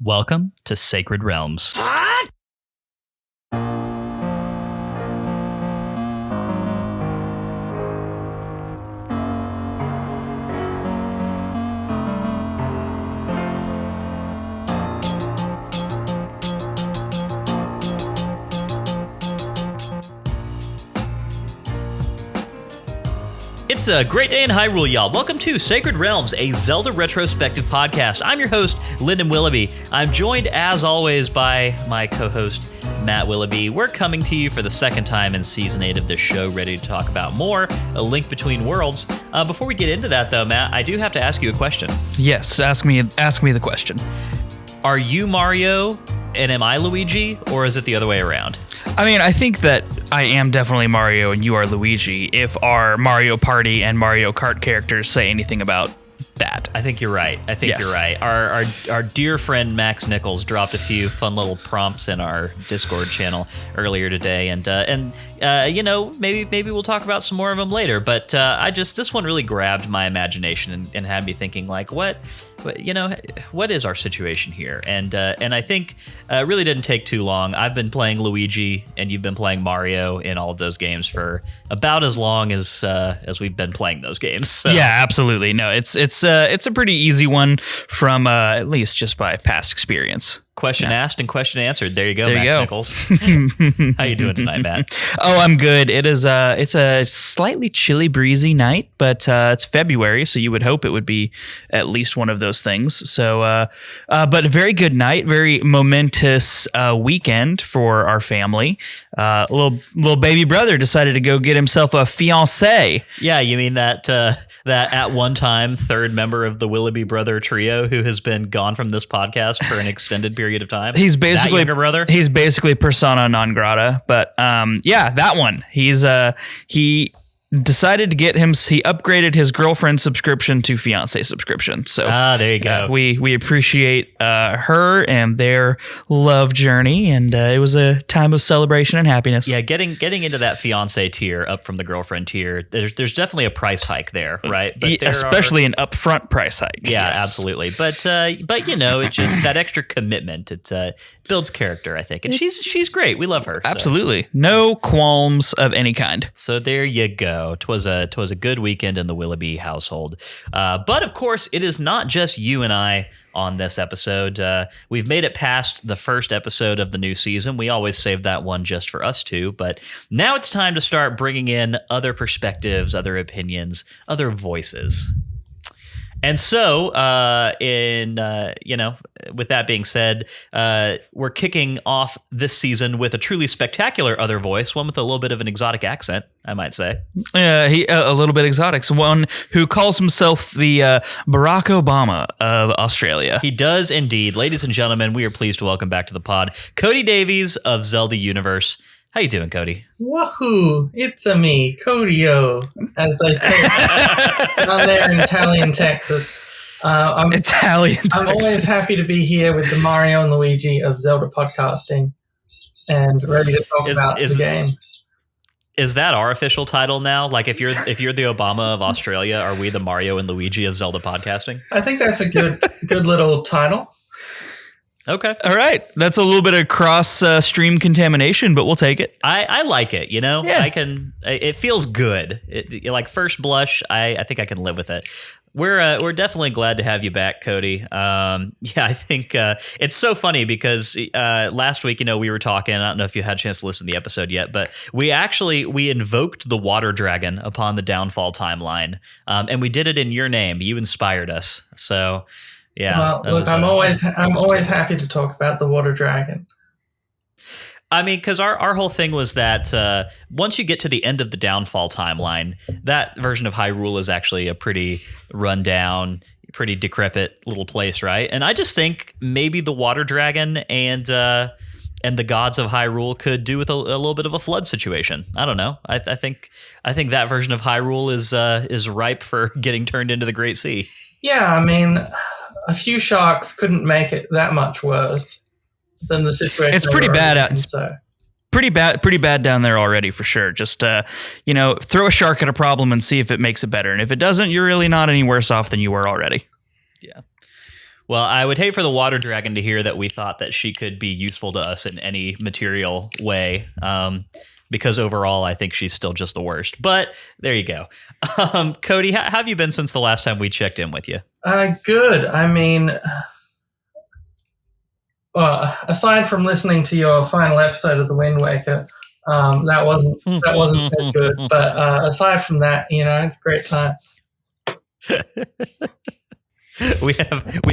Welcome to Sacred Realms. It's a great day in Hyrule, y'all. Welcome to Sacred Realms, a Zelda Retrospective Podcast. I'm your host, Lyndon Willoughby. I'm joined, as always, by my co-host, Matt Willoughby. We're coming to you for the second time in Season 8 of this show, ready to talk about more, A Link Between Worlds. Before we get into that, though, Matt, I do have to ask you a question. Yes, ask me the question. Are you Mario and am I Luigi, or is it the other way around? I mean, I think that I am definitely Mario and you are Luigi if our Mario Party and Mario Kart characters say anything about that. I think you're right. You're right. Our dear friend Max Nichols dropped a few fun little prompts in our Discord channel earlier today, and you know, maybe we'll talk about some more of them later. But this one really grabbed my imagination and had me thinking, like, what is our situation here? And I think it really didn't take too long. I've been playing Luigi, and you've been playing Mario in all of those games for about as long as we've been playing those games. So. Yeah, absolutely. No, it's a pretty easy one from at least just by past experience. Question asked and question answered. There you go, Max Nichols. How you doing tonight, Matt? Oh, I'm good. It's a slightly chilly, breezy night, but it's February, so you would hope it would be at least one of those things. So, but a very good night, very momentous weekend for our family. Little baby brother decided to go get himself a fiancée. Yeah, you mean that at one time third member of the Willoughby brother trio who has been gone from this podcast for an extended period of time? He's basically that younger brother. He's basically persona non grata, but yeah, that one. He decided to get him. He upgraded his girlfriend subscription to fiance subscription. So there you go. We appreciate her and their love journey, and it was a time of celebration and happiness. Yeah, getting into that fiance tier up from the girlfriend tier. There's definitely a price hike there, right? But especially an upfront price hike. Yeah, yes. Absolutely. But you know, it just that extra commitment. It builds character, I think, and she's great. We love her. Absolutely, so. No qualms of any kind. So there you go. 'Twas a good weekend in the Willoughby household. But of course, it is not just you and I on this episode. We've made it past the first episode of the new season. We always save that one just for us two, but now it's time to start bringing in other perspectives, other opinions, other voices. And so, with that being said, we're kicking off this season with a truly spectacular other voice, one with a little bit of an exotic accent, I might say. A little bit exotic. So one who calls himself the Barack Obama of Australia. He does indeed. Ladies and gentlemen, we are pleased to welcome back to the pod, Cody Davies of Zelda Universe. How you doing, Cody? Wahoo! It's a me, Cody-o, as they say down there in Italian Texas. I'm always happy to be here with the Mario and Luigi of Zelda podcasting and ready to talk about the game. Is that our official title now? Like, if you're the Obama of Australia, are we the Mario and Luigi of Zelda podcasting? I think that's a good little title. Okay. All right. That's a little bit of cross stream contamination, but we'll take it. I like it. You know, yeah. It feels good. Like first blush, I think I can live with it. We're definitely glad to have you back, Cody. I think it's so funny because last week, we were talking. I don't know if you had a chance to listen to the episode yet, but we invoked the water dragon upon the downfall timeline, and we did it in your name. You inspired us. So. Yeah. Well, look, I'm always happy to talk about the water dragon. I mean, because our whole thing was that once you get to the end of the downfall timeline, that version of Hyrule is actually a pretty rundown, pretty decrepit little place, right? And I just think maybe the water dragon and the gods of Hyrule could do with a little bit of a flood situation. I don't know. I think that version of Hyrule is ripe for getting turned into the Great Sea. Yeah, I mean, a few sharks couldn't make it that much worse than the situation. It's pretty bad out. Pretty bad down there already for sure. Just throw a shark at a problem and see if it makes it better. And if it doesn't, you're really not any worse off than you were already. Yeah. Well, I would hate for the water dragon to hear that we thought that she could be useful to us in any material way, because overall, I think she's still just the worst. But there you go. Cody, how have you been since the last time we checked in with you? Good. I mean, aside from listening to your final episode of The Wind Waker, that wasn't as good. But aside from that, it's a great time. We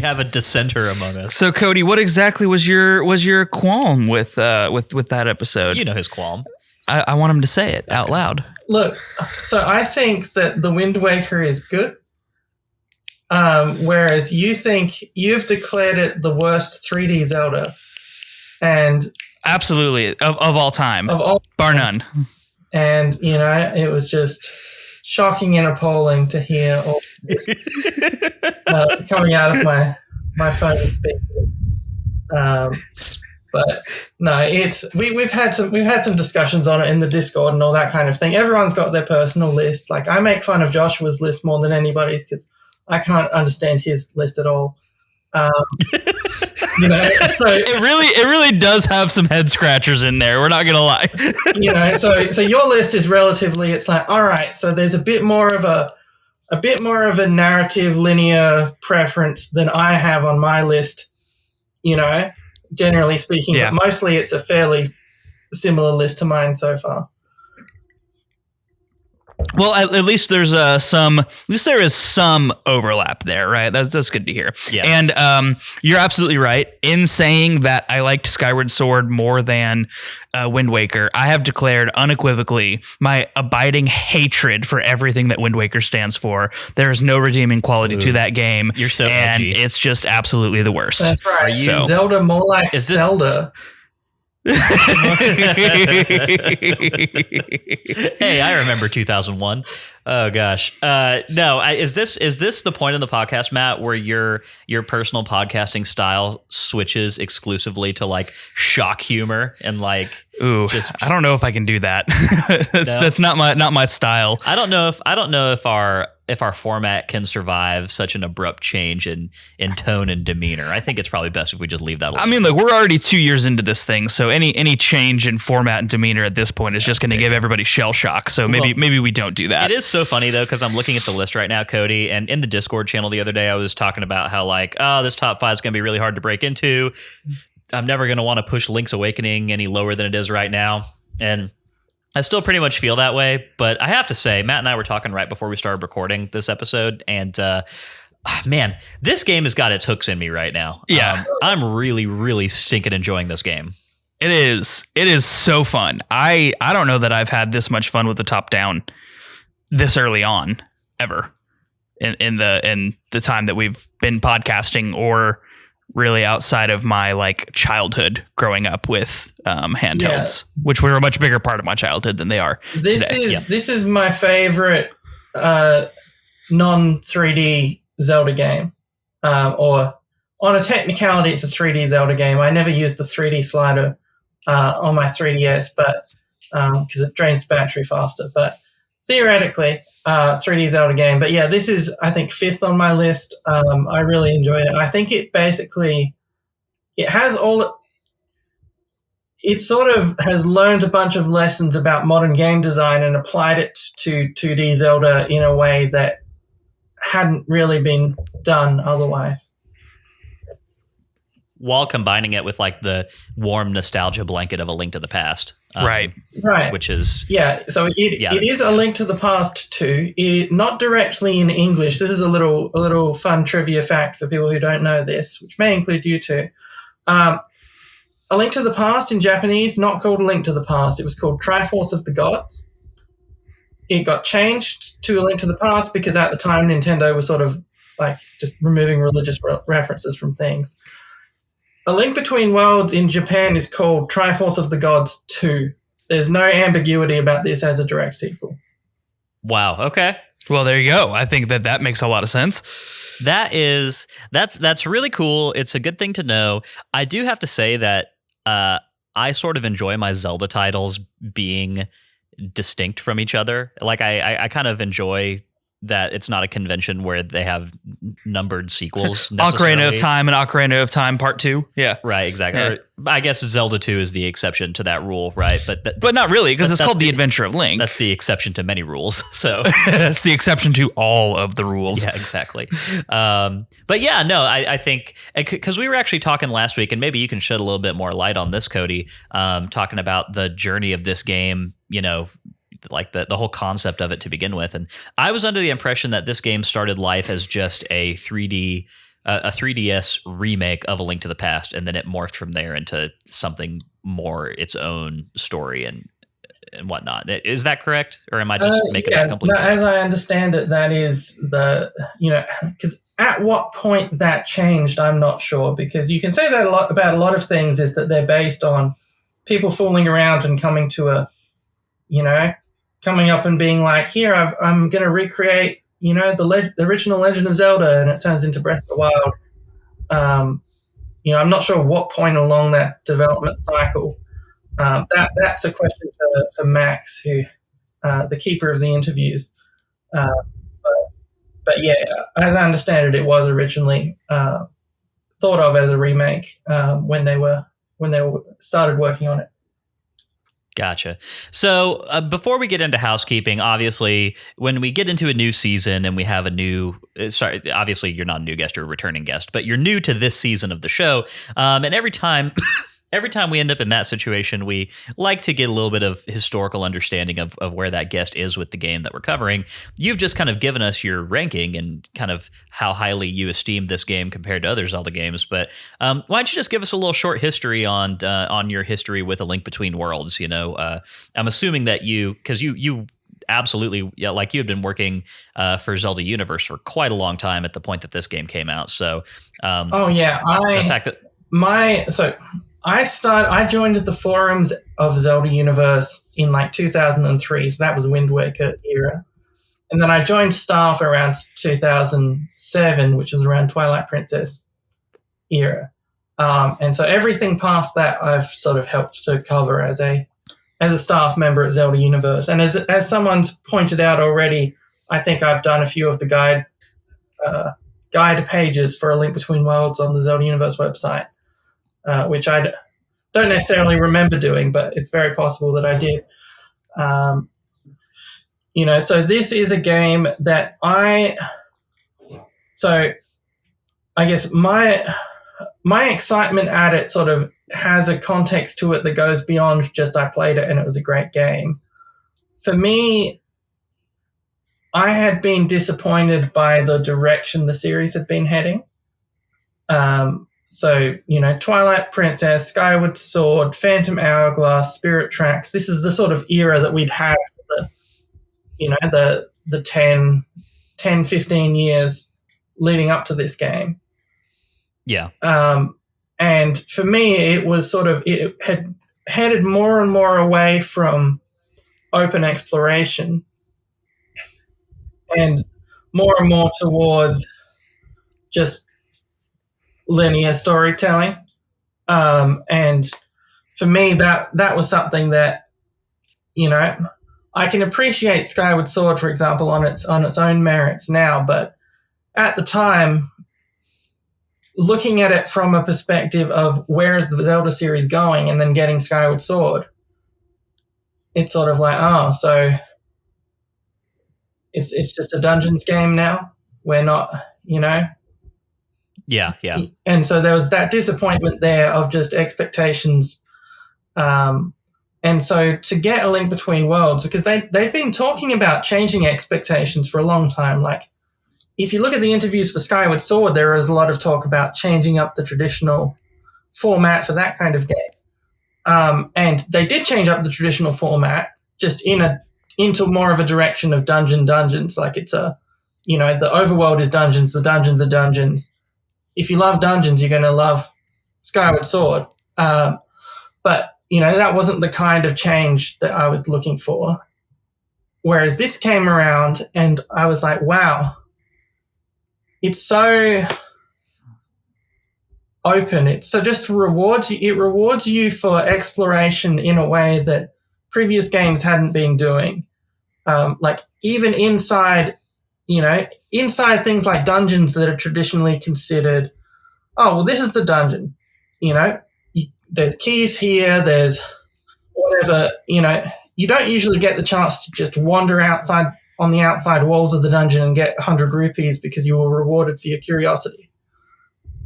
have a dissenter among us. So Cody, what exactly was your qualm with that episode? You know his qualm. I want him to say it out loud. Look, so I think that The Wind Waker is good, whereas you think you've declared it the worst 3D Zelda, and absolutely of all time, bar none. And it was just shocking and appalling to hear all this coming out of my phone speaker. But no, we've had some discussions on it in the Discord and all that kind of thing. Everyone's got their personal list. Like, I make fun of Joshua's list more than anybody's because I can't understand his list at all. So it really does have some head scratchers in there. We're not gonna lie. So your list is relatively. It's like, all right, so there's a bit more of a narrative linear preference than I have on my list. Generally speaking, but mostly it's a fairly similar list to mine so far. Well, at least there is some overlap there, right? That's good to hear. Yeah. And you're absolutely right in saying that I liked Skyward Sword more than Wind Waker. I have declared unequivocally my abiding hatred for everything that Wind Waker stands for. There is no redeeming quality to that game. You're so and edgy. It's just absolutely the worst. That's right. Zelda more like Zelda. Hey, I remember 2001. Oh gosh. No, is this the point in the podcast, Matt, where your personal podcasting style switches exclusively to like shock humor and like I don't know if I can do that. That's not my style. I don't know if our format can survive such an abrupt change in tone and demeanor. I think it's probably best if we just leave that alone. I mean, look, we're already 2 years into this thing, so any change in format and demeanor at this point is just going to give everybody shell shock. So maybe we don't do that. It is so funny though, because I'm looking at the list right now, Cody, and in the Discord channel the other day, I was talking about how this top 5 is going to be really hard to break into. I'm never going to want to push Link's Awakening any lower than it is right now, and I still pretty much feel that way, but I have to say, Matt and I were talking right before we started recording this episode, and man, this game has got its hooks in me right now. Yeah. I'm really, really stinking enjoying this game. It is so fun. I don't know that I've had this much fun with the top down this early on ever in the time that we've been podcasting, or really outside of my like childhood growing up with handhelds, which were a much bigger part of my childhood than they are today. This is my favorite non 3D Zelda game, or on a technicality, it's a 3D Zelda game. I never used the 3D slider on my 3DS, but because it drains the battery faster. But theoretically, 3D Zelda game. But yeah, this is, I think, 5th on my list. I really enjoy it. I think it sort of has learned a bunch of lessons about modern game design and applied it to 2D Zelda in a way that hadn't really been done otherwise. While combining it with like the warm nostalgia blanket of A Link to the Past. Right. Which is... Yeah, so it is A Link to the Past too. Not directly in English. This is a little fun trivia fact for people who don't know this, which may include you too. A Link to the Past in Japanese, not called A Link to the Past. It was called Triforce of the Gods. It got changed to A Link to the Past because at the time Nintendo was sort of like just removing religious references from things. A Link Between Worlds in Japan is called Triforce of the Gods 2. There's no ambiguity about this as a direct sequel. Wow. Okay. Well, there you go. I think that makes a lot of sense. That's really cool. It's a good thing to know. I do have to say that I sort of enjoy my Zelda titles being distinct from each other. Like I kind of enjoy that it's not a convention where they have numbered sequels. Ocarina of Time and Ocarina of Time Part 2. Yeah. Right, exactly. Yeah. Or, I guess Zelda 2 is the exception to that rule, right? But not really, because it's called The Adventure of Link. That's the exception to many rules. So that's the exception to all of the rules. Yeah, exactly. But yeah, no, I think, because we were actually talking last week, and maybe you can shed a little bit more light on this, Cody, talking about the journey of this game, like the whole concept of it to begin with. And I was under the impression that this game started life as just a 3DS remake of A Link to the Past, and then it morphed from there into something more its own story and whatnot. Is that correct? Or am I just making that completely? As I understand it, that is because at what point that changed, I'm not sure, because you can say that about a lot of things, is that they're based on people fooling around and coming to coming up and being like, here, I'm going to recreate, the original Legend of Zelda, and it turns into Breath of the Wild. I'm not sure what point along that development cycle. That's a question for Max, who, the keeper of the interviews. But yeah, as I understand it, it was originally thought of as a remake when they started working on it. Gotcha. So before we get into housekeeping, obviously, when we get into a new season and we have obviously you're not a new guest, you're a returning guest, but you're new to this season of the show. And every time we end up in that situation, we like to get a little bit of historical understanding of where that guest is with the game that we're covering. You've just kind of given us your ranking and kind of how highly you esteem this game compared to other Zelda games. But why don't you just give us a little short history on your history with A Link Between Worlds? I'm assuming that because you absolutely, yeah, like you had been working for Zelda Universe for quite a long time at the point that this game came out. So, the fact that I joined the forums of Zelda Universe in 2003, so that was Wind Waker era. And then I joined staff around 2007, which is around Twilight Princess era. And so everything past that I've sort of helped to cover as a staff member at Zelda Universe. And as someone's pointed out already, I think I've done a few of the guide pages for A Link Between Worlds on the Zelda Universe website. Which I don't necessarily remember doing, but it's very possible that I did. So this is a game that I guess my excitement at it sort of has a context to it that goes beyond just I played it and it was a great game. For me, I had been disappointed by the direction the series had been heading. Twilight Princess, Skyward Sword, Phantom Hourglass, Spirit Tracks. This is the sort of era that we'd had for the 10, 15 years leading up to this game. Yeah. And for me, it was it had headed more and more away from open exploration and more towards just linear storytelling. And for me, that was something that, I can appreciate Skyward Sword, for example, on its own merits now, but at the time, looking at it from a perspective of where is the Zelda series going and then getting Skyward Sword, it's sort of like, so it's just a Dungeons game now. We're not, Yeah. And so there was that disappointment there of just expectations. And so to get A Link Between Worlds, because they've been talking about changing expectations for a long time. Like, if you look at the interviews for Skyward Sword, there is a lot of talk about changing up the traditional format for that kind of game. And they did change up the traditional format just into more of a direction of dungeons. Like it's the overworld is dungeons, the dungeons are dungeons. If you love dungeons, you're going to love Skyward Sword. But, that wasn't the kind of change that I was looking for. Whereas this came around and I was like, wow, it's so open. It rewards you for exploration in a way that previous games hadn't been doing. Like even inside inside things like dungeons that are traditionally considered, oh, well, this is the dungeon. There's keys here, there's whatever, you don't usually get the chance to just wander outside on the outside walls of the dungeon and get 100 rupees because you were rewarded for your curiosity.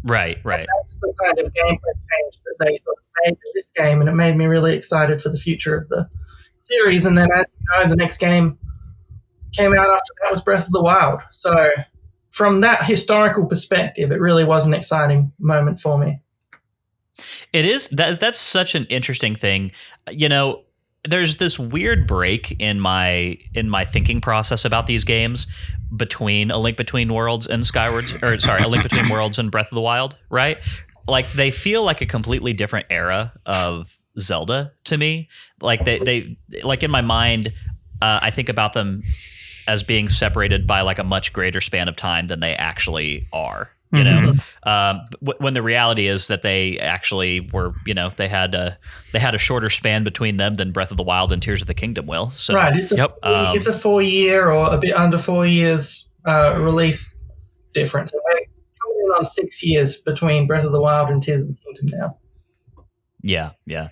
Right. And that's the kind of gameplay change that they sort of made in this game, and it made me really excited for the future of the series. And then, as you know, the next game came out after that was Breath of the Wild. So from that historical perspective, it really was an exciting moment for me. It is. That's such an interesting thing. There's this weird break in my thinking process about these games between A Link Between Worlds and A Link Between Worlds and Breath of the Wild, right? Like, they feel like a completely different era of Zelda to me. Like, they like, in my mind, I think about them as being separated by like a much greater span of time than they actually are. When the reality is that they actually were, they had a shorter span between them than Breath of the Wild and Tears of the Kingdom will. So, right, it's a 4 year or a bit under 4 years release difference. We're coming in on 6 years between Breath of the Wild and Tears of the Kingdom now. Yeah.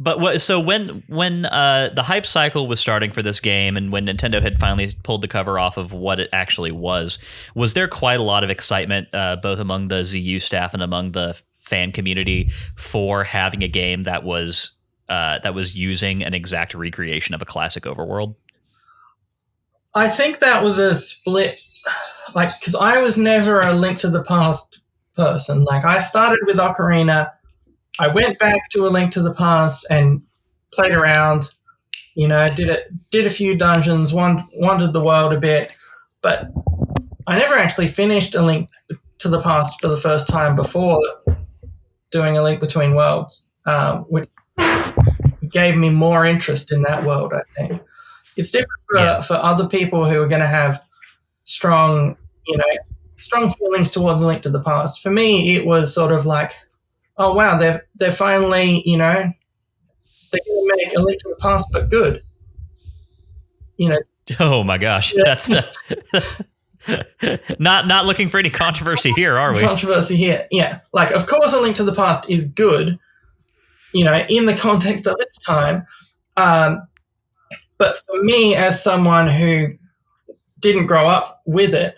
But when the hype cycle was starting for this game, and when Nintendo had finally pulled the cover off of what it actually was there quite a lot of excitement both among the ZU staff and among the fan community for having a game that was using an exact recreation of a classic overworld? I think that was a split, because I was never a Link to the Past person. Like, I started with Ocarina. I went back to A Link to the Past and played around, did a few dungeons, wandered the world a bit, but I never actually finished A Link to the Past for the first time before doing A Link Between Worlds, which gave me more interest in that world, I think. It's different for other people who are going to have strong feelings towards A Link to the Past. For me, it was sort of like, oh wow, they're finally, they're going to make A Link to the Past, but good. Oh my gosh, that's not looking for any controversy here, are we? Controversy here, yeah. Like, of course, A Link to the Past is good, in the context of its time. But for me, as someone who didn't grow up with it,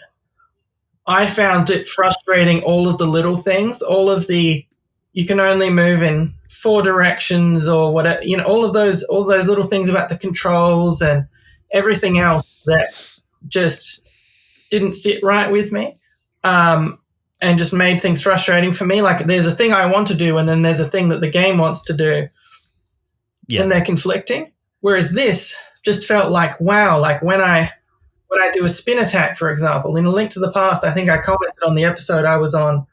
I found it frustrating. All of the little things, you can only move in 4 directions or whatever, all those little things about the controls and everything else that just didn't sit right with me, and just made things frustrating for me. Like, there's a thing I want to do, and then there's a thing that the game wants to do, and they're conflicting. Whereas this just felt like, wow, like when I do a spin attack, for example, in A Link to the Past, I think I commented on the episode I was on,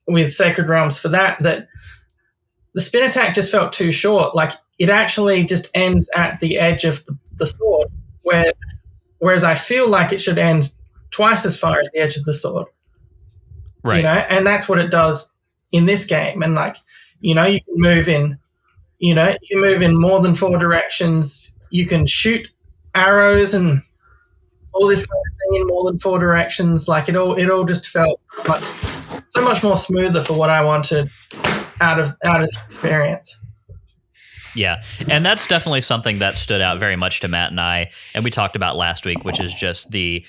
with Sacred Realms for that the spin attack just felt too short. Like, it actually just ends at the edge of the sword, whereas I feel like it should end twice as far as the edge of the sword. Right. And that's what it does in this game. And you can move in more than 4 directions. You can shoot arrows and all this kind of thing in more than 4 directions. Like, it all just felt so much more smoother for what I wanted out of the experience. Yeah, and that's definitely something that stood out very much to Matt and I, and we talked about last week, which is just the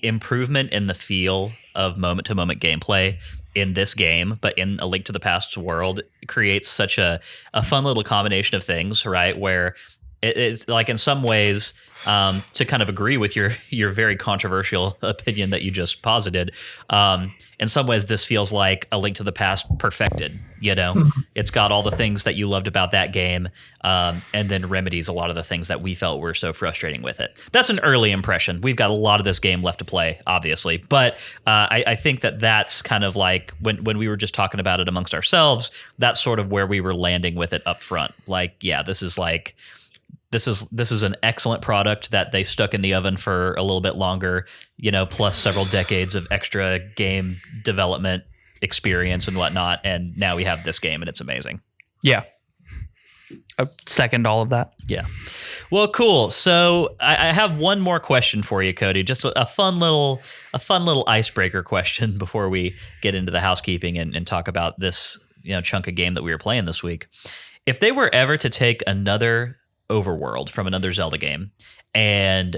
improvement in the feel of moment-to-moment gameplay in this game, but in A Link to the Past's world, creates such a fun little combination of things, right? Where it's like, in some ways, to kind of agree with your very controversial opinion that you just posited, in some ways this feels like A Link to the Past perfected. It's got all the things that you loved about that game, and then remedies a lot of the things that we felt were so frustrating with it. That's an early impression. We've got a lot of this game left to play, obviously, but I think that's kind of like when we were just talking about it amongst ourselves, that's sort of where we were landing with it up front. Like, yeah, this is an excellent product that they stuck in the oven for a little bit longer, plus several decades of extra game development experience and whatnot. And now we have this game, and it's amazing. Yeah. I second all of that. Yeah. Well, cool. So I have one more question for you, Cody. Just a fun little icebreaker question before we get into the housekeeping and talk about this chunk of game that we were playing this week. If they were ever to take another overworld from another Zelda game and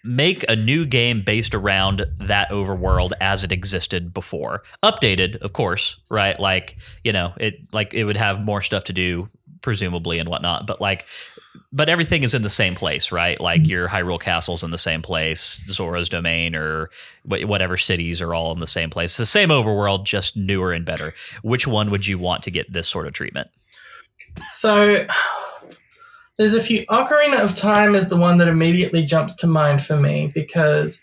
make a new game based around that overworld as it existed before, updated, of course, right? It would have more stuff to do, presumably, and whatnot, but everything is in the same place, right? Like your Hyrule Castle's in the same place, Zora's Domain or whatever cities are all in the same place. It's the same overworld, just newer and better. Which one would you want to get this sort of treatment? So there's a few. Ocarina of Time is the one that immediately jumps to mind for me, because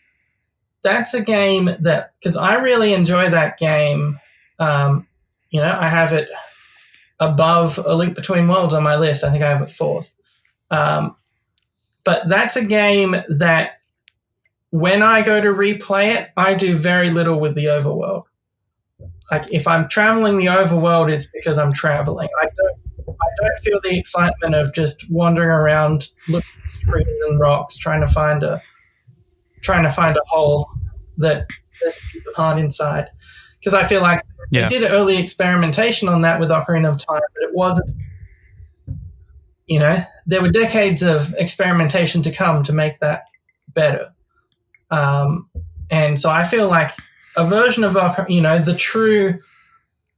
that's a game because I really enjoy that game. I have it above A Link Between Worlds on my list. I think I have it fourth. But that's a game that when I go to replay it, I do very little with the overworld. Like if I'm traveling the overworld, it's because I'm traveling. I don't feel the excitement of just wandering around, looking at trees and rocks, trying to find a hole that there's a piece of heart inside. Because I feel like they did early experimentation on that with Ocarina of Time, but it wasn't. There were decades of experimentation to come to make that better. And so I feel like a version of the true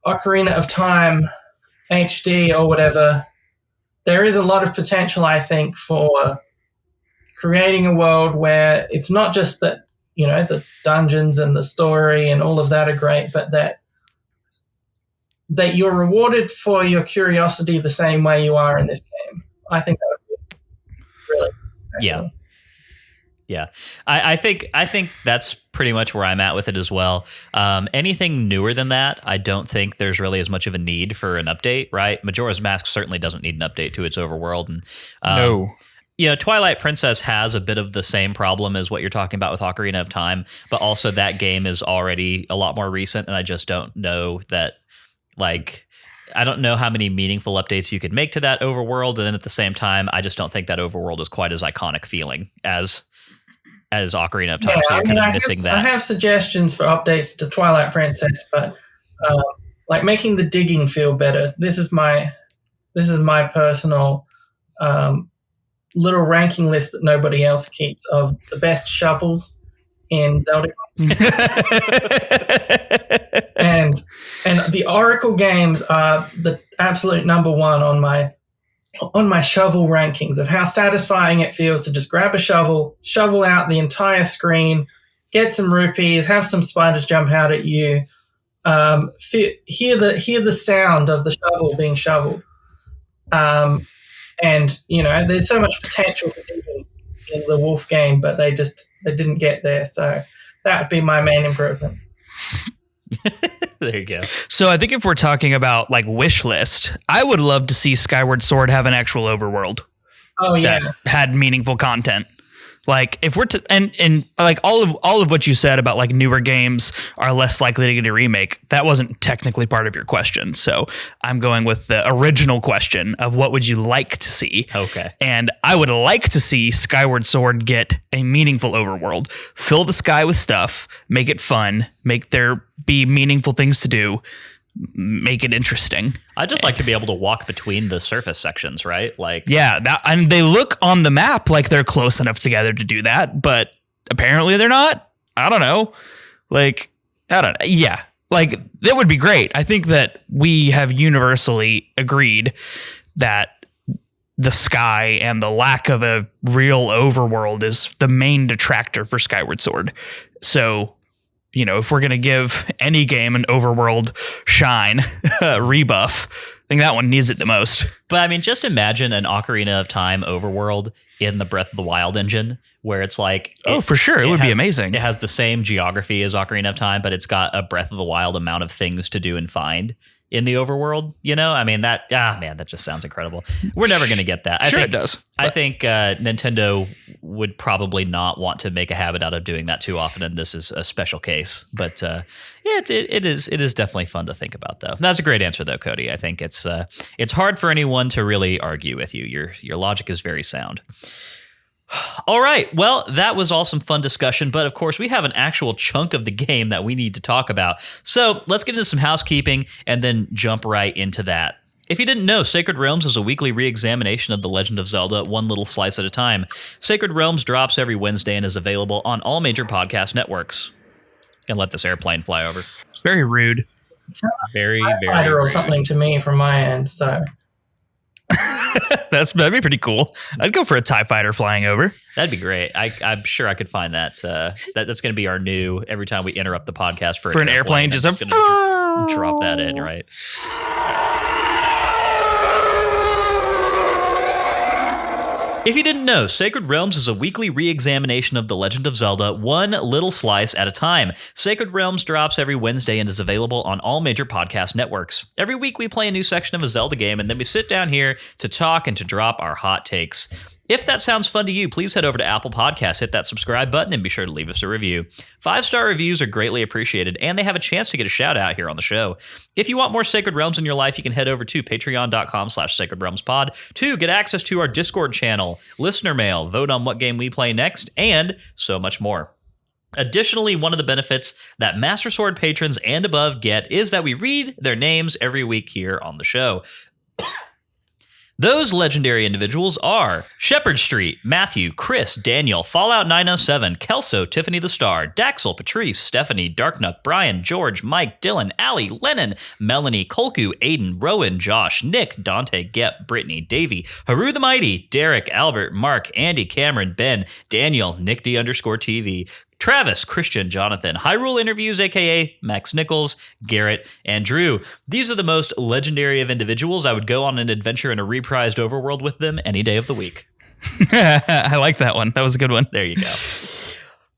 Ocarina of Time HD or whatever, there is a lot of potential, I think, for creating a world where it's not just that, the dungeons and the story and all of that are great, but that you're rewarded for your curiosity the same way you are in this game. I think that would be really excellent. Yeah. I think that's pretty much where I'm at with it as well. Anything newer than that, I don't think there's really as much of a need for an update, right? Majora's Mask certainly doesn't need an update to its overworld. And, no. Twilight Princess has a bit of the same problem as what you're talking about with Ocarina of Time, but also that game is already a lot more recent, and I just don't know that, I don't know how many meaningful updates you could make to that overworld, and then at the same time, I just don't think that overworld is quite as iconic feeling as Ocarina of Time, so you're kind of missing that. I have suggestions for updates to Twilight Princess, but making the digging feel better. This is my personal little ranking list that nobody else keeps of the best shovels in Zelda. and the Oracle games are the absolute number one on my shovel rankings of how satisfying it feels to just grab a shovel out the entire screen, get some rupees, have some spiders jump out at you, hear the sound of the shovel being shoveled. There's so much potential for digging in the Wolf game, but they didn't get there. So that would be my main improvement. There you go. So I think if we're talking about wish list, I would love to see Skyward Sword have an actual overworld. Oh yeah, that had meaningful content. If we're all of what you said about newer games are less likely to get a remake, that wasn't technically part of your question. So I'm going with the original question of what would you like to see? Okay. And I would like to see Skyward Sword get a meaningful overworld. Fill the sky with stuff, make it fun, make there be meaningful things to do, make it interesting. I'd just like to be able to walk between the surface sections, right? And they look on the map like they're close enough together to do that, but apparently they're not. I don't know. Yeah. That would be great. I think that we have universally agreed that the sky and the lack of a real overworld is the main detractor for Skyward Sword. So, if we're going to give any game an overworld shine, rebuff, I think that one needs it the most. But just imagine an Ocarina of Time overworld in the Breath of the Wild engine, where it's for sure. It would be amazing. It has the same geography as Ocarina of Time, but it's got a Breath of the Wild amount of things to do and find in the overworld. That just sounds incredible. We're never going to get that. Sure, it does. I think Nintendo would probably not want to make a habit out of doing that too often, and this is a special case. But it is definitely fun to think about, though. That's a great answer, though, Cody. I think it's hard for anyone one to really argue with you. Your logic is very sound. All right. Well, that was all some fun discussion, but of course we have an actual chunk of the game that we need to talk about. So let's get into some housekeeping and then jump right into that. If you didn't know, Sacred Realms is a weekly re-examination of The Legend of Zelda, one little slice at a time. Sacred Realms drops every Wednesday and is available on all major podcast networks. And let this airplane fly over. It's very rude. Very, very rude. Or something to me from my end, so... That'd be pretty cool. I'd go for a TIE fighter flying over. That'd be great. I'm sure I could find that. That's going to be our new, every time we interrupt the podcast for an airplane, just going to drop that in, right? If you didn't know, Sacred Realms is a weekly re-examination of The Legend of Zelda, one little slice at a time. Sacred Realms drops every Wednesday and is available on all major podcast networks. Every week we play a new section of a Zelda game, and then we sit down here to talk and to drop our hot takes. If that sounds fun to you, please head over to Apple Podcasts, hit that subscribe button, and be sure to leave us a review. 5-star reviews are greatly appreciated, and they have a chance to get a shout out here on the show. If you want more Sacred Realms in your life, you can head over to patreon.com/sacredrealmspod to get access to our Discord channel, listener mail, vote on what game we play next, and so much more. Additionally, one of the benefits that Master Sword patrons and above get is that we read their names every week here on the show. Those legendary individuals are Shepherd Street, Matthew, Chris, Daniel, Fallout 907, Kelso, Tiffany the Star, Daxel, Patrice, Stephanie, Darknuck, Brian, George, Mike, Dylan, Allie, Lennon, Melanie, Kolku, Aiden, Rowan, Josh, Nick, Dante, Gep, Brittany, Davey, Haru the Mighty, Derek, Albert, Mark, Andy, Cameron, Ben, Daniel, Nick D_TV, Travis, Christian, Jonathan, Hyrule Interviews, a.k.a. Max Nichols, Garrett, and Drew. These are the most legendary of individuals. I would go on an adventure in a reprised overworld with them any day of the week. I like that one. That was a good one. There you go.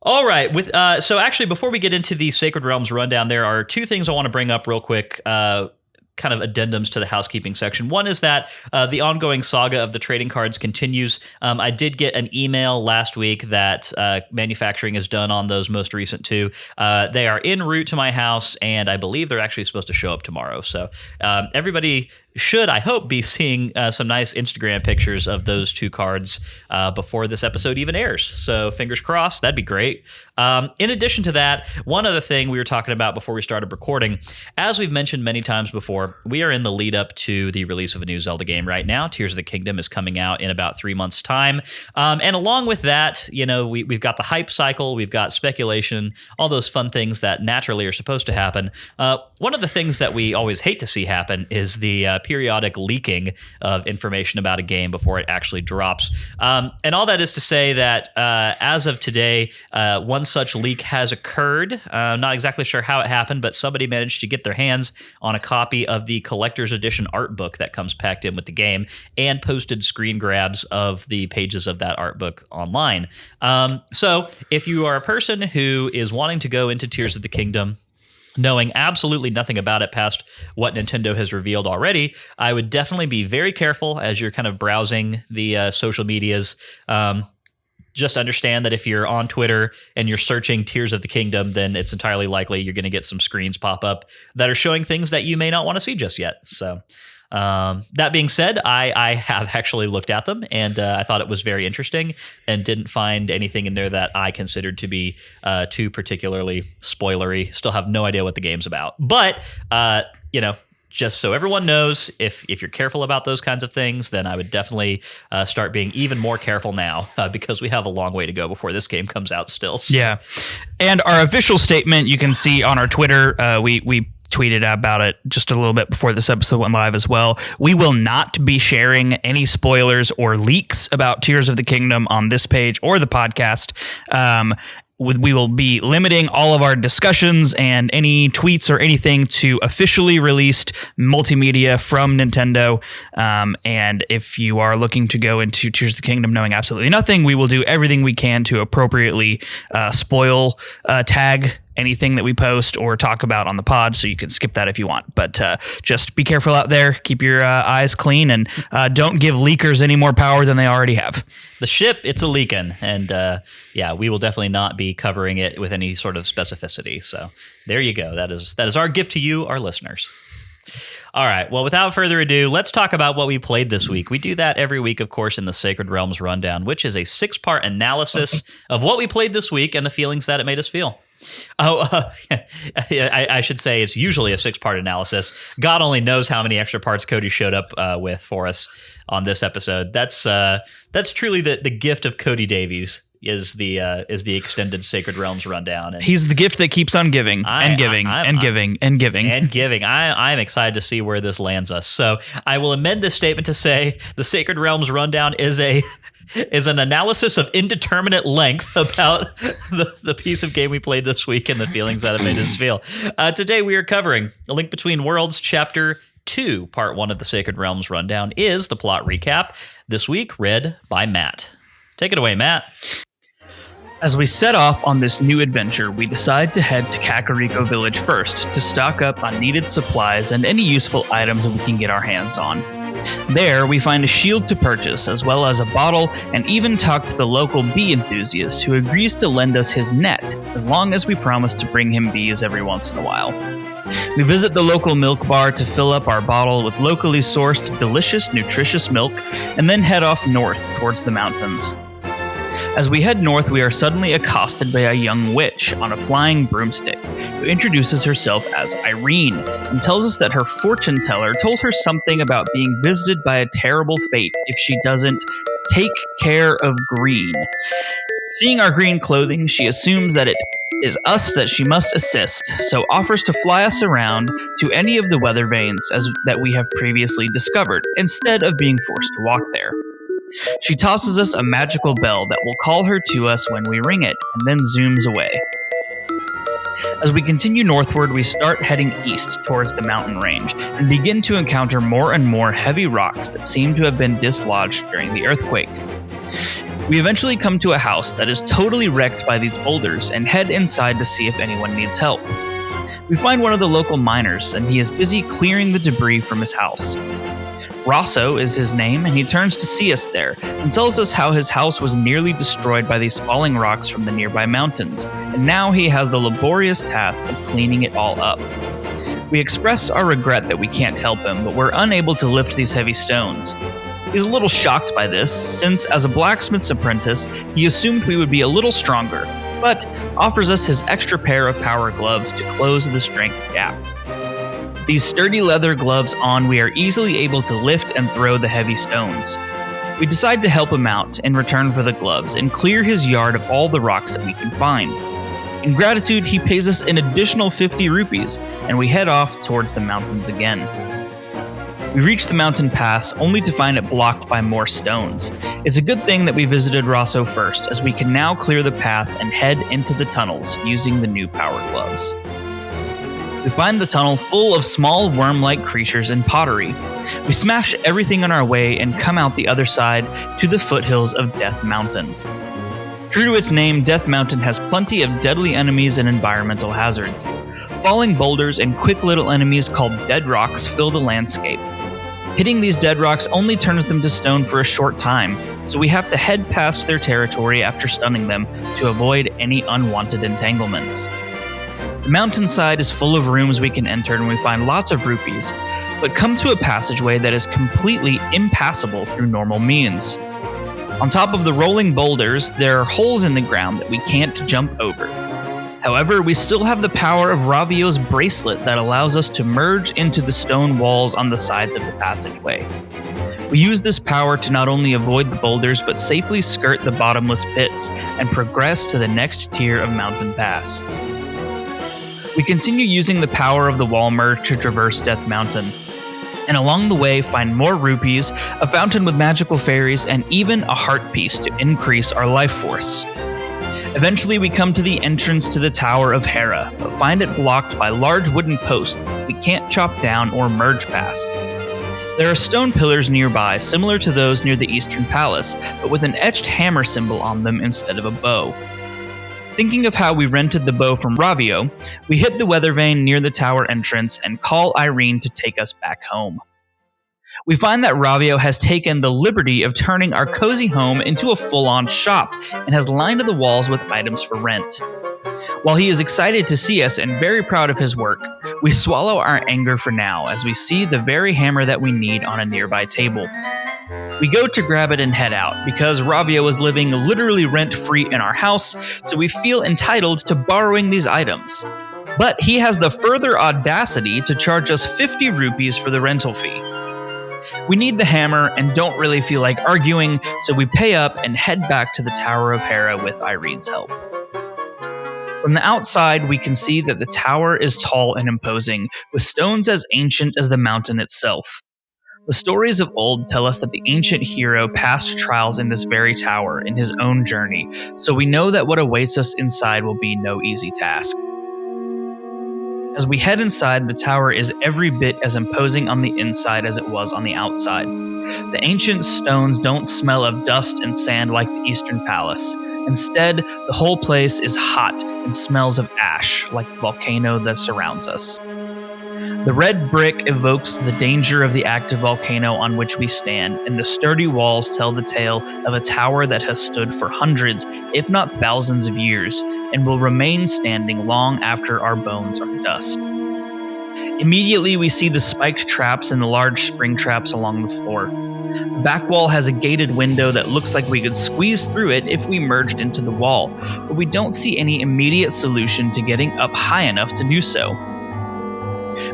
All right. So actually, before we get into the Sacred Realms rundown, there are two things I want to bring up real quick. Kind of addendums to the housekeeping section. One is that the ongoing saga of the trading cards continues. I did get an email last week that manufacturing is done on those most recent two. They are en route to my house, and I believe they're actually supposed to show up tomorrow. So everybody should, I hope, be seeing some nice Instagram pictures of those two cards before this episode even airs. So fingers crossed, that'd be great. In addition to that, one other thing we were talking about before we started recording, as we've mentioned many times before, we are in the lead up to the release of a new Zelda game right now. Tears of the Kingdom is coming out in about 3 months' time. And along with that, we've got the hype cycle, we've got speculation, all those fun things that naturally are supposed to happen. One of the things that we always hate to see happen is the periodic leaking of information about a game before it actually drops. And all that is to say that as of today, one such leak has occurred. I'm not exactly sure how it happened, but somebody managed to get their hands on a copy of the collector's edition art book that comes packed in with the game and posted screen grabs of the pages of that art book online. So if you are a person who is wanting to go into Tears of the Kingdom knowing absolutely nothing about it past what Nintendo has revealed already, I would definitely be very careful as you're kind of browsing the social medias. Just understand that if you're on Twitter and you're searching Tears of the Kingdom, then it's entirely likely you're going to get some screens pop up that are showing things that you may not want to see just yet. So that being said, I have actually looked at them, and I thought it was very interesting and didn't find anything in there that I considered to be too particularly spoilery. Still have no idea what the game's about. But, just so everyone knows, if you're careful about those kinds of things, then I would definitely start being even more careful now because we have a long way to go before this game comes out still. So. Yeah. And our official statement you can see on our Twitter. We tweeted about it just a little bit before this episode went live as well. We will not be sharing any spoilers or leaks about Tears of the Kingdom on this page or the podcast. We will be limiting all of our discussions and any tweets or anything to officially released multimedia from Nintendo. And if you are looking to go into Tears of the Kingdom knowing absolutely nothing, we will do everything we can to appropriately spoil tag anything that we post or talk about on the pod, so you can skip that if you want. But just be careful out there. Keep your eyes clean, and don't give leakers any more power than they already have. The ship, it's a leaking, and we will definitely not be covering it with any sort of specificity. So there you go. That is our gift to you, our listeners. All right. Well, without further ado, let's talk about what we played this week. We do that every week, of course, in the Sacred Realms Rundown, which is a 6-part analysis of what we played this week and the feelings that it made us feel. I should say it's usually a 6-part analysis. God only knows how many extra parts Cody showed up with for us on this episode. That's truly the gift of Cody Davies. Is the extended Sacred Realms Rundown. And he's the gift that keeps on giving and giving. I'm excited to see where this lands us. So I will amend this statement to say the Sacred Realms Rundown is an analysis of indeterminate length about the piece of game we played this week and the feelings that it made us feel. Today we are covering A Link Between Worlds, Chapter 2, Part 1 of the Sacred Realms Rundown is the plot recap. This week read by Matt. Take it away, Matt. As we set off on this new adventure, we decide to head to Kakariko Village first to stock up on needed supplies and any useful items that we can get our hands on. There, we find a shield to purchase, as well as a bottle, and even talk to the local bee enthusiast who agrees to lend us his net, as long as we promise to bring him bees every once in a while. We visit the local milk bar to fill up our bottle with locally sourced, delicious, nutritious milk, and then head off north towards the mountains. As we head north, we are suddenly accosted by a young witch on a flying broomstick, who introduces herself as Irene and tells us that her fortune teller told her something about being visited by a terrible fate if she doesn't take care of green. Seeing our green clothing, she assumes that it is us that she must assist, so offers to fly us around to any of the weather vanes that we have previously discovered, instead of being forced to walk there. She tosses us a magical bell that will call her to us when we ring it, and then zooms away. As we continue northward, we start heading east towards the mountain range, and begin to encounter more and more heavy rocks that seem to have been dislodged during the earthquake. We eventually come to a house that is totally wrecked by these boulders, and head inside to see if anyone needs help. We find one of the local miners, and he is busy clearing the debris from his house. Rosso is his name, and he turns to see us there, and tells us how his house was nearly destroyed by these falling rocks from the nearby mountains, and now he has the laborious task of cleaning it all up. We express our regret that we can't help him, but we're unable to lift these heavy stones. He's a little shocked by this, since as a blacksmith's apprentice, he assumed we would be a little stronger, but offers us his extra pair of power gloves to close the strength gap. These sturdy leather gloves on, we are easily able to lift and throw the heavy stones. We decide to help him out in return for the gloves and clear his yard of all the rocks that we can find. In gratitude, he pays us an additional 50 rupees, and we head off towards the mountains again. We reach the mountain pass only to find it blocked by more stones. It's a good thing that we visited Rosso first, as we can now clear the path and head into the tunnels using the new power gloves. We find the tunnel full of small worm-like creatures and pottery. We smash everything on our way and come out the other side to the foothills of Death Mountain. True to its name, Death Mountain has plenty of deadly enemies and environmental hazards. Falling boulders and quick little enemies called dead rocks fill the landscape. Hitting these dead rocks only turns them to stone for a short time, so we have to head past their territory after stunning them to avoid any unwanted entanglements. The mountainside is full of rooms we can enter, and we find lots of rupees, but come to a passageway that is completely impassable through normal means. On top of the rolling boulders, there are holes in the ground that we can't jump over. However, we still have the power of Ravio's bracelet that allows us to merge into the stone walls on the sides of the passageway. We use this power to not only avoid the boulders, but safely skirt the bottomless pits and progress to the next tier of mountain pass. We continue using the power of the wall merge to traverse Death Mountain, and along the way find more rupees, a fountain with magical fairies, and even a heart piece to increase our life force. Eventually we come to the entrance to the Tower of Hera, but find it blocked by large wooden posts that we can't chop down or merge past. There are stone pillars nearby, similar to those near the Eastern Palace, but with an etched hammer symbol on them instead of a bow. Thinking of how we rented the bow from Ravio, we hit the weather vane near the tower entrance and call Irene to take us back home. We find that Ravio has taken the liberty of turning our cozy home into a full-on shop and has lined the walls with items for rent. While he is excited to see us and very proud of his work, we swallow our anger for now as we see the very hammer that we need on a nearby table. We go to grab it and head out because Ravio is living literally rent-free in our house, so we feel entitled to borrowing these items. But he has the further audacity to charge us 50 rupees for the rental fee. We need the hammer and don't really feel like arguing, so we pay up and head back to the Tower of Hera with Irene's help. From the outside, we can see that the tower is tall and imposing, with stones as ancient as the mountain itself. The stories of old tell us that the ancient hero passed trials in this very tower in his own journey, so we know that what awaits us inside will be no easy task. As we head inside, the tower is every bit as imposing on the inside as it was on the outside. The ancient stones don't smell of dust and sand like the Eastern Palace. Instead, the whole place is hot and smells of ash, like the volcano that surrounds us. The red brick evokes the danger of the active volcano on which we stand, and the sturdy walls tell the tale of a tower that has stood for hundreds, if not thousands of years, and will remain standing long after our bones are dust. Immediately, we see the spiked traps and the large spring traps along the floor. The back wall has a gated window that looks like we could squeeze through it if we merged into the wall, but we don't see any immediate solution to getting up high enough to do so.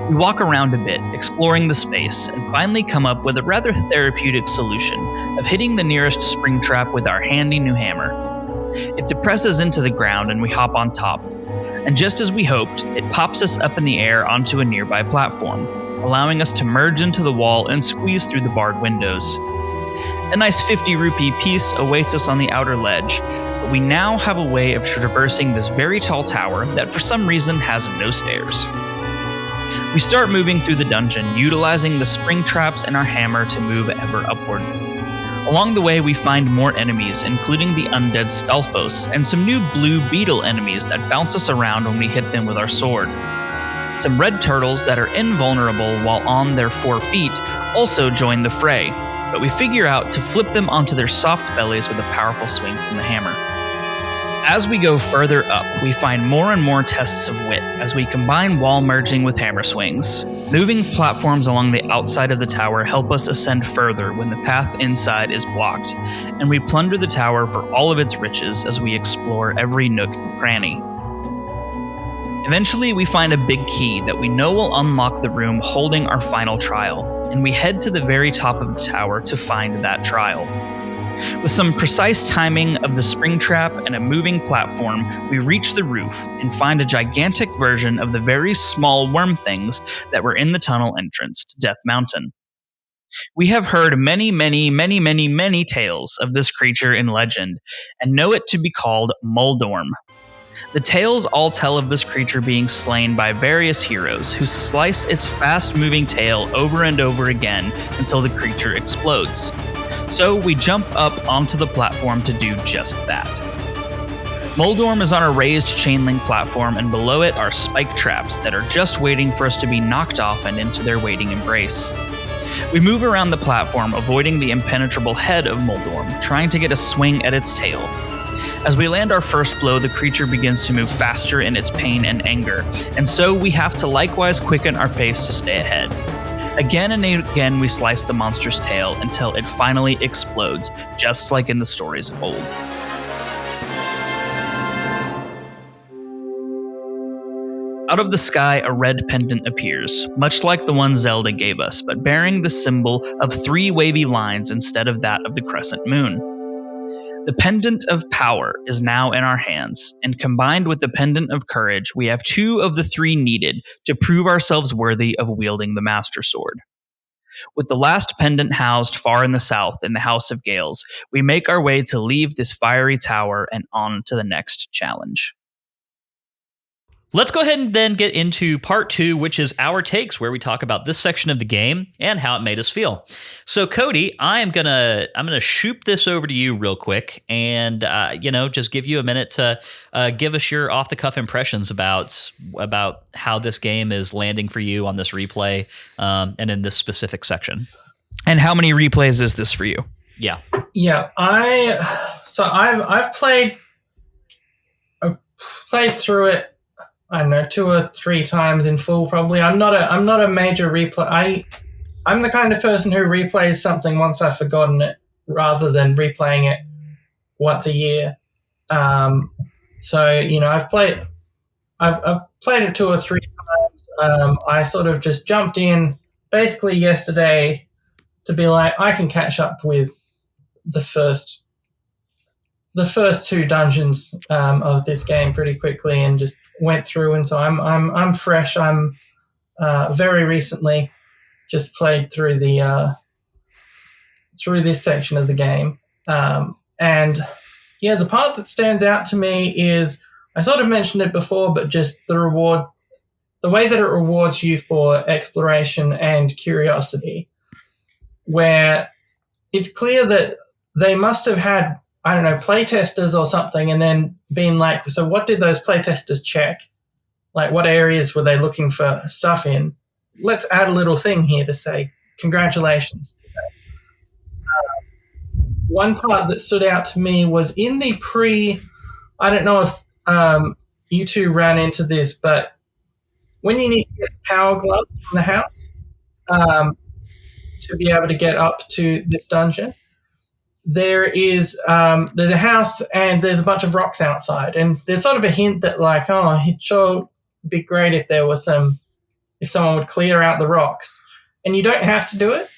We walk around a bit, exploring the space, and finally come up with a rather therapeutic solution of hitting the nearest spring trap with our handy new hammer. It depresses into the ground and we hop on top. And just as we hoped, it pops us up in the air onto a nearby platform, allowing us to merge into the wall and squeeze through the barred windows. A nice 50 rupee piece awaits us on the outer ledge, but we now have a way of traversing this very tall tower that for some reason has no stairs. We start moving through the dungeon, utilizing the spring traps and our hammer to move ever upward. Along the way, we find more enemies, including the undead Stalfos, and some new blue beetle enemies that bounce us around when we hit them with our sword. Some red turtles that are invulnerable while on their 4 feet also join the fray, but we figure out to flip them onto their soft bellies with a powerful swing from the hammer. As we go further up, we find more and more tests of wit as we combine wall merging with hammer swings. Moving platforms along the outside of the tower help us ascend further when the path inside is blocked, and we plunder the tower for all of its riches as we explore every nook and cranny. Eventually, we find a big key that we know will unlock the room holding our final trial, and we head to the very top of the tower to find that trial. With some precise timing of the spring trap and a moving platform, we reach the roof and find a gigantic version of the very small worm things that were in the tunnel entrance to Death Mountain. We have heard many tales of this creature in legend, and know it to be called Moldorm. The tales all tell of this creature being slain by various heroes who slice its fast-moving tail over and over again until the creature explodes. So we jump up onto the platform to do just that. Moldorm is on a raised chain link platform, and below it are spike traps that are just waiting for us to be knocked off and into their waiting embrace. We move around the platform, avoiding the impenetrable head of Moldorm, trying to get a swing at its tail. As we land our first blow, the creature begins to move faster in its pain and anger, and so we have to likewise quicken our pace to stay ahead. Again and again, we slice the monster's tail until it finally explodes, just like in the stories of old. Out of the sky, a red pendant appears, much like the one Zelda gave us, but bearing the symbol of 3 wavy lines instead of that of the crescent moon. The Pendant of Power is now in our hands, and combined with the Pendant of Courage, we have 2 of the 3 needed to prove ourselves worthy of wielding the Master Sword. With the last pendant housed far in the south in the House of Gales, we make our way to leave this fiery tower and on to the next challenge. Let's go ahead and then get into part 2, which is our takes, where we talk about this section of the game and how it made us feel. So, Cody, I'm gonna shoot this over to you real quick, and just give you a minute to give us your off the cuff impressions about how this game is landing for you on this replay, and in this specific section. And how many replays is this for you? Yeah. Yeah, I've played played through it, I don't know, 2 or 3 times in full probably. I'm not a major replay. I'm the kind of person who replays something once I've forgotten it rather than replaying it once a year. So, I've played it 2 or 3 times. I sort of just jumped in basically yesterday to be like, I can catch up with the first 2 dungeons of this game pretty quickly, and just went through. And so I'm fresh. I'm very recently just played through through this section of the game, and yeah, the part that stands out to me is, I sort of mentioned it before, but just the way that it rewards you for exploration and curiosity, where it's clear that they must have had, I don't know, playtesters or something, and then been like, so what did those playtesters check? Like, what areas were they looking for stuff in? Let's add a little thing here to say, congratulations. One part that stood out to me was in the I don't know if you two ran into this, but when you need to get power gloves from the house to be able to get up to this dungeon, there's a house and there's a bunch of rocks outside, and there's sort of a hint that like, oh, it'd sure be great if if someone would clear out the rocks, and you don't have to do it,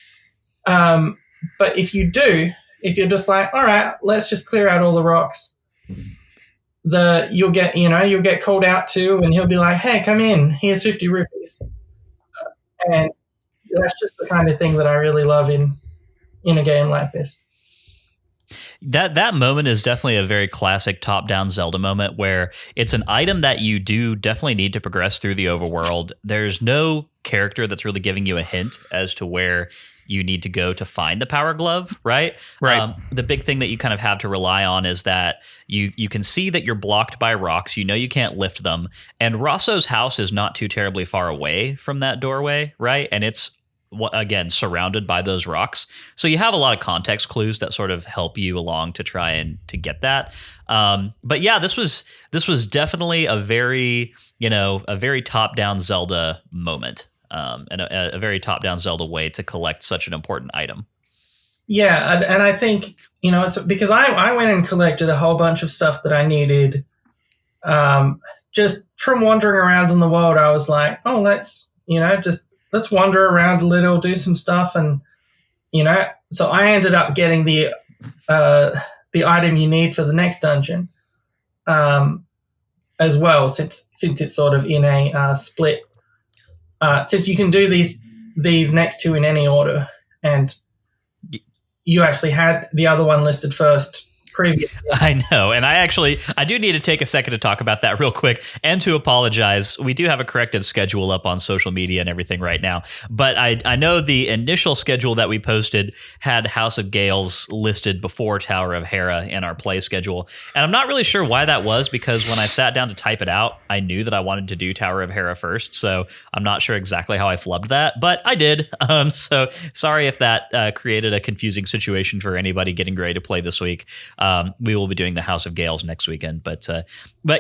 but if you do, if you're just like, all right, let's just clear out all the rocks, you'll get called out to, and he'll be like, hey, come in, here's 50 rupees, and that's just the kind of thing that I really love in a game like this. That moment is definitely a very classic top-down Zelda moment, where it's an item that you do definitely need to progress through the overworld. There's no character that's really giving you a hint as to where you need to go to find the power glove, right? Right. The big thing that you kind of have to rely on is that you can see that you're blocked by rocks. You know you can't lift them. And Rosso's house is not too terribly far away from that doorway, right? And it's, again, surrounded by those rocks. So you have a lot of context clues that sort of help you along to try and to get that. But yeah, this was definitely a very top-down Zelda moment, and a very top-down Zelda way to collect such an important item. Yeah, and I think, it's because I went and collected a whole bunch of stuff that I needed. Just from wandering around in the world, I was like, oh, let's wander around a little, do some stuff, and so I ended up getting the item you need for the next dungeon, as well, since it's sort of in a split. Since you can do these next 2 in any order, and you actually had the other one listed first previously. I know, and I do need to take a second to talk about that real quick, and to apologize. We do have a corrected schedule up on social media and everything right now, but I know the initial schedule that we posted had House of Gales listed before Tower of Hera in our play schedule, and I'm not really sure why that was, because when I sat down to type it out, I knew that I wanted to do Tower of Hera first, so I'm not sure exactly how I flubbed that, but I did. So sorry if that created a confusing situation for anybody getting ready to play this week. We will be doing the House of Gales next weekend, but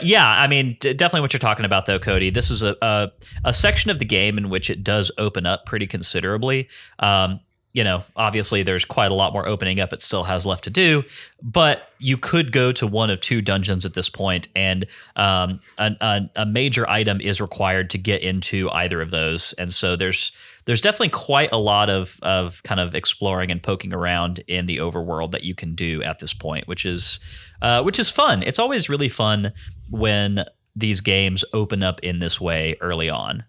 yeah, I mean, definitely what you're talking about though, Cody. This is a section of the game in which it does open up pretty considerably. Obviously there's quite a lot more opening up it still has left to do, but you could go to one of 2 dungeons at this point, and a major item is required to get into either of those. And so there's definitely quite a lot of kind of exploring and poking around in the overworld that you can do at this point, which is fun. It's always really fun when these games open up in this way early on.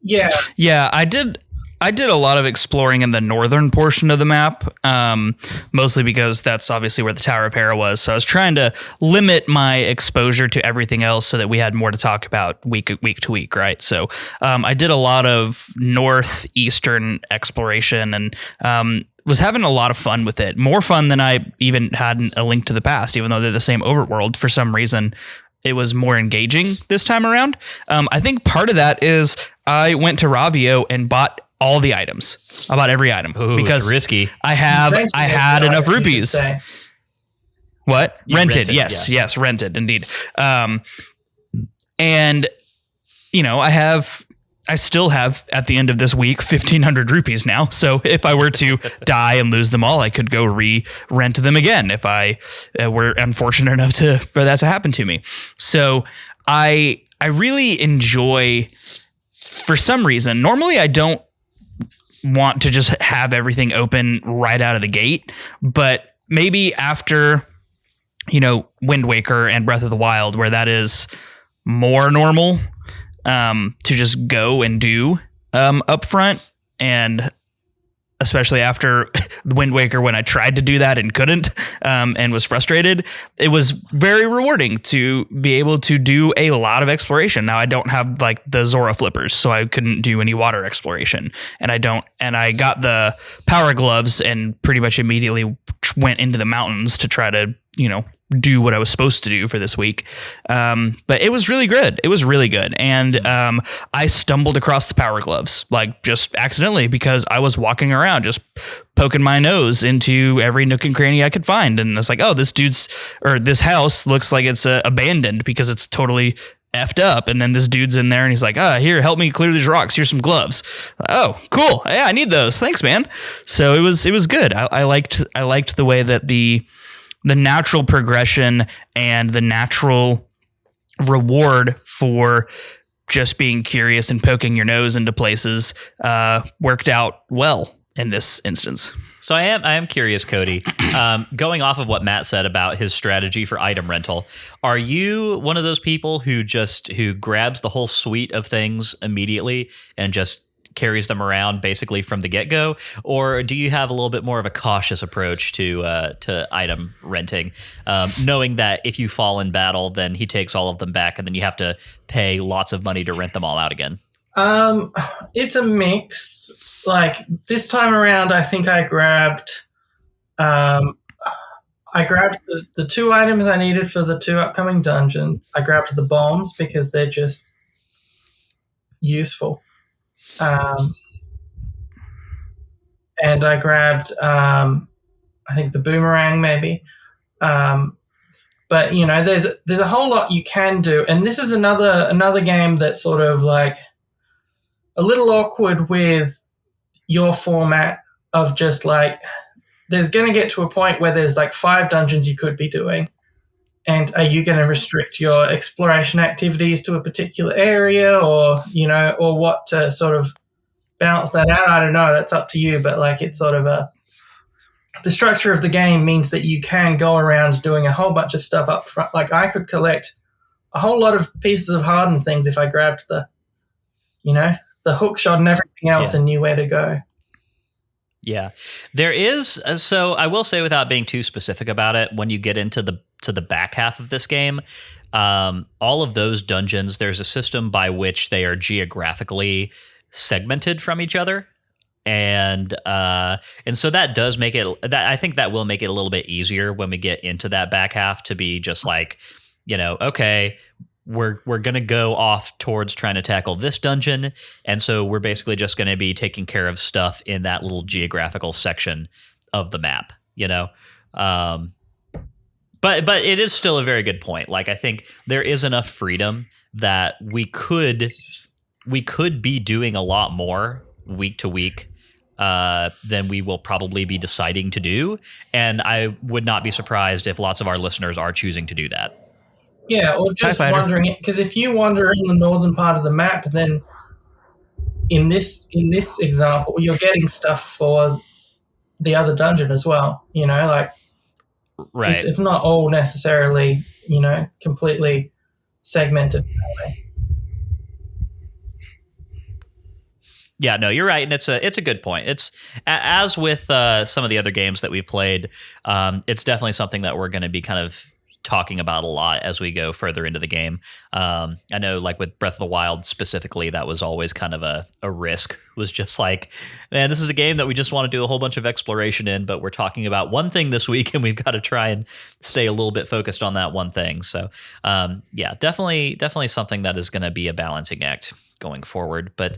Yeah. Yeah, I did a lot of exploring in the northern portion of the map, mostly because that's obviously where the Tower of Hera was. So I was trying to limit my exposure to everything else so that we had more to talk about week to week, right? So I did a lot of northeastern exploration, and was having a lot of fun with it. More fun than I even had in A Link to the Past, even though they're the same overworld. For some reason, it was more engaging this time around. I think part of that is I went to Ravio and bought all the items. I bought every item. Ooh, because risky. I had enough rupees. What? Rented. Yes, rented indeed. And, I still have at the end of this week 1,500 rupees now. So if I were to die and lose them all, I could go re-rent them again if I were unfortunate enough for that to happen to me. So I really enjoy, for some reason, normally I don't want to just have everything open right out of the gate, but maybe after, Wind Waker and Breath of the Wild, where that is more normal, to just go and do up front, and especially after Wind Waker when I tried to do that and couldn't and was frustrated, it was very rewarding to be able to do a lot of exploration. Now I don't have like the Zora flippers, so I couldn't do any water exploration, and I got the power gloves and pretty much immediately went into the mountains to try to, do what I was supposed to do for this week. But it was really good. It was really good. And I stumbled across the power gloves, like just accidentally, because I was walking around just poking my nose into every nook and cranny I could find. And it's like, oh, this house looks like it's abandoned because it's totally effed up. And then this dude's in there and he's like, here, help me clear these rocks. Here's some gloves. Oh, cool. Yeah, I need those. Thanks, man. So it was good. I liked the way that the natural progression and the natural reward for just being curious and poking your nose into places worked out well in this instance. So I am curious, Cody, going off of what Matt said about his strategy for item rental, are you one of those people who grabs the whole suite of things immediately and just carries them around basically from the get-go, or do you have a little bit more of a cautious approach to item renting, knowing that if you fall in battle, then he takes all of them back, and then you have to pay lots of money to rent them all out again? It's a mix. Like this time around, I think I grabbed the 2 items I needed for the 2 upcoming dungeons. I grabbed the bombs because they're just useful. And I grabbed, I think the boomerang maybe. But there's a whole lot you can do. And this is another game that's sort of like a little awkward with your format of just like, there's going to get to a point where there's like 5 dungeons you could be doing. And are you going to restrict your exploration activities to a particular area, or what to sort of balance that out? I don't know. That's up to you. But like, it's sort of the structure of the game means that you can go around doing a whole bunch of stuff up front. Like I could collect a whole lot of pieces of hardened things if I grabbed the hook shot and everything else and knew where to go. Yeah, there is. So I will say, without being too specific about it, when you get into the back half of this game, all of those dungeons, there's a system by which they are geographically segmented from each other, and so that does make it. I think that will make it a little bit easier when we get into that back half to be just like, okay, we're going to go off towards trying to tackle this dungeon. And so we're basically just going to be taking care of stuff in that little geographical section of the map, But it is still a very good point. Like, I think there is enough freedom that we could be doing a lot more week to week than we will probably be deciding to do. And I would not be surprised if lots of our listeners are choosing to do that. Yeah, or just wandering it, because if you wander in the northern part of the map, then in this example, you're getting stuff for the other dungeon as well. Like, right? It's not all necessarily completely segmented that way. Yeah, no, you're right, and it's a good point. It's as with some of the other games that we've played. It's definitely something that we're going to be kind of talking about a lot as we go further into the game. I know, like with Breath of the Wild specifically, that was always kind of a risk. It was just like, man, this is a game that we just want to do a whole bunch of exploration in, but we're talking about one thing this week, and we've got to try and stay a little bit focused on that one thing. So, yeah, definitely something that is going to be a balancing act. going forward. But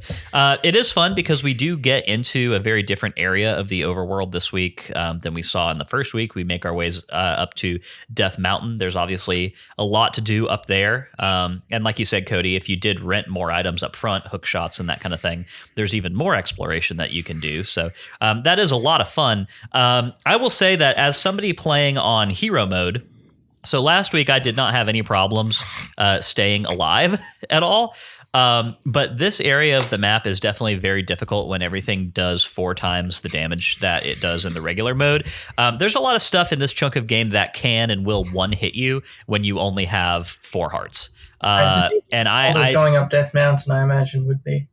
it is fun because we do get into a very different area of the overworld this week than we saw in the first week. We make our ways up to Death Mountain. There's obviously a lot to do up there. And like you said, Cody, if you did rent more items up front, hook shots and that kind of thing, there's even more exploration that you can do. So that is a lot of fun. I will say that as somebody playing on hero mode, so last week I did not have any problems staying alive at all. But this area of the map is definitely very difficult when everything does 4 times the damage that it does in the regular mode. There's a lot of stuff in this chunk of game that can and will one-hit you when you only have 4 hearts. And I going up Death Mountain, I imagine, would be.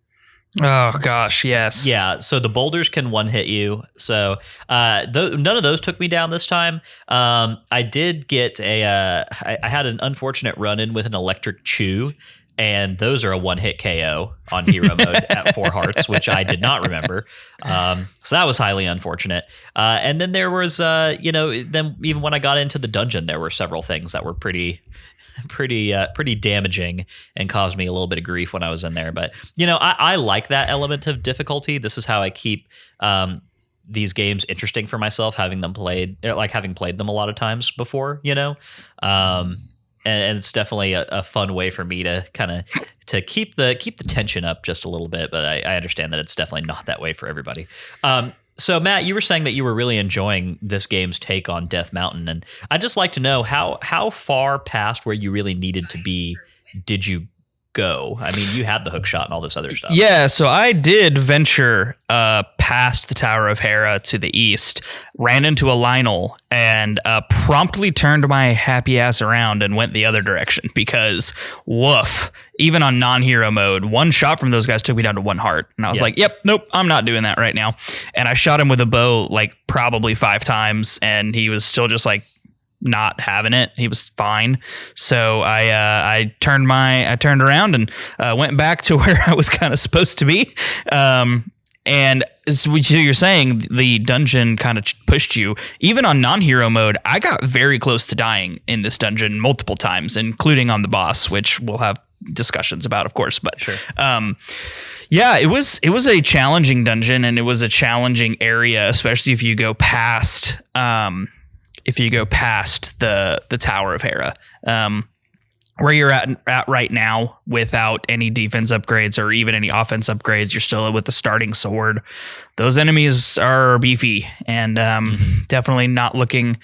Oh gosh, yes. Yeah, so the boulders can one-hit you. So none of those took me down this time. I did get I had an unfortunate run-in with an electric chew, and those are a one-hit KO on hero mode at 4 hearts, which I did not remember. So that was highly unfortunate. And then there was, then even when I got into the dungeon, there were several things that were pretty damaging and caused me a little bit of grief when I was in there. But, I like that element of difficulty. This is how I keep these games interesting for myself, having played them a lot of times before, and it's definitely a fun way for me to kind of to keep the tension up just a little bit. But I understand that it's definitely not that way for everybody. So Matt, you were saying that you were really enjoying this game's take on Death Mountain, and I'd just like to know how far past where you really needed to be did you go? I mean, you had the hook shot and all this other stuff. Yeah, so I did venture past the Tower of Hera to the east, ran into a Lionel, and promptly turned my happy ass around and went the other direction because, woof, even on non-hero mode, one shot from those guys took me down to 1 heart. And I was like, yep, nope, I'm not doing that right now. And I shot him with a bow like probably 5 times, and he was still just like, not having it. He was fine. So I turned around and went back to where I was kind of supposed to be. And as you're saying, the dungeon kind of pushed you. Even on non-hero mode, I got very close to dying in this dungeon multiple times, including on the boss, which we'll have discussions about, of course. But sure. Yeah, it was a challenging dungeon, and it was a challenging area, especially if you go past the Tower of Hera, where you're at right now without any defense upgrades or even any offense upgrades. You're still with the starting sword. Those enemies are beefy, and definitely not looking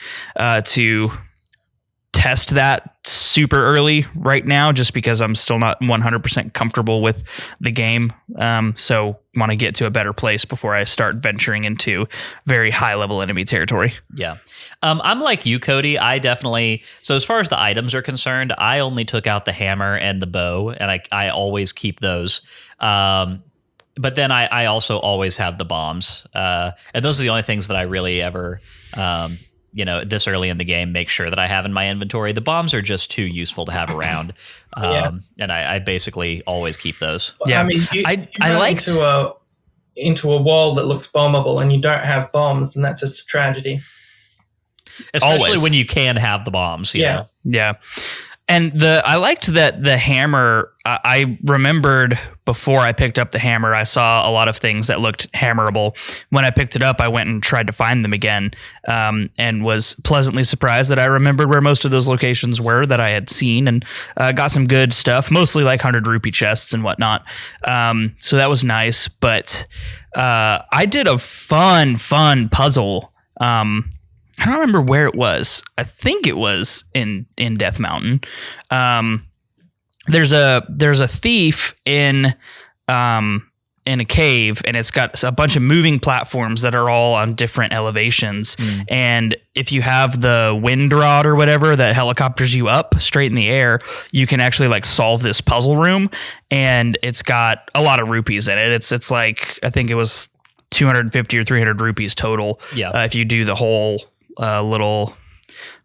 to test that super early right now, just because I'm still not 100% comfortable with the game. So want to get to a better place before I start venturing into very high level enemy territory. Yeah. I'm like you, Cody. So as far as the items are concerned, I only took out the hammer and the bow, and I always keep those. But then I also always have the bombs. And those are the only things that I really ever, this early in the game, make sure that I have in my inventory. The bombs are just too useful to have around. And I basically always keep those. Well, I mean, I like into a wall that looks bombable and you don't have bombs, and that's just a tragedy. Especially always. When you can have the bombs. You know? Yeah. And I liked that the hammer, I remembered before I picked up the hammer, I saw a lot of things that looked hammerable. When I picked it up, I went and tried to find them again, and was pleasantly surprised that I remembered where most of those locations were that I had seen, and got some good stuff, mostly like 100 rupee chests and whatnot. So that was nice. But I did a fun puzzle. I don't remember where it was. I think it was in Death Mountain. There's a thief in a cave, and it's got a bunch of moving platforms that are all on different elevations. And if you have the wind rod or whatever that helicopters you up straight in the air, you can actually like solve this puzzle room. And it's got a lot of rupees in it. It's like, I think it was 250 or 300 rupees total. Yeah. If you do the whole little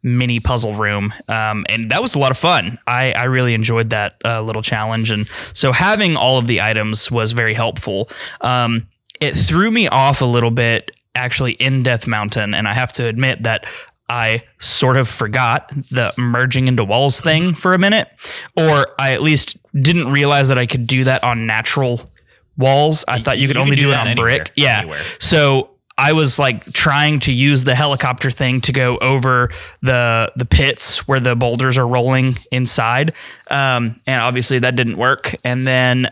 mini puzzle room, and that was a lot of fun. I really enjoyed that little challenge, and so having all of the items was very helpful. It threw me off a little bit actually in Death Mountain, and I have to admit that I sort of forgot the merging into walls thing for a minute, or I at least didn't realize that I could do that on natural walls. I thought you could only do it on brick. Yeah. Anywhere. So I was like trying to use the helicopter thing to go over the pits where the boulders are rolling inside. And obviously that didn't work. And then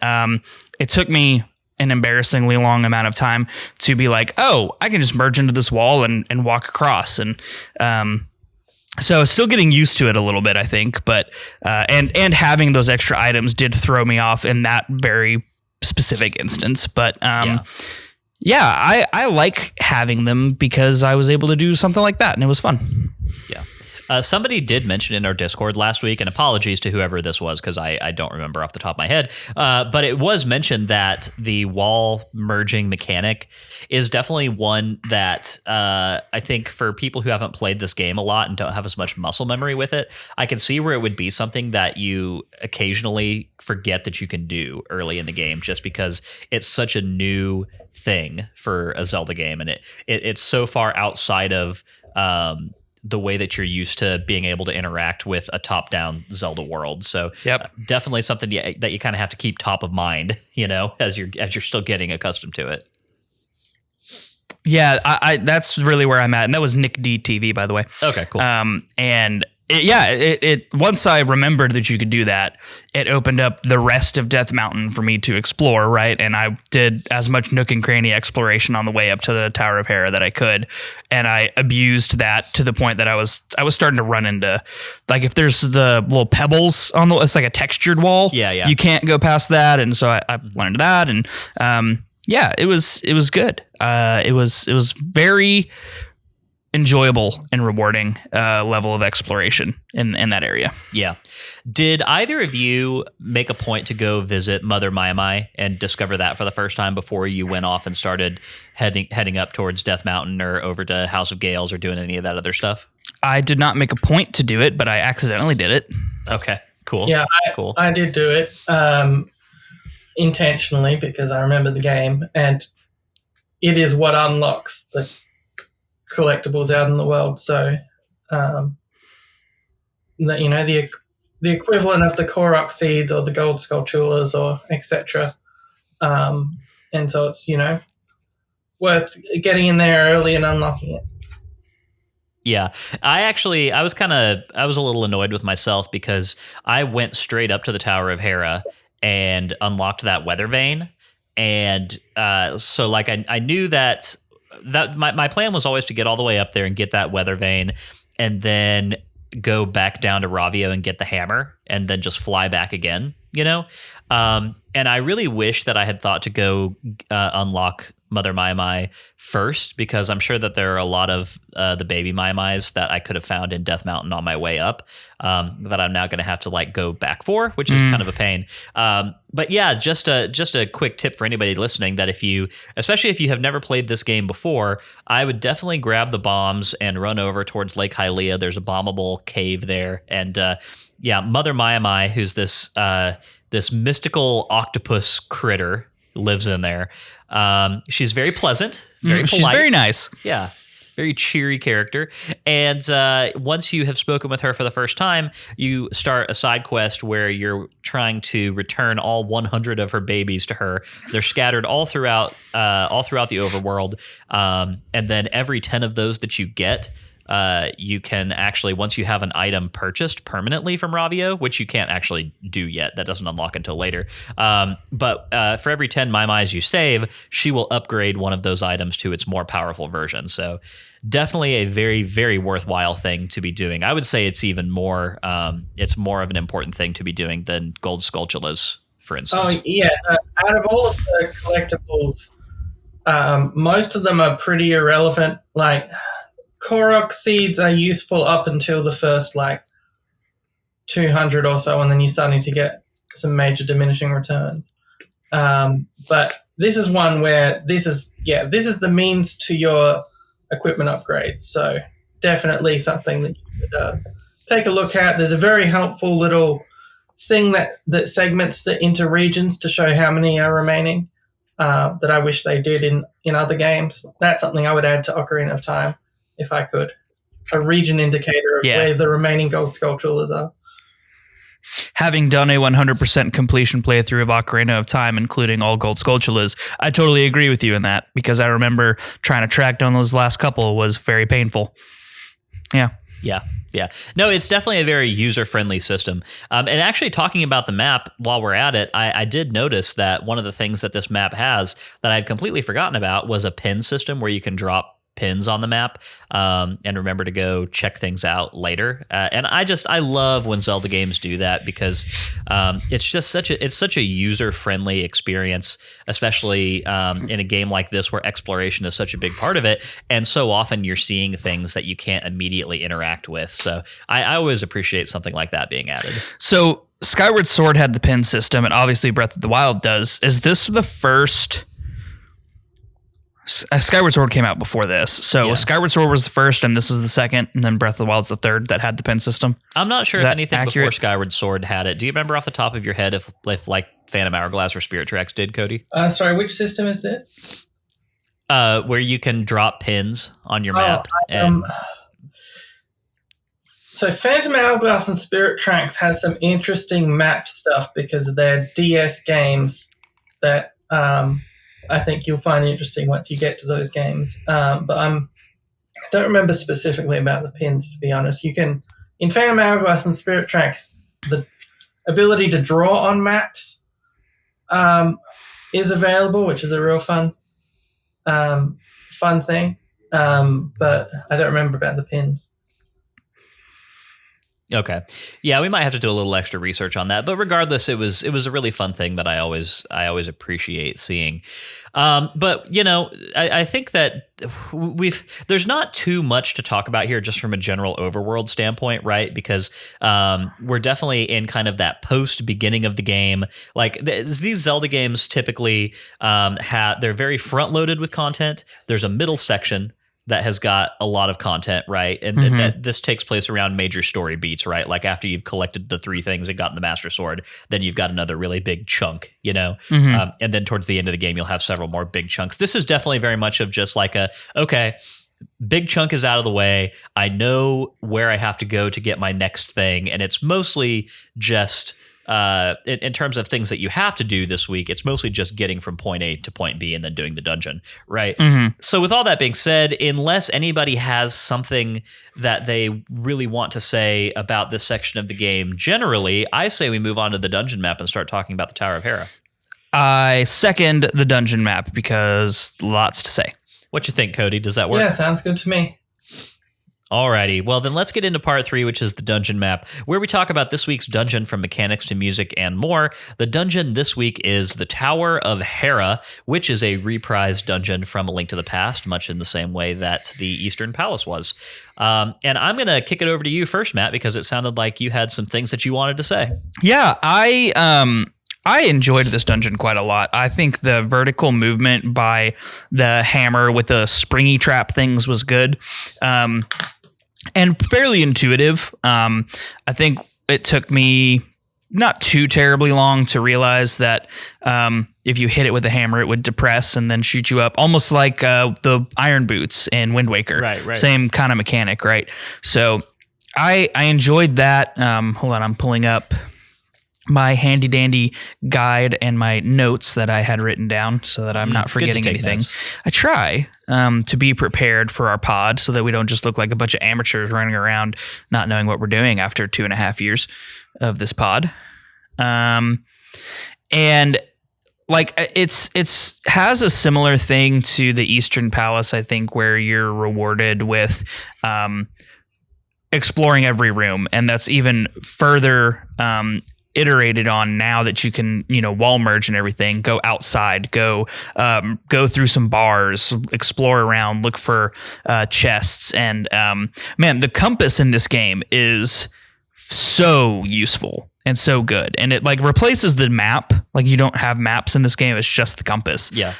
it took me an embarrassingly long amount of time to be like, oh, I can just merge into this wall and walk across. And so still getting used to it a little bit, I think. But and having those extra items did throw me off in that very specific instance. But yeah, I like having them because I was able to do something like that, and it was fun. Yeah. Somebody did mention in our Discord last week, and apologies to whoever this was because I don't remember off the top of my head, but it was mentioned that the wall merging mechanic is definitely one that I think for people who haven't played this game a lot and don't have as much muscle memory with it, I can see where it would be something that you occasionally forget that you can do early in the game just because it's such a new thing for a Zelda game, and it's so far outside of the way that you're used to being able to interact with a top-down Zelda world. So definitely something that you kind of have to keep top of mind, as you're still getting accustomed to it. Yeah, I that's really where I'm at. And that was Nick D TV, by the way. Okay, cool. And it once I remembered that you could do that, it opened up the rest of Death Mountain for me to explore, right? And I did as much nook and cranny exploration on the way up to the Tower of Hera that I could, and I abused that to the point that I was starting to run into, like, if there's the little pebbles on it's like a textured wall, you can't go past that, and so I learned that, and it was good. It was very enjoyable and rewarding level of exploration in that area. Yeah. Did either of you make a point to go visit Mother Maimai and discover that for the first time before you went off and started heading up towards Death Mountain or over to House of Gales or doing any of that other stuff? I did not make a point to do it, but I accidentally did it. Okay, cool. Yeah, cool. I did do it intentionally because I remember the game, and it is what unlocks the collectibles out in the world. So the equivalent of the Korok seeds or the gold skulltulas or etc. And so it's worth getting in there early and unlocking it. Yeah, I was a little annoyed with myself because I went straight up to the Tower of Hera and unlocked that weather vane, and so like I knew that my plan was always to get all the way up there and get that weather vane and then go back down to Ravio and get the hammer and then just fly back again, and I really wish that I had thought to go unlock Mother Maimai first, because I'm sure that there are a lot of the baby Maimais that I could have found in Death Mountain on my way up that I'm now going to have to go back for, which is kind of a pain. But yeah, just a quick tip for anybody listening, that especially if you have never played this game before, I would definitely grab the bombs and run over towards Lake Hylia. There's a bombable cave there, and Mother Maimai, who's this mystical octopus critter, lives in there. She's very pleasant, very polite. She's very nice. Yeah, very cheery character. And once you have spoken with her for the first time, you start a side quest where you're trying to return all 100 of her babies to her. They're scattered all throughout the overworld. And then every 10 of those that you get, you can actually, once you have an item purchased permanently from Ravio, which you can't actually do yet, that doesn't unlock until later. But for every 10 Maimais you save, she will upgrade one of those items to its more powerful version. So definitely a very, very worthwhile thing to be doing. I would say it's even more, it's more of an important thing to be doing than gold skulltulas, for instance. Oh, yeah. Out of all of the collectibles, most of them are pretty irrelevant. Like, Korok seeds are useful up until the first 200 or so, and then you're starting to get some major diminishing returns. But this is one where this is the means to your equipment upgrades. So definitely something that you could take a look at. There's a very helpful little thing that segments into regions to show how many are remaining. That I wish they did in other games. That's something I would add to Ocarina of Time. If I could, a region indicator of where the remaining gold skulltulas are. Having done a 100% completion playthrough of Ocarina of Time, including all gold Skulltulas, I totally agree with you in that, because I remember trying to track down those last couple was very painful. Yeah. Yeah. No, it's definitely a very user-friendly system. And actually, talking about the map while we're at it, I did notice that one of the things that this map has that I'd completely forgotten about was a pin system where you can drop pins on the map and remember to go check things out later. And I love when Zelda games do that, because it's just such a user-friendly experience, especially in a game like this where exploration is such a big part of it. And so often you're seeing things that you can't immediately interact with. So I always appreciate something like that being added. So Skyward Sword had the pin system, and obviously Breath of the Wild does. Is this the first? Skyward Sword came out before this. So Skyward Sword was the first, and this is the second, and then Breath of the Wild's the third that had the pin system. I'm not sure if anything before Skyward Sword had it. Do you remember off the top of your head if like Phantom Hourglass or Spirit Tracks did, Cody? Sorry, which system is this? Where you can drop pins on your map. So Phantom Hourglass and Spirit Tracks has some interesting map stuff because they're DS games that I think you'll find interesting once you get to those games. But I don't remember specifically about the pins, to be honest. You can, in Phantom Hourglass and Spirit Tracks, the ability to draw on maps is available, which is a real fun thing. But I don't remember about the pins. Okay. Yeah, we might have to do a little extra research on that. But regardless, it was a really fun thing that I always appreciate seeing. But, you know, I think that there's not too much to talk about here just from a general overworld standpoint, right? Because we're definitely in kind of that post-beginning of the game. Like these Zelda games typically they're very front-loaded with content. There's a middle section that has got a lot of content, right? And that this takes place around major story beats, right? Like after you've collected the 3 things and gotten the Master Sword, then you've got another really big chunk, you know? And then towards the end of the game, you'll have several more big chunks. This is definitely very much of just like okay, big chunk is out of the way. I know where I have to go to get my next thing. And it's mostly just... in terms of things that you have to do this week, it's mostly just getting from point A to point B and then doing the dungeon, right? So with all that being said, unless anybody has something that they really want to say about this section of the game generally, I say we move on to the dungeon map and start talking about the Tower of Hera. I second the dungeon map because lots to say. What you think, Cody? Does that work? Yeah, sounds good to me. Alrighty, well then let's get into part 3, which is the dungeon map, where we talk about this week's dungeon from mechanics to music and more. The dungeon this week is the Tower of Hera, which is a reprised dungeon from A Link to the Past, much in the same way that the Eastern Palace was. And I'm going to kick it over to you first, Matt, because it sounded like you had some things that you wanted to say. Yeah, I enjoyed this dungeon quite a lot. I think the vertical movement by the hammer with the springy trap things was good. And fairly intuitive. I think it took me not too terribly long to realize that if you hit it with a hammer, it would depress and then shoot you up, almost like the iron boots in Wind Waker. Right. Same kind of mechanic, right? So I enjoyed that. Hold on, I'm pulling up my handy dandy guide and my notes that I had written down so that I'm not forgetting anything. Notes. I try to be prepared for our pod so that we don't just look like a bunch of amateurs running around not knowing what we're doing after 2.5 years of this pod. And like it's has a similar thing to the Eastern Palace, I think, where you're rewarded with exploring every room, and that's even further iterated on now that you can, wall merge and everything, go outside, go through some bars, explore around, look for chests. And man, the compass in this game is so useful and so good. And it like replaces the map. Like you don't have maps in this game. It's just the compass. Yeah.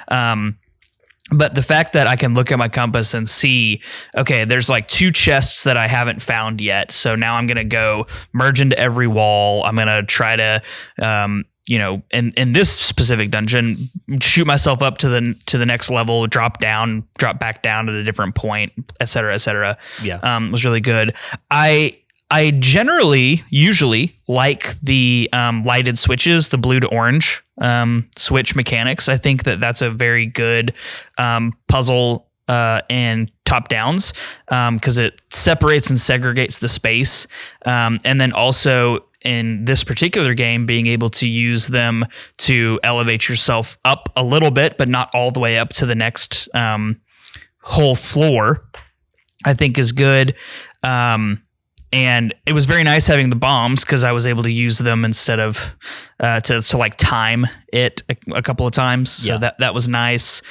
But the fact that I can look at my compass and see, okay, there's like 2 chests that I haven't found yet. So now I'm going to go merge into every wall. I'm going to try to, in this specific dungeon, shoot myself up to the next level, drop back down at a different point, et cetera, et cetera. Yeah. Was really good. I usually like the lighted switches, the blue to orange switch mechanics. I think that's a very good puzzle and top downs because it separates and segregates the space. And then also in this particular game, being able to use them to elevate yourself up a little bit, but not all the way up to the next whole floor, I think is good. And it was very nice having the bombs because I was able to use them instead of to like time it a couple of times. So that was nice.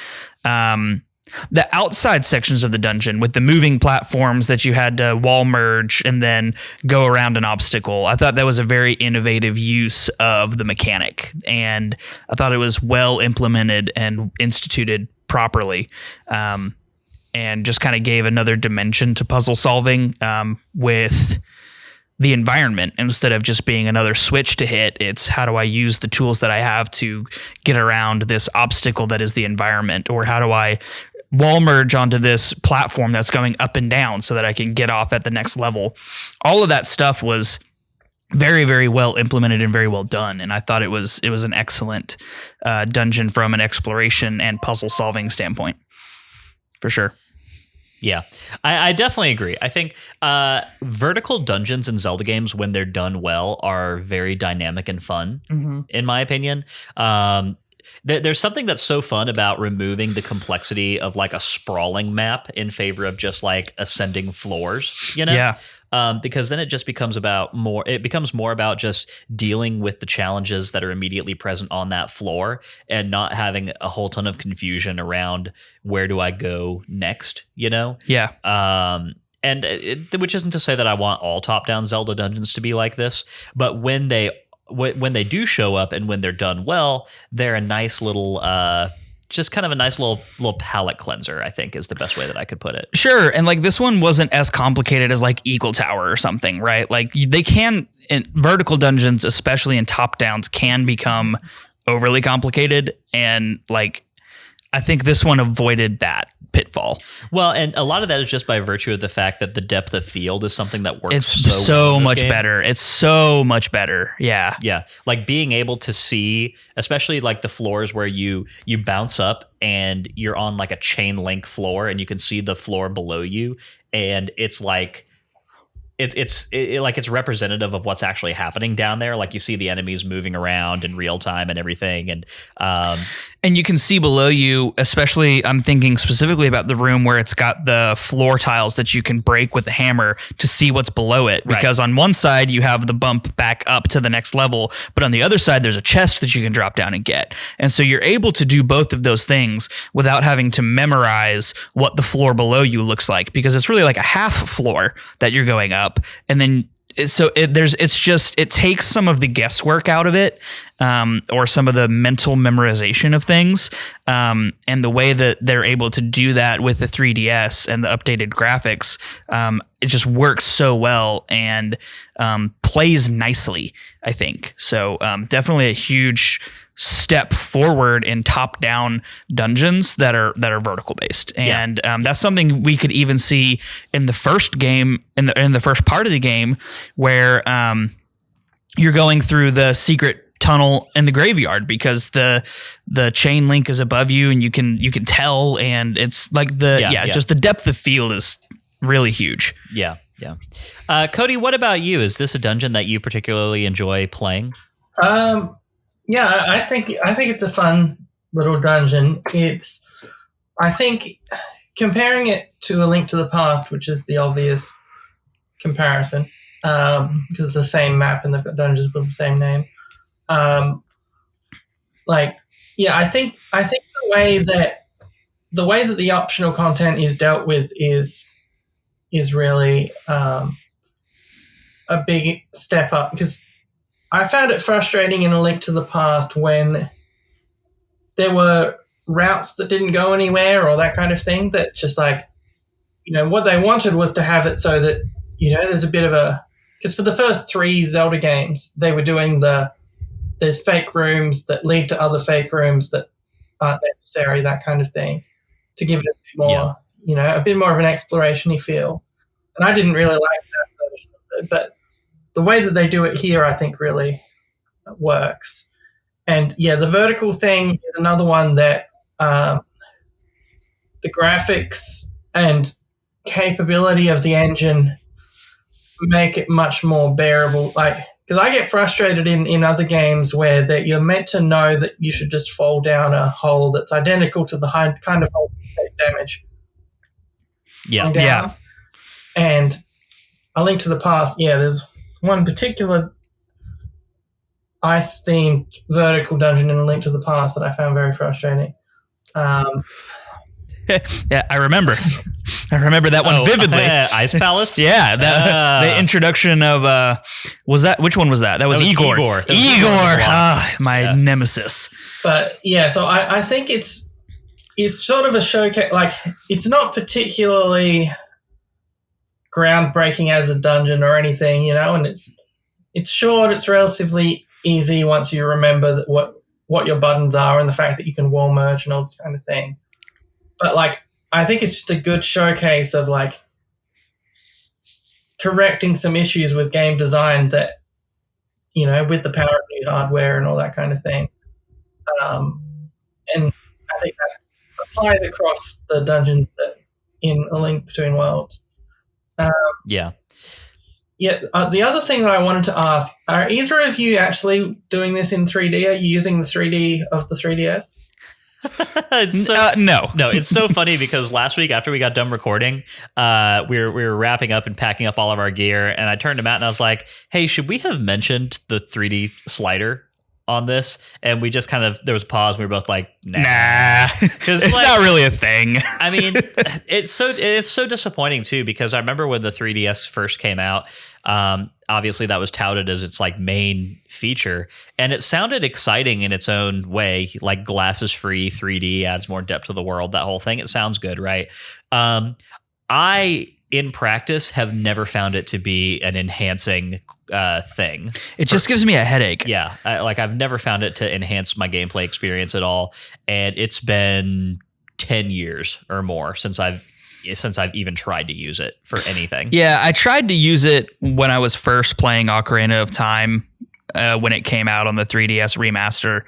The outside sections of the dungeon with the moving platforms that you had to wall merge and then go around an obstacle. I thought that was a very innovative use of the mechanic, and I thought it was well implemented and instituted properly. And just kind of gave another dimension to puzzle solving with the environment. Instead of just being another switch to hit, it's how do I use the tools that I have to get around this obstacle that is the environment, or how do I wall merge onto this platform that's going up and down so that I can get off at the next level. All of that stuff was very, very well implemented and very well done. And I thought it was an excellent dungeon from an exploration and puzzle solving standpoint, for sure. Yeah, I definitely agree. I think vertical dungeons in Zelda games, when they're done well, are very dynamic and fun, in my opinion. There's something that's so fun about removing the complexity of like a sprawling map in favor of just like ascending floors, you know? Yeah. Because then it just becomes more about just dealing with the challenges that are immediately present on that floor and not having a whole ton of confusion around where do I go next, you know? Yeah. Which isn't to say that I want all top-down Zelda dungeons to be like this, but when they do show up and when they're done well, they're a nice little just kind of a nice little palate cleanser, I think is the best way that I could put it. Sure. And like this one wasn't as complicated as like Eagle Tower or something, right? Like they can, in vertical dungeons, especially in top downs, can become overly complicated. And like, I think this one avoided that pitfall. Well, and a lot of that is just by virtue of the fact that the depth of field is something that works it's so well much game. Better. It's so much better. Yeah. Yeah. Like being able to see, especially like the floors where you bounce up and you're on like a chain link floor and you can see the floor below you. And it's like, it's representative of what's actually happening down there. Like you see the enemies moving around in real time and everything. And you can see below you, especially I'm thinking specifically about the room where it's got the floor tiles that you can break with the hammer to see what's below it. Because on one side you have the bump back up to the next level, but on the other side there's a chest that you can drop down and get. And so you're able to do both of those things without having to memorize what the floor below you looks like, because it's really like a half floor that you're going up. And then it takes some of the guesswork out of it, or some of the mental memorization of things, and the way that they're able to do that with the 3DS and the updated graphics, it just works so well and plays nicely, I think. So definitely a huge step forward in top-down dungeons that are vertical based, and that's something we could even see in the first game, in the first part of the game, where you're going through the secret tunnel in the graveyard because the chain link is above you and you can tell, and it's like just the depth of field is really huge. Yeah. Cody, what about you? Is this a dungeon that you particularly enjoy playing? Yeah, I think it's a fun little dungeon. I think comparing it to A Link to the Past, which is the obvious comparison, because it's the same map and they've got dungeons with the same name. I think the way that the optional content is dealt with is really a big step up, because I found it frustrating in A Link to the Past when there were routes that didn't go anywhere or that kind of thing, that just like, what they wanted was to have it so that, there's a bit of because for the first 3 Zelda games, they were doing there's fake rooms that lead to other fake rooms that aren't necessary, that kind of thing, to give it a bit more, a bit more of an exploration-y feel. And I didn't really like that version of it, but the way that they do it here, I think, really works. And yeah, the vertical thing is another one that the graphics and capability of the engine make it much more bearable. Like, because I get frustrated in other games where that you're meant to know that you should just fall down a hole that's identical to the kind of hole you take damage. Yeah. Yeah. And A Link to the Past, there's one particular ice-themed vertical dungeon in A Link to the Past that I found very frustrating. Yeah, I remember. I remember that one vividly. Ice Palace? Yeah, the introduction of which one was that? That was Igor. My nemesis. But yeah, so I think it's sort of a showcase. Like, it's not particularly groundbreaking as a dungeon or anything, and it's short. It's relatively easy once you remember that what your buttons are and the fact that you can wall merge and all this kind of thing. But like, I think it's just a good showcase of like correcting some issues with game design that, with the power of new hardware and all that kind of thing. And I think that applies across the dungeons that in A Link Between Worlds. Yeah. The other thing that I wanted to ask, are either of you actually doing this in 3D? Are you using the 3D of the 3DS? No. It's so funny because last week after we got done recording, we were wrapping up and packing up all of our gear, and I turned to Matt and I was like, hey, should we have mentioned the 3D slider on this? And we just there was a pause and we were both like, nah. Because it's not really a thing. I mean, it's so disappointing too, because I remember when the 3DS first came out, obviously that was touted as its like main feature, and it sounded exciting in its own way, like glasses free 3D, adds more depth to the world, that whole thing. It sounds good, right? I in practice have never found it to be an enhancing thing. It just gives me a headache. Yeah, I've never found it to enhance my gameplay experience at all, and it's been 10 years or more since I've even tried to use it for anything. Yeah, I tried to use it when I was first playing Ocarina of Time when it came out on the 3DS remaster,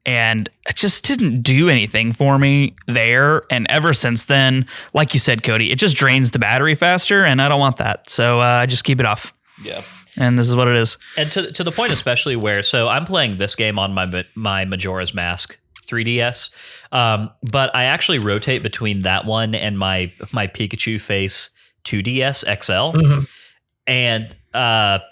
and it just didn't do anything for me there. And ever since then, like you said, Cody, it just drains the battery faster, and I don't want that. So I just keep it off. Yeah. And this is what it is. And to the point especially where, so I'm playing this game on my Majora's Mask 3DS, but I actually rotate between that one and my Pikachu Face 2DS XL, and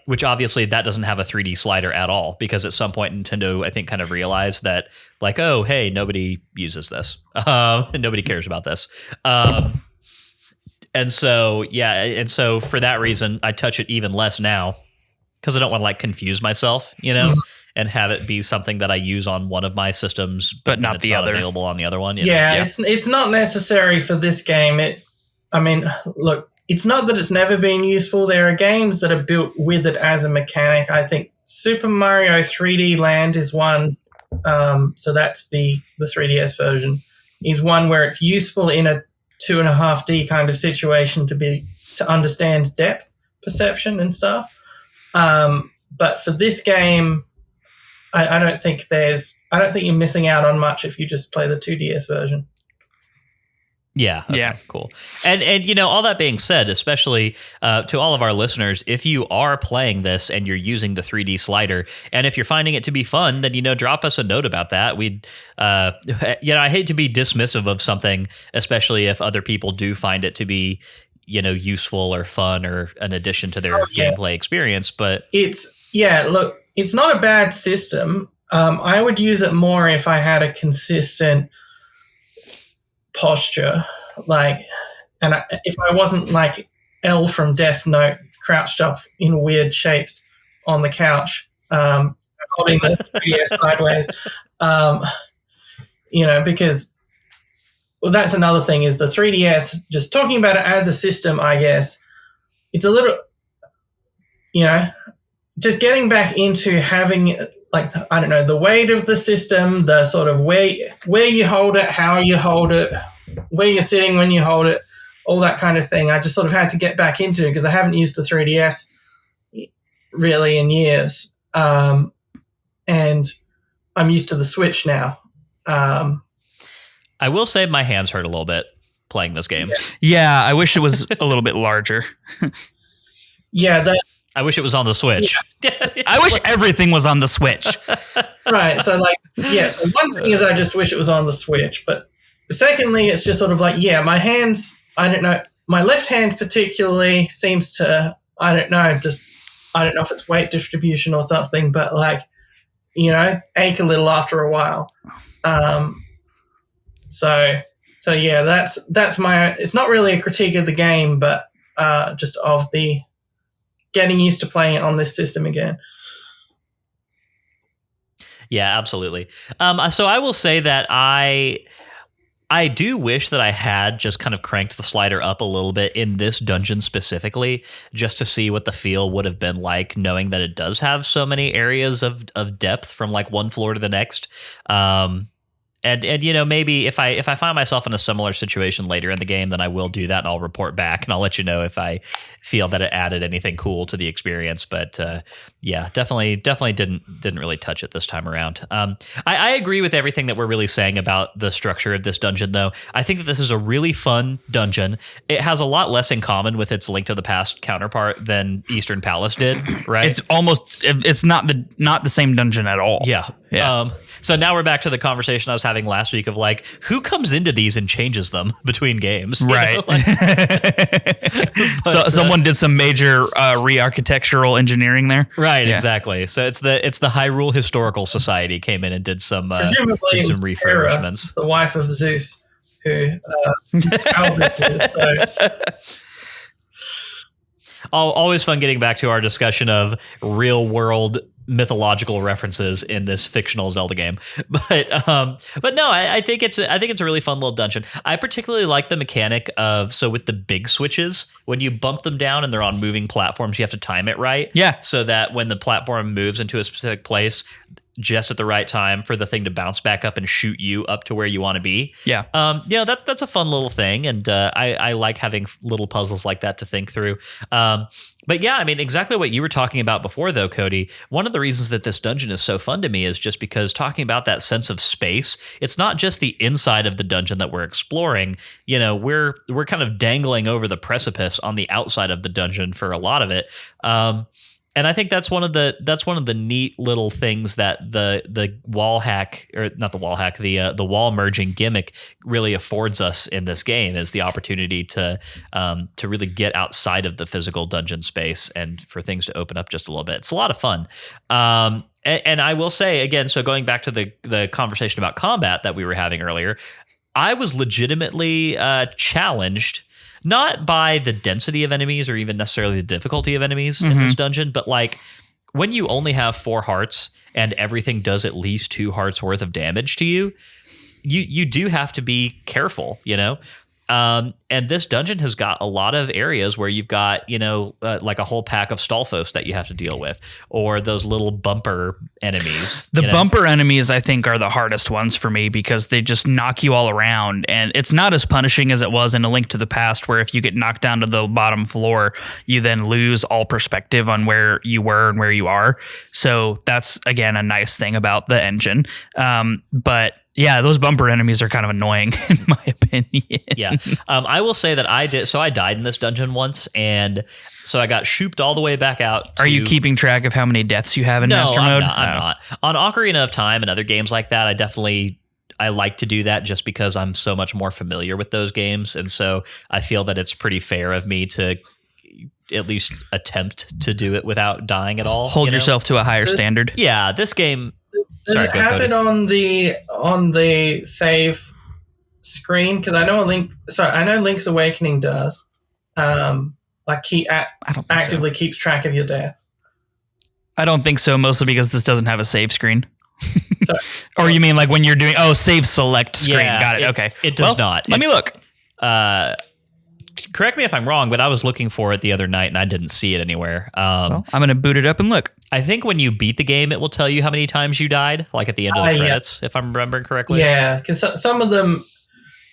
which obviously that doesn't have a 3D slider at all, because at some point Nintendo, I think, kind of realized that like, oh, hey, nobody uses this, nobody cares about this, and so for that reason I touch it even less now, because I don't want to like confuse myself, and have it be something that I use on one of my systems, but not the other, available on the other one. Yeah, it's not necessary for this game. Look, it's not that it's never been useful. There are games that are built with it as a mechanic. I think Super Mario 3D Land is one. So that's the 3DS version, is one where it's useful in a 2.5D kind of situation to understand depth perception and stuff. But for this game, I don't think you're missing out on much if you just play the 2DS version. Yeah. Okay, yeah. Cool. And all that being said, especially to all of our listeners, if you are playing this and you're using the 3D slider, and if you're finding it to be fun, then drop us a note about that. We'd I hate to be dismissive of something, especially if other people do find it to be useful or fun or an addition to their gameplay experience. But look, it's not a bad system. I would use it more if I had a consistent posture, if I wasn't like L from Death Note, crouched up in weird shapes on the couch, holding the 3DS sideways, because that's another thing, is the 3DS, just talking about it as a system, I guess, it's a little, just getting back into having, the weight of the system, the sort of where you hold it, how you hold it, where you're sitting when you hold it, all that kind of thing. I just sort of had to get back into, because I haven't used the 3DS really in years. And I'm used to the Switch now. I will say my hands hurt a little bit playing this game. Yeah, I wish it was a little bit larger. Yeah, I wish it was on the Switch. Yeah. I wish everything was on the Switch. Right. So so one thing is I just wish it was on the Switch. But secondly, it's just sort of my hands, I don't know. My left hand particularly seems to, I don't know if it's weight distribution or something, but ache a little after a while. So yeah, that's my, it's not really a critique of the game, but just of the getting used to playing it on this system again. Yeah, absolutely. So I will say that I do wish that I had just kind of cranked the slider up a little bit in this dungeon specifically, just to see what the feel would have been like, knowing that it does have so many areas of depth from like one floor to the next. And maybe if I find myself in a similar situation later in the game, then I will do that and I'll report back and I'll let you know if I feel that it added anything cool to the experience. But yeah, definitely didn't really touch it this time around. I agree with everything that we're really saying about the structure of this dungeon, though. I think that this is a really fun dungeon. It has a lot less in common with its Link to the Past counterpart than Eastern Palace did, right? It's not the same dungeon at all. Yeah. So now we're back to the conversation I was having last week of like, who comes into these and changes them between games? Right. So someone did some major re-architectural engineering there. Right. Yeah. Exactly. So it's the Hyrule Historical Society came in and did some refurbishments. The wife of Zeus, who Elvis is. So. Always fun getting back to our discussion of real world mythological references in this fictional Zelda game, but no, I think it's a really fun little dungeon. I particularly like the mechanic of, so with the big switches, when you bump them down and they're on moving platforms, you have to time it right. Yeah, so that when the platform moves into a specific place, just at the right time for the thing to bounce back up and shoot you up to where you want to be. Yeah. That's a fun little thing. And I like having little puzzles like that to think through. But yeah, I mean, exactly what you were talking about before, though, Cody. One of the reasons that this dungeon is so fun to me is just because talking about that sense of space, it's not just the inside of the dungeon that we're exploring. We're kind of dangling over the precipice on the outside of the dungeon for a lot of it. And I think that's one of the neat little things that the wall hack, or not the wall hack, the wall merging gimmick really affords us in this game, is the opportunity to really get outside of the physical dungeon space and for things to open up just a little bit. It's a lot of fun. And I will say again, so going back to the conversation about combat that we were having earlier, I was legitimately challenged. Not by the density of enemies or even necessarily the difficulty of enemies in this dungeon, but like when you only have 4 hearts and everything does at least 2 hearts worth of damage to you, you do have to be careful, And this dungeon has got a lot of areas where you've got, like a whole pack of Stalfos that you have to deal with, or those little bumper enemies. The bumper enemies, I think, are the hardest ones for me because they just knock you all around. And it's not as punishing as it was in A Link to the Past, where if you get knocked down to the bottom floor, you then lose all perspective on where you were and where you are. So that's, again, a nice thing about the engine. But yeah, those bumper enemies are kind of annoying in my opinion. Yeah. I will say that I died in this dungeon once, and so I got shooped all the way back out. Are you keeping track of how many deaths you have in Master Mode? No, I'm not. On Ocarina of Time and other games like that, I like to do that just because I'm so much more familiar with those games, and so I feel that it's pretty fair of me to at least attempt to do it without dying at all. Hold yourself to a higher standard. Yeah, this game. Does it have it on the save screen? Because I know Link's Awakening does. Actively keeps track of your deaths. I don't think so, mostly because this doesn't have a save screen. Or you mean like when you're doing save select screen? Yeah, got it. Okay, it does not. Let me look. Correct me if I'm wrong, but I was looking for it the other night and I didn't see it anywhere. I'm going to boot it up and look. I think when you beat the game, it will tell you how many times you died, like at the end of the credits, if I'm remembering correctly. Yeah, because some of them,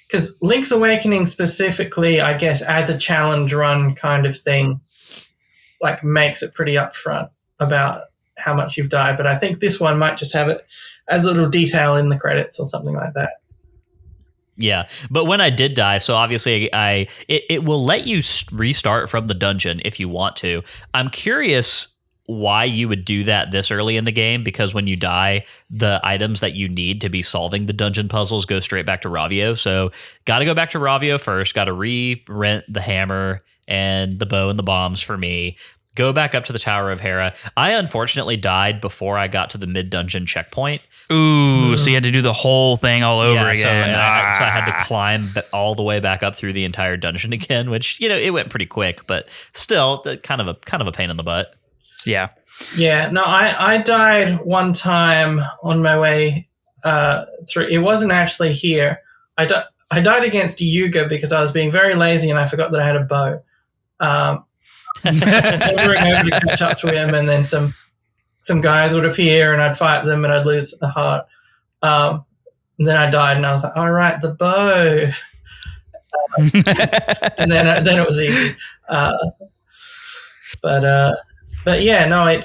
because Link's Awakening specifically, I guess, as a challenge run kind of thing, like makes it pretty upfront. about how much you've died, but I think this one might just have it as a little detail in the credits or something like that. Yeah, but when I did die, so obviously it will let you restart from the dungeon if you want to. I'm curious why you would do that this early in the game, because when you die, the items that you need to be solving the dungeon puzzles go straight back to Ravio. So got to go back to Ravio first, got to re-rent the hammer and the bow and the bombs for me. Go back up to the Tower of Hera. I unfortunately died before I got to the mid-dungeon checkpoint. Ooh, so you had to do the whole thing all over again. So I had to climb all the way back up through the entire dungeon again, which, it went pretty quick, but still kind of a pain in the butt. Yeah. Yeah, no, I died one time on my way through. It wasn't actually here. I died against Yuga because I was being very lazy and I forgot that I had a bow. Wandering over to catch up to him, and then some guys would appear and I'd fight them and I'd lose a heart. And then I died and I was like, all right, the bow. And then it was easy. But yeah, no, I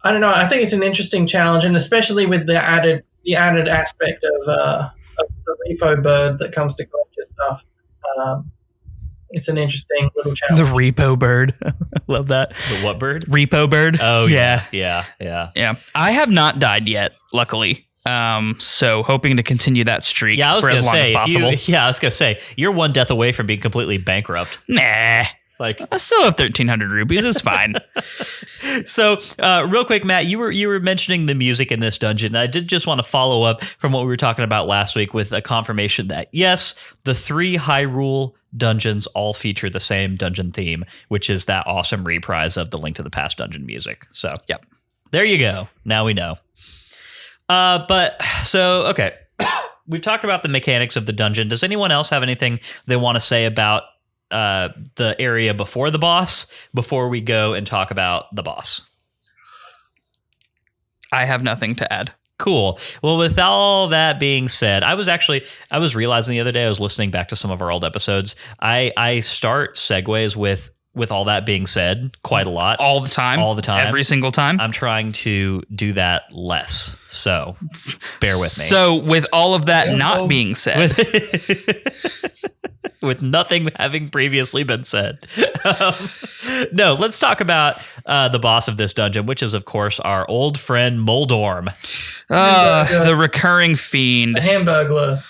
don't know. I think it's an interesting challenge, and especially with the added aspect of the repo bird that comes to collect your stuff. It's an interesting little challenge. The repo bird. Love that. The what bird? Repo bird. Oh, yeah. Yeah. I have not died yet, luckily. So hoping to continue that streak for as long as possible. I was going to say, you're one death away from being completely bankrupt. Nah. Like, I still have 1,300 rupees. It's fine. So, real quick, Matt, you were mentioning the music in this dungeon. I did just want to follow up from what we were talking about last week with a confirmation that, yes, the 3 Hyrule dungeons all feature the same dungeon theme, which is that awesome reprise of the Link to the Past dungeon music. So, yep. There you go. Now we know. Okay. We've talked about the mechanics of the dungeon. Does anyone else have anything they want to say about the area before the boss before we go and talk about the boss? I have nothing to add. Cool. Well, with all that being said, I was realizing the other day, I was listening back to some of our old episodes. I start segues with all that being said quite a lot. All the time? Every single time? I'm trying to do that less. So bear with me. So with all of that not being said. With nothing having previously been said. No, let's talk about the boss of this dungeon, which is, of course, our old friend Moldorm. The recurring fiend. The Hamburglar.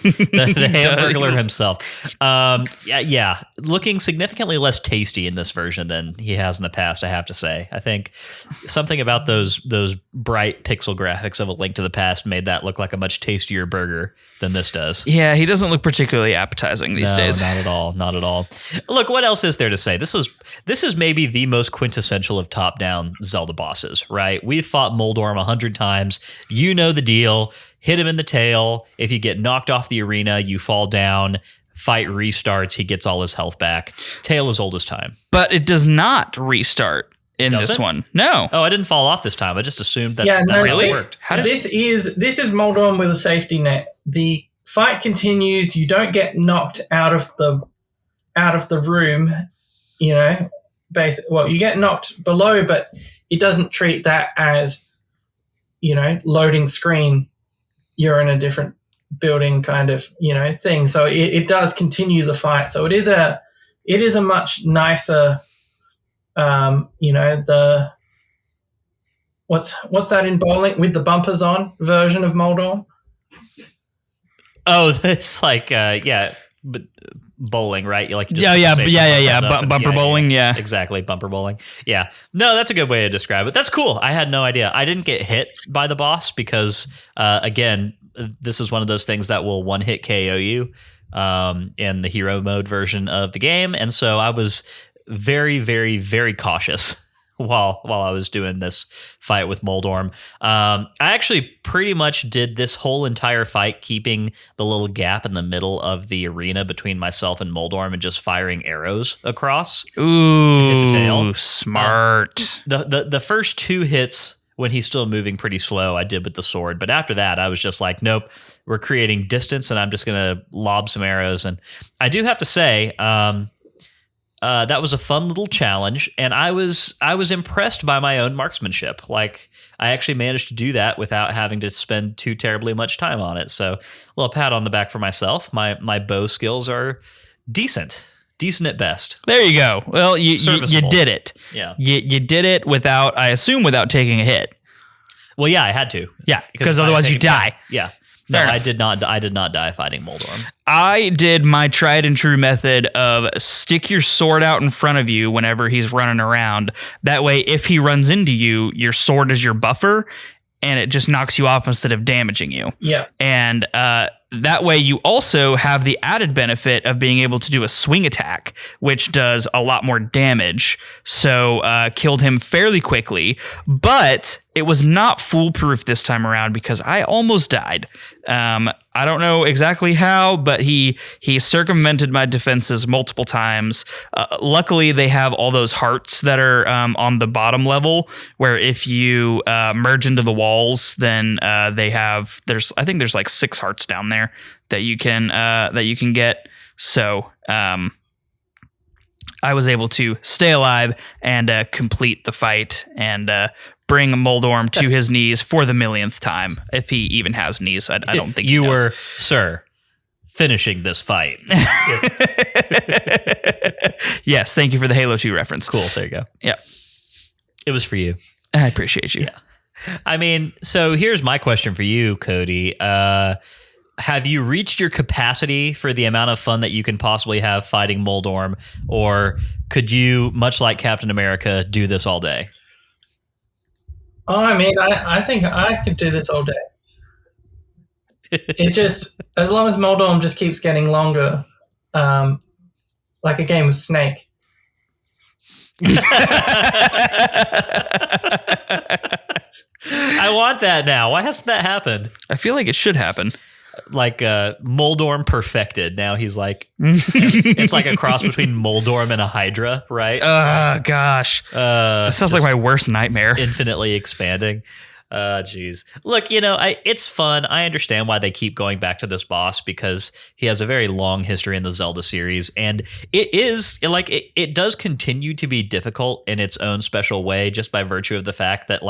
the Hamburglar himself. Yeah. Looking significantly less tasty in this version than he has in the past, I have to say. I think something about those bright pixel graphics of A Link to the Past made that look like a much tastier burger than this does. Yeah, he doesn't look particularly appetizing these days. Not at all. Look, what else is there to say? This is maybe the most quintessential of top-down Zelda bosses, right? We've fought Moldorm 100 times. You know the deal. Hit him in the tail. If you get knocked off the arena, you fall down. Fight restarts. He gets all his health back. Tale as old as time. But it does not restart in this one. No. Oh, I didn't fall off this time. I just assumed that that's how it worked. This is Moldorm with a safety net. The fight continues. You don't get knocked out of the room. You get knocked below, but it doesn't treat that as loading screen. You're in a different building kind of, thing. So it does continue the fight. So it is a much nicer, the, what's that in bowling with the bumpers on version of Moldorm? Oh, that's like, but bowling, right? You like, bumper bowling. Yeah, exactly. Bumper bowling. Yeah. No, that's a good way to describe it. That's cool. I had no idea. I didn't get hit by the boss because, again, this is one of those things that will one hit KO you in the hero mode version of the game. And so I was very, very, very cautious while I was doing this fight with Moldorm. I actually pretty much did this whole entire fight keeping the little gap in the middle of the arena between myself and Moldorm and just firing arrows across to hit the tail. Smart. The first 2 hits when he's still moving pretty slow, I did with the sword. But after that, I was just like, nope, we're creating distance and I'm just going to lob some arrows. And I do have to say, that was a fun little challenge, and I was impressed by my own marksmanship. Like, I actually managed to do that without having to spend too terribly much time on it. So, a little pat on the back for myself. My bow skills are decent at best. There you go. Well, you did it. Yeah, you did it without, I assume, without taking a hit. Well, yeah, I had to. Yeah, because otherwise you die. Yeah. No, I did not die fighting Moldorm. I did my tried and true method of stick your sword out in front of you whenever he's running around. That way, if he runs into you, your sword is your buffer, and it just knocks you off instead of damaging you. Yeah. And that way, you also have the added benefit of being able to do a swing attack, which does a lot more damage. So killed him fairly quickly, but it was not foolproof this time around because I almost died. I don't know exactly how, but he circumvented my defenses multiple times. Luckily, they have all those hearts that are on the bottom level, where if you merge into the walls, then I think there's like 6 hearts down there that you can get. So I was able to stay alive and complete the fight and bring Moldorm to his knees for the millionth time, if he even has knees. I don't think you he does. were, sir, finishing this fight. Yes, thank you for the Halo 2 reference. Cool, there you go. Yeah. It was for you. I appreciate you. Yeah. I mean, so here's my question for you, Cody. Have you reached your capacity for the amount of fun that you can possibly have fighting Moldorm, or could you, much like Captain America, do this all day? Oh, I mean, I think I could do this all day. It just, as long as Moldorm just keeps getting longer, like a game of Snake. I want that now. Why hasn't that happened? I feel like it should happen. Like Moldorm perfected. Now he's like, it's like a cross between Moldorm and a Hydra, right? Gosh. This sounds like my worst nightmare. Infinitely expanding. Geez. Look, it's fun. I understand why they keep going back to this boss, because he has a very long history in the Zelda series, and it does continue to be difficult in its own special way, just by virtue of the fact that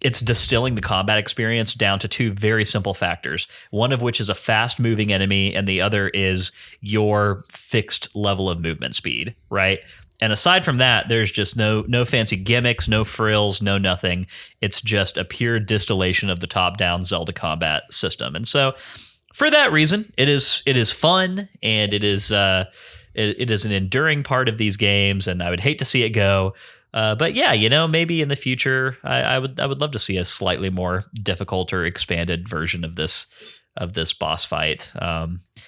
it's distilling the combat experience down to 2 very simple factors, one of which is a fast moving enemy, and the other is your fixed level of movement speed, right? And aside from that, there's just no fancy gimmicks, no frills, no nothing. It's just a pure distillation of the top-down Zelda combat system. And so, for that reason, it is fun, and it is an enduring part of these games. And I would hate to see it go. But yeah, maybe in the future, I would love to see a slightly more difficult or expanded version of this boss fight.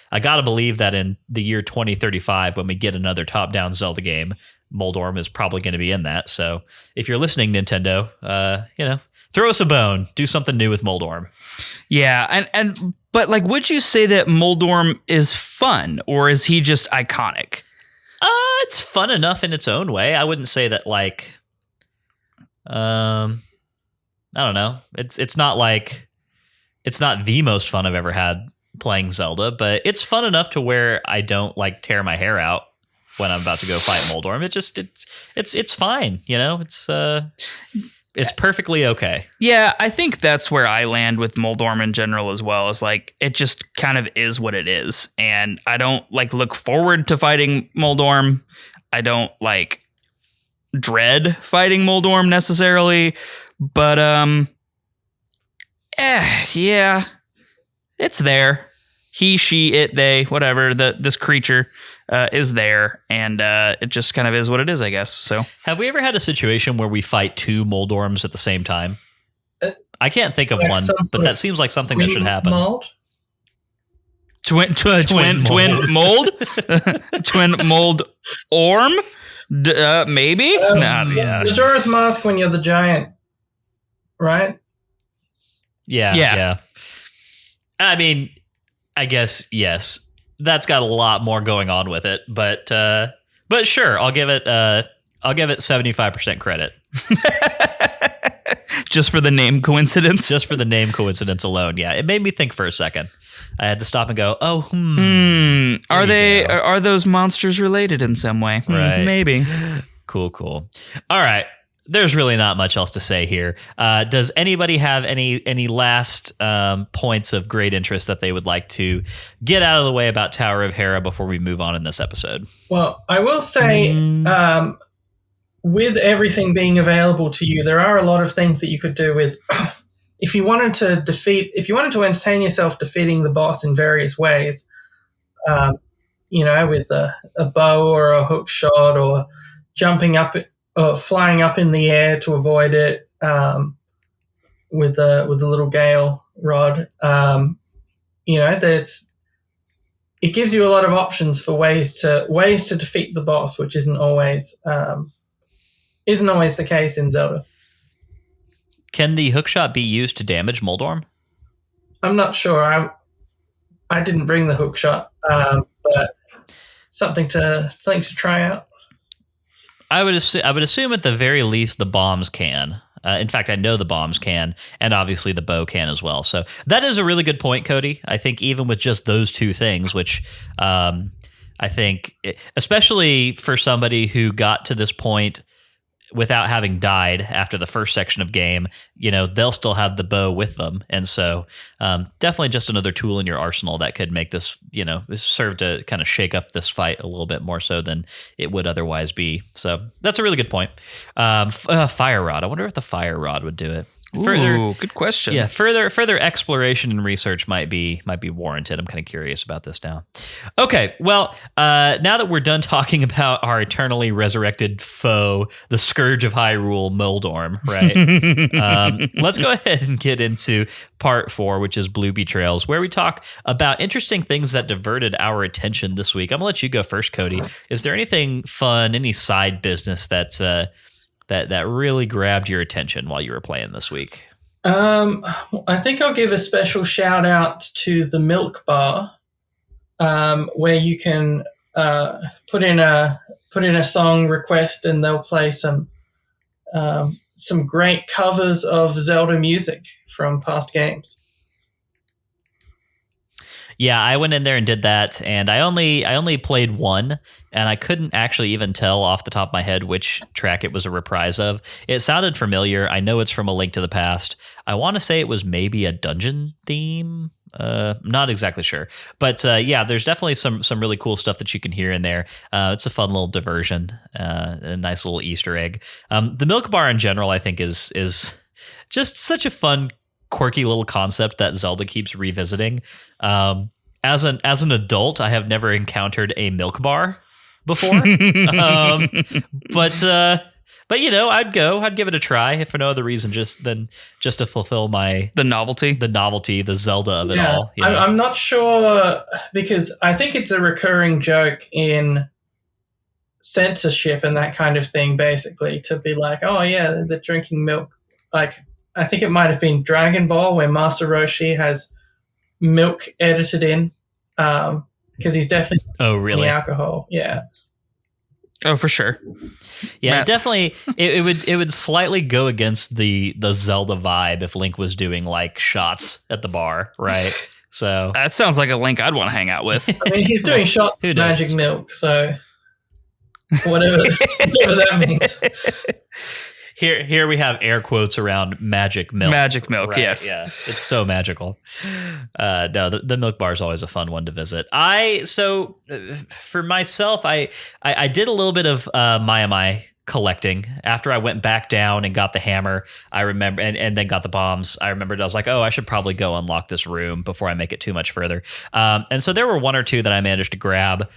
I gotta believe that in the year 2035, when we get another top-down Zelda game, Moldorm is probably going to be in that. So if you're listening, Nintendo, throw us a bone, do something new with Moldorm. Yeah, but would you say that Moldorm is fun, or is he just iconic? It's fun enough in its own way. I wouldn't say that I don't know. It's not the most fun I've ever had playing Zelda, but it's fun enough to where I don't tear my hair out when I'm about to go fight Moldorm. It's fine, it's perfectly okay. Yeah, I think that's where I land with Moldorm in general as well. Is it just kind of is what it is, and I don't look forward to fighting Moldorm. I don't dread fighting Moldorm necessarily, but yeah, it's there. He, she, it, they, whatever. This creature is there, and it just kind of is what it is, I guess. So, have we ever had a situation where we fight 2 Moldorms at the same time? I can't think of one, but that seems like something that should happen. Mold? Twin mold? Twin mold orm? Maybe? Yeah. Majora's Mask when you're the giant, right? Yeah. I mean, I guess yes. That's got a lot more going on with it, but sure, I'll give it 75% credit. Just for the name coincidence? Just for the name coincidence alone, yeah. It made me think for a second. I had to stop and go, Are those monsters related in some way? Right. Maybe. Cool. All right. There's really not much else to say here. Does anybody have any last points of great interest that they would like to get out of the way about Tower of Hera before we move on in this episode? Well, I will say, with everything being available to you, there are a lot of things that you could do with. If you wanted to entertain yourself defeating the boss in various ways, with a bow or a hook shot or jumping up. Flying up in the air to avoid it with the little gale rod. It gives you a lot of options for ways to defeat the boss, which isn't always the case in Zelda. Can the hookshot be used to damage Moldorm? I'm not sure. I didn't bring the hookshot, but something to try out. I would assume at the very least the bombs can. In fact, I know the bombs can, and obviously the bow can as well. So that is a really good point, Cody. I think even with just those two things, which I think, especially for somebody who got to this point without having died after the first section of game, they'll still have the bow with them. And so definitely just another tool in your arsenal that could make this, serve to kind of shake up this fight a little bit more so than it would otherwise be. So that's a really good point. Fire rod. I wonder if the fire rod would do it. Good question. Yeah, further exploration and research might be warranted. I'm kind of curious about this now. Okay, well, now that we're done talking about our eternally resurrected foe, the Scourge of Hyrule, Moldorm, right? Let's go ahead and get into part 4, which is Blue Betrayals, where we talk about interesting things that diverted our attention this week. I'm gonna let you go first, Cody. Is there anything fun, any side business that really grabbed your attention while you were playing this week? I think I'll give a special shout out to the Milk Bar, where you can put in a song request and they'll play some great covers of Zelda music from past games. Yeah, I went in there and did that, and I only played one, and I couldn't actually even tell off the top of my head which track it was a reprise of. It sounded familiar. I know it's from A Link to the Past. I want to say it was maybe a dungeon theme. Not exactly sure, but yeah, there's definitely some really cool stuff that you can hear in there. It's a fun little diversion, a nice little Easter egg. The Milk Bar in general, I think, is just such a fun, quirky little concept that Zelda keeps revisiting. As an adult, I have never encountered a milk bar before. But I'd give it a try if for no other reason just to fulfill the novelty, the Zelda of it all. I'm not sure, because I think it's a recurring joke in censorship and that kind of thing, basically, to be like, oh yeah, they're drinking milk. Like, I think it might have been Dragon Ball where Master Roshi has milk edited in, because he's definitely the alcohol. Yeah. Oh, for sure. Yeah, definitely. It would slightly go against the Zelda vibe if Link was doing like shots at the bar, right? So that sounds like a Link I'd want to hang out with. I mean, he's doing shots of magic milk, so whatever that means. Here we have air quotes around magic milk. Magic milk, right? Yes. Yeah, it's so magical. No, the milk bar is always a fun one to visit. For myself, I did a little bit of Maimai collecting after I went back down and got the hammer. I remember, and then got the bombs. I remembered I was like, oh, I should probably go unlock this room before I make it too much further. And so there were one or two that I managed to grab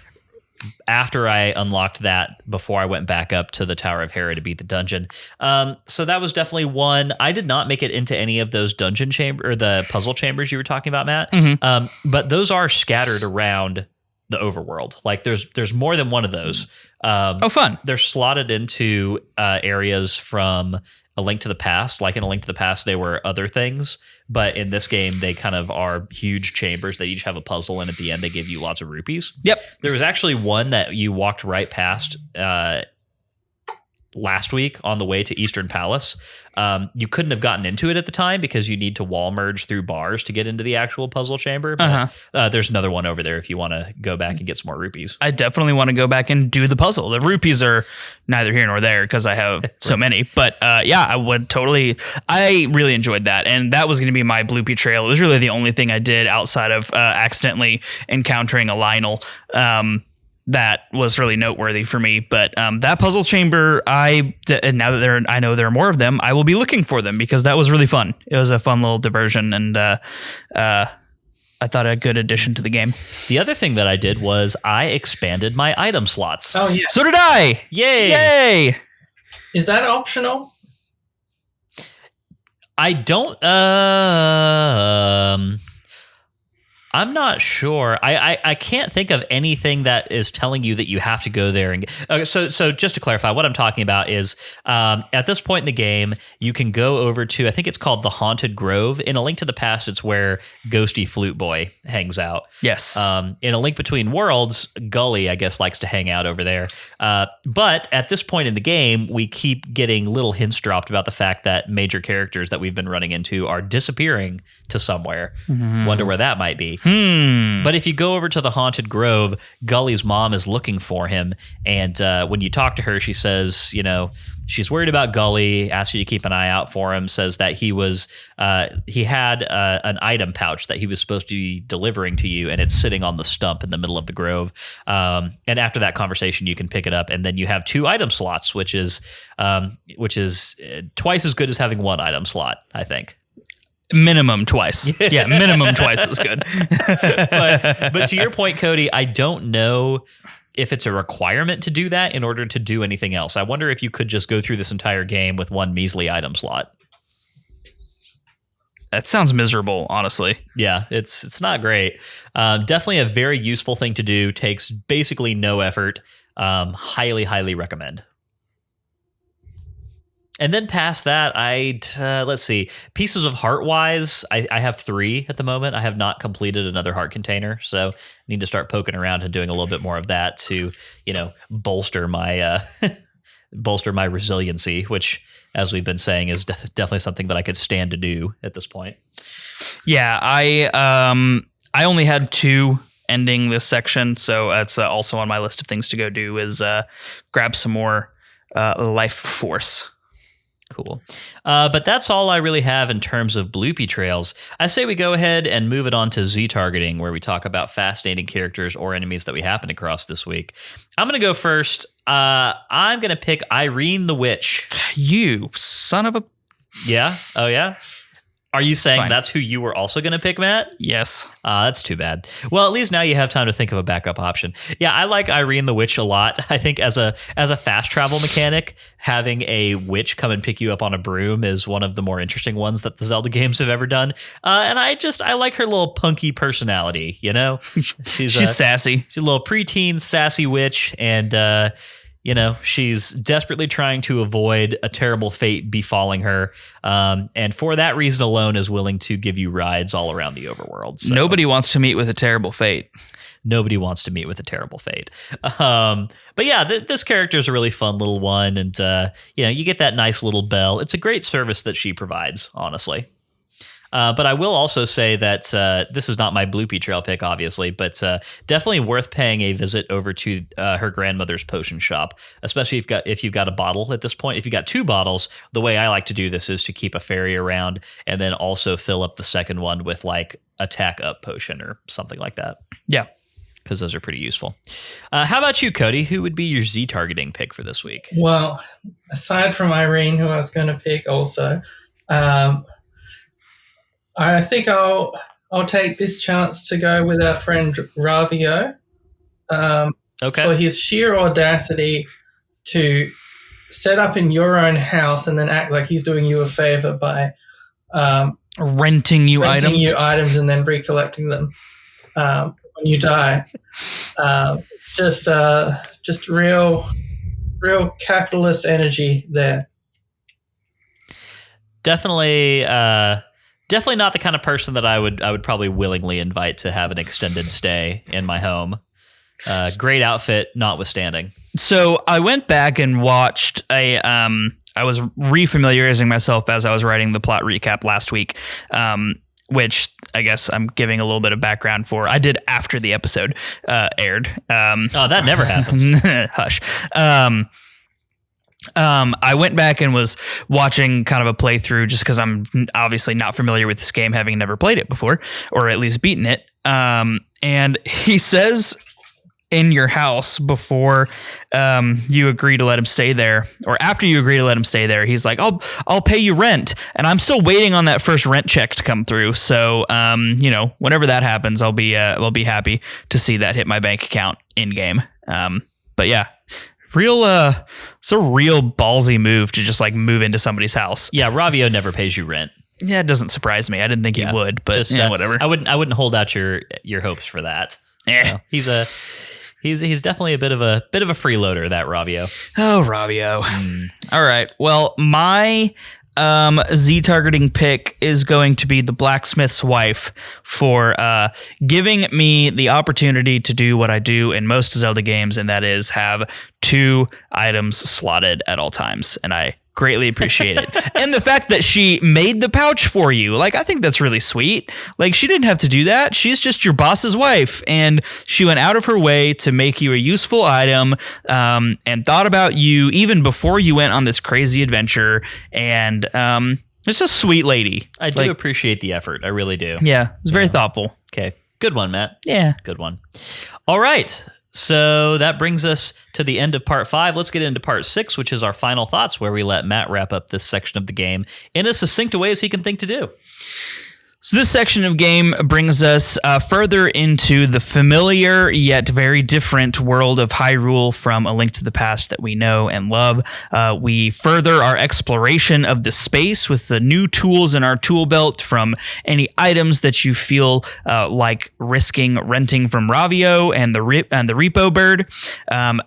after I unlocked that before I went back up to the Tower of Hera to beat the dungeon. So that was definitely one. I did not make it into any of those dungeon chamber or the puzzle chambers you were talking about, Matt. Mm-hmm. But those are scattered around the overworld. Like there's more than one of those. Fun. They're slotted into areas from A Link to the Past. Like in A Link to the Past, they were other things, but in this game, they kind of are huge chambers. They each have a puzzle, and at the end, they give you lots of rupees. Yep. There was actually one that you walked right past last week on the way to Eastern Palace. You couldn't have gotten into it at the time because you need to wall merge through bars to get into the actual puzzle chamber. But, there's another one over there if you want to go back and get some more rupees. I definitely want to go back and do the puzzle. The rupees are neither here nor there because I have so many. But I would totally. I really enjoyed that. And that was going to be my Bloopy trail. It was really the only thing I did outside of accidentally encountering a Lionel. That was really noteworthy for me, but that puzzle chamber, now that I know there are more of them, I will be looking for them because that was really fun. It was a fun little diversion, and I thought a good addition to the game. The other thing that I did was I expanded my item slots. Oh yeah, so did I! Yay! Is that optional? I don't. I'm not sure. I can't think of anything that is telling you that you have to go there. And okay, so just to clarify, what I'm talking about is at this point in the game, you can go over to, I think it's called the Haunted Grove. In A Link to the Past, it's where Ghosty Flute Boy hangs out. Yes. In A Link Between Worlds, Gully, I guess, likes to hang out over there. But at this point in the game, we keep getting little hints dropped about the fact that major characters that we've been running into are disappearing to somewhere. Wonder where that might be. But if you go over to the Haunted Grove, Gully's mom is looking for him. And when you talk to her, she says, she's worried about Gully, asks you to keep an eye out for him, says that he had an item pouch that he was supposed to be delivering to you, and it's sitting on the stump in the middle of the grove. And after that conversation, you can pick it up, and then you have 2 item slots, which is twice as good as having 1 item slot, I think. Minimum twice. Yeah, minimum twice is good. but to your point, Cody, I don't know if it's a requirement to do that in order to do anything else. I wonder if you could just go through this entire game with 1 measly item slot. That sounds miserable, honestly. Yeah, it's not great. Definitely a very useful thing to do. Takes basically no effort. Highly, highly recommend. And then past that, let's see, Pieces of Heart wise, I have 3 at the moment. I have not completed another heart container, so I need to start poking around and doing a little bit more of that to, bolster my resiliency, which, as we've been saying, is definitely something that I could stand to do at this point. Yeah, I only had 2 ending this section, so that's also on my list of things to go do is grab some more life force. Cool. But that's all I really have in terms of bloopy trails. I say we go ahead and move it on to Z targeting, where we talk about fascinating characters or enemies that we happen across this week. I'm going to go first. I'm going to pick Irene the Witch. You son of a... Yeah? Oh, yeah? Are you saying that's who you were also going to pick, Matt? Yes. That's too bad. Well, at least now you have time to think of a backup option. Yeah, I like Irene the Witch a lot. I think as a fast travel mechanic, having a witch come and pick you up on a broom is one of the more interesting ones that the Zelda games have ever done. And I like her little punky personality, She's sassy. She's a little preteen sassy witch, and she's desperately trying to avoid a terrible fate befalling her. And for that reason alone is willing to give you rides all around the overworld. So. Nobody wants to meet with a terrible fate. Nobody wants to meet with a terrible fate. But yeah, this character is a really fun little one. And, you get that nice little bell. It's a great service that she provides, honestly. But I will also say that this is not my bloopy trail pick, obviously, but definitely worth paying a visit over to her grandmother's potion shop, especially if you've got a bottle at this point. If you've got 2 bottles, the way I like to do this is to keep a fairy around and then also fill up the second one with like attack up potion or something like that. Yeah. Because those are pretty useful. How about you, Cody? Who would be your Z targeting pick for this week? Well, aside from Irene, who I was going to pick also, I think I'll take this chance to go with our friend Ravio. For his sheer audacity to set up in your own house and then act like he's doing you a favor by renting you items and then recollecting them when you die. Just real capitalist energy there. Definitely not the kind of person that I would probably willingly invite to have an extended stay in my home. Great outfit, notwithstanding. So I went back and watched I was refamiliarizing myself as I was writing the plot recap last week, which I guess I'm giving a little bit of background for. I did after the episode aired. That never happens. Hush. I went back and was watching kind of a playthrough just because I'm obviously not familiar with this game, having never played it before, or at least beaten it. And he says in your house before you agree to let him stay there, or after you agree to let him stay there, he's like, I'll pay you rent. And I'm still waiting on that first rent check to come through. So, whenever that happens, I'll be happy to see that hit my bank account in game. But yeah, it's a real ballsy move to just like move into somebody's house. Yeah. Ravio never pays you rent. Yeah. It doesn't surprise me. I didn't think he would, but just, whatever. I wouldn't hold out your hopes for that. He's definitely a bit of a freeloader, that Ravio. Oh, Ravio. All right. Well, my Z targeting pick is going to be the blacksmith's wife for giving me the opportunity to do what I do in most Zelda games, and that is have 2 items slotted at all times. And I greatly appreciate it. And the fact that she made the pouch for you, like, I think that's really sweet. Like, she didn't have to do that. She's just your boss's wife, and she went out of her way to make you a useful item, and thought about you even before you went on this crazy adventure. And it's a sweet lady. I do appreciate the effort. I really do. Yeah, it's very thoughtful. Okay, good one, Matt. Yeah, good one. All right. So that brings us to the end of part 5. Let's get into part 6, which is our final thoughts, where we let Matt wrap up this section of the game in as succinct a way as he can think to do. So this section of game brings us further into the familiar yet very different world of Hyrule from A Link to the Past that we know and love. We further our exploration of the space with the new tools in our tool belt, from any items that you feel like risking renting from Ravio and the Repo Bird.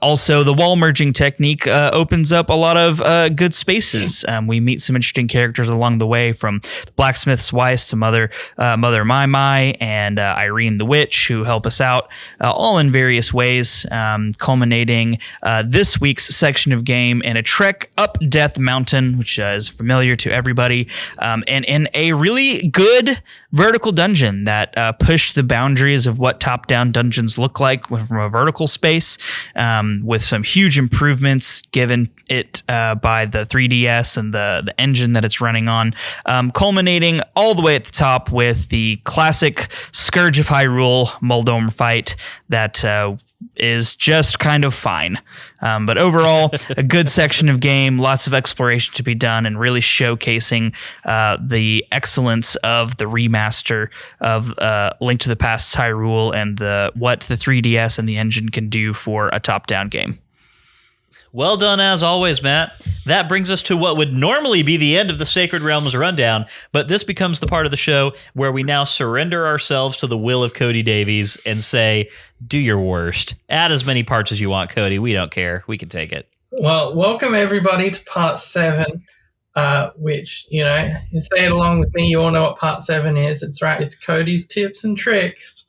Also, the wall merging technique opens up a lot of good spaces. We meet some interesting characters along the way, from the blacksmith's wife to Mother Maimai and Irene the Witch, who help us out all in various ways, culminating this week's section of game in a trek up Death Mountain, which is familiar to everybody, and in a really good vertical dungeon that pushed the boundaries of what top-down dungeons look like from a vertical space, with some huge improvements given it by the 3DS and the engine that it's running on, culminating all the way at the top with the classic Scourge of Hyrule Moldorm fight that is just kind of fine. But overall, a good section of game, lots of exploration to be done, and really showcasing the excellence of the remaster of Link to the Past's Hyrule and what the 3DS and the engine can do for a top-down game. Well done, as always, Matt. That brings us to what would normally be the end of the Sacred Realms rundown, but this becomes the part of the show where we now surrender ourselves to the will of Cody Davies and say, do your worst. Add as many parts as you want, Cody. We don't care. We can take it. Well, welcome everybody to part 7, which, you say it along with me. You all know what part 7 is. It's right. It's Cody's tips and tricks.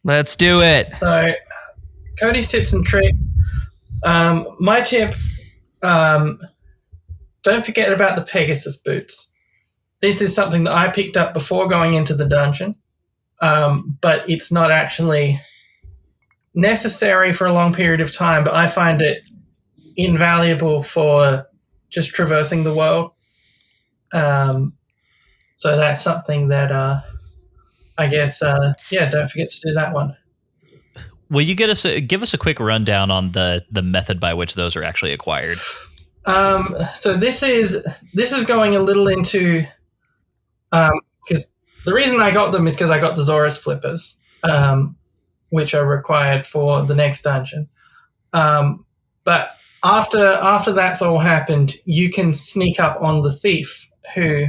Let's do it. So, Cody's tips and tricks. My tip, don't forget about the Pegasus boots. This is something that I picked up before going into the dungeon, but it's not actually necessary for a long period of time, but I find it invaluable for just traversing the world. So that's something that I guess, don't forget to do that one. Will you give us a quick rundown on the method by which those are actually acquired? So this is going a little into because the reason I got them is because I got the Zora's flippers, which are required for the next dungeon. But after that's all happened, you can sneak up on the thief who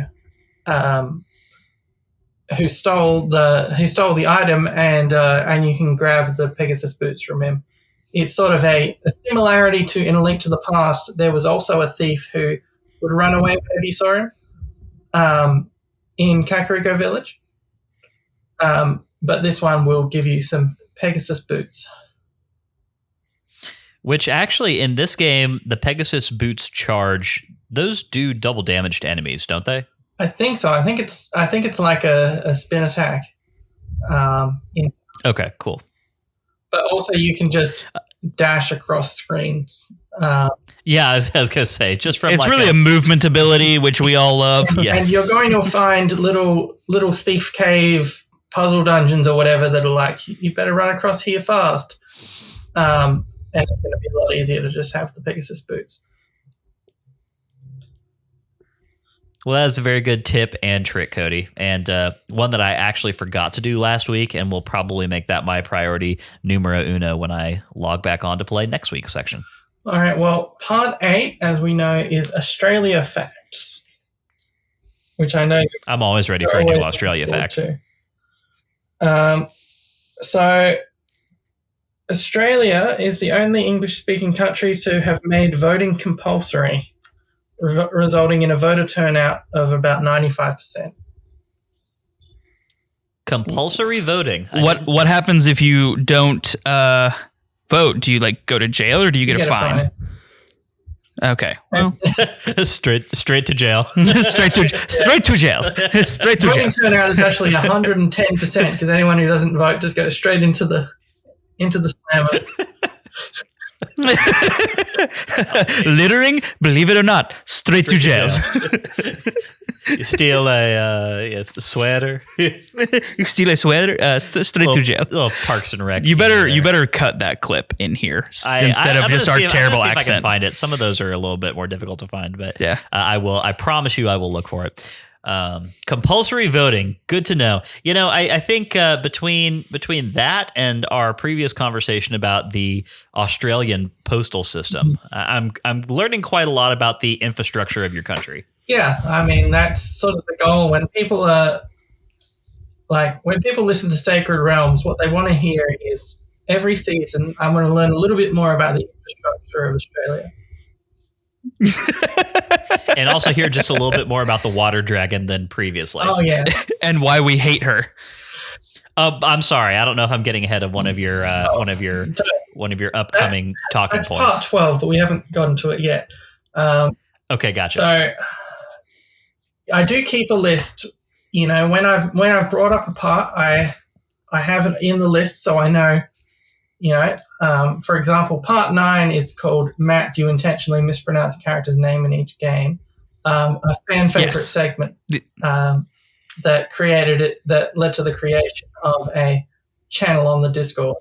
stole the item, and you can grab the Pegasus boots from him. It's sort of a similarity to In A Link to the Past. There was also a thief who would run away whenever you saw him in Kakariko Village. But this one will give you some Pegasus boots. Which actually, in this game, the Pegasus boots charge. Those do double damage to enemies, don't they? I think so. I think it's like a spin attack. Okay, cool. But also, you can just dash across screens. Yeah, I was gonna say, just from it's really a movement ability, which we all love. Yes. And you're going to find little thief cave puzzle dungeons or whatever that are like, you better run across here fast. And it's going to be a lot easier to just have the Pegasus boots. Well, that's a very good tip and trick, Cody, and one that I actually forgot to do last week, and will probably make that my priority numero uno when I log back on to play next week's section. All right, well, part 8, as we know, is Australia Facts, which I know I'm always ready for a new Australia fact. So, Australia is the only English-speaking country to have made voting compulsory, resulting in a voter turnout of about 95%. Compulsory voting. What happens if you don't vote? Do you go to jail, or do you get a fine? Okay, well, straight to jail. straight to jail. Straight to voting jail. turnout is actually 110% because anyone who doesn't vote just goes straight into the slammer. Littering, believe it or not, straight to jail. You steal a sweater. You steal a sweater, straight to jail. Little Parks and Rec. You better cut that clip in here instead of just our terrible accent. If I can find it. Some of those are a little bit more difficult to find, but yeah, I will. I promise you, I will look for it. Compulsory voting. Good to know. I think between that and our previous conversation about the Australian postal system, I'm learning quite a lot about the infrastructure of your country. Yeah, I mean, that's sort of the goal. When people listen to Sacred Realms, what they want to hear is every season I'm going to learn a little bit more about the infrastructure of Australia. And also hear just a little bit more about the water dragon than previously. Oh, yeah. And why we hate her. I'm sorry. I don't know if I'm getting ahead of one of your upcoming talking that's points. Part 12, but we haven't gotten to it yet. Okay, gotcha. So I do keep a list. When I've brought up a part, I have it in the list so I know. For example, part 9 is called Matt, Do You Intentionally Mispronounce a Character's Name in Each Game? A fan favorite segment that created it, that led to the creation of a channel on the Discord.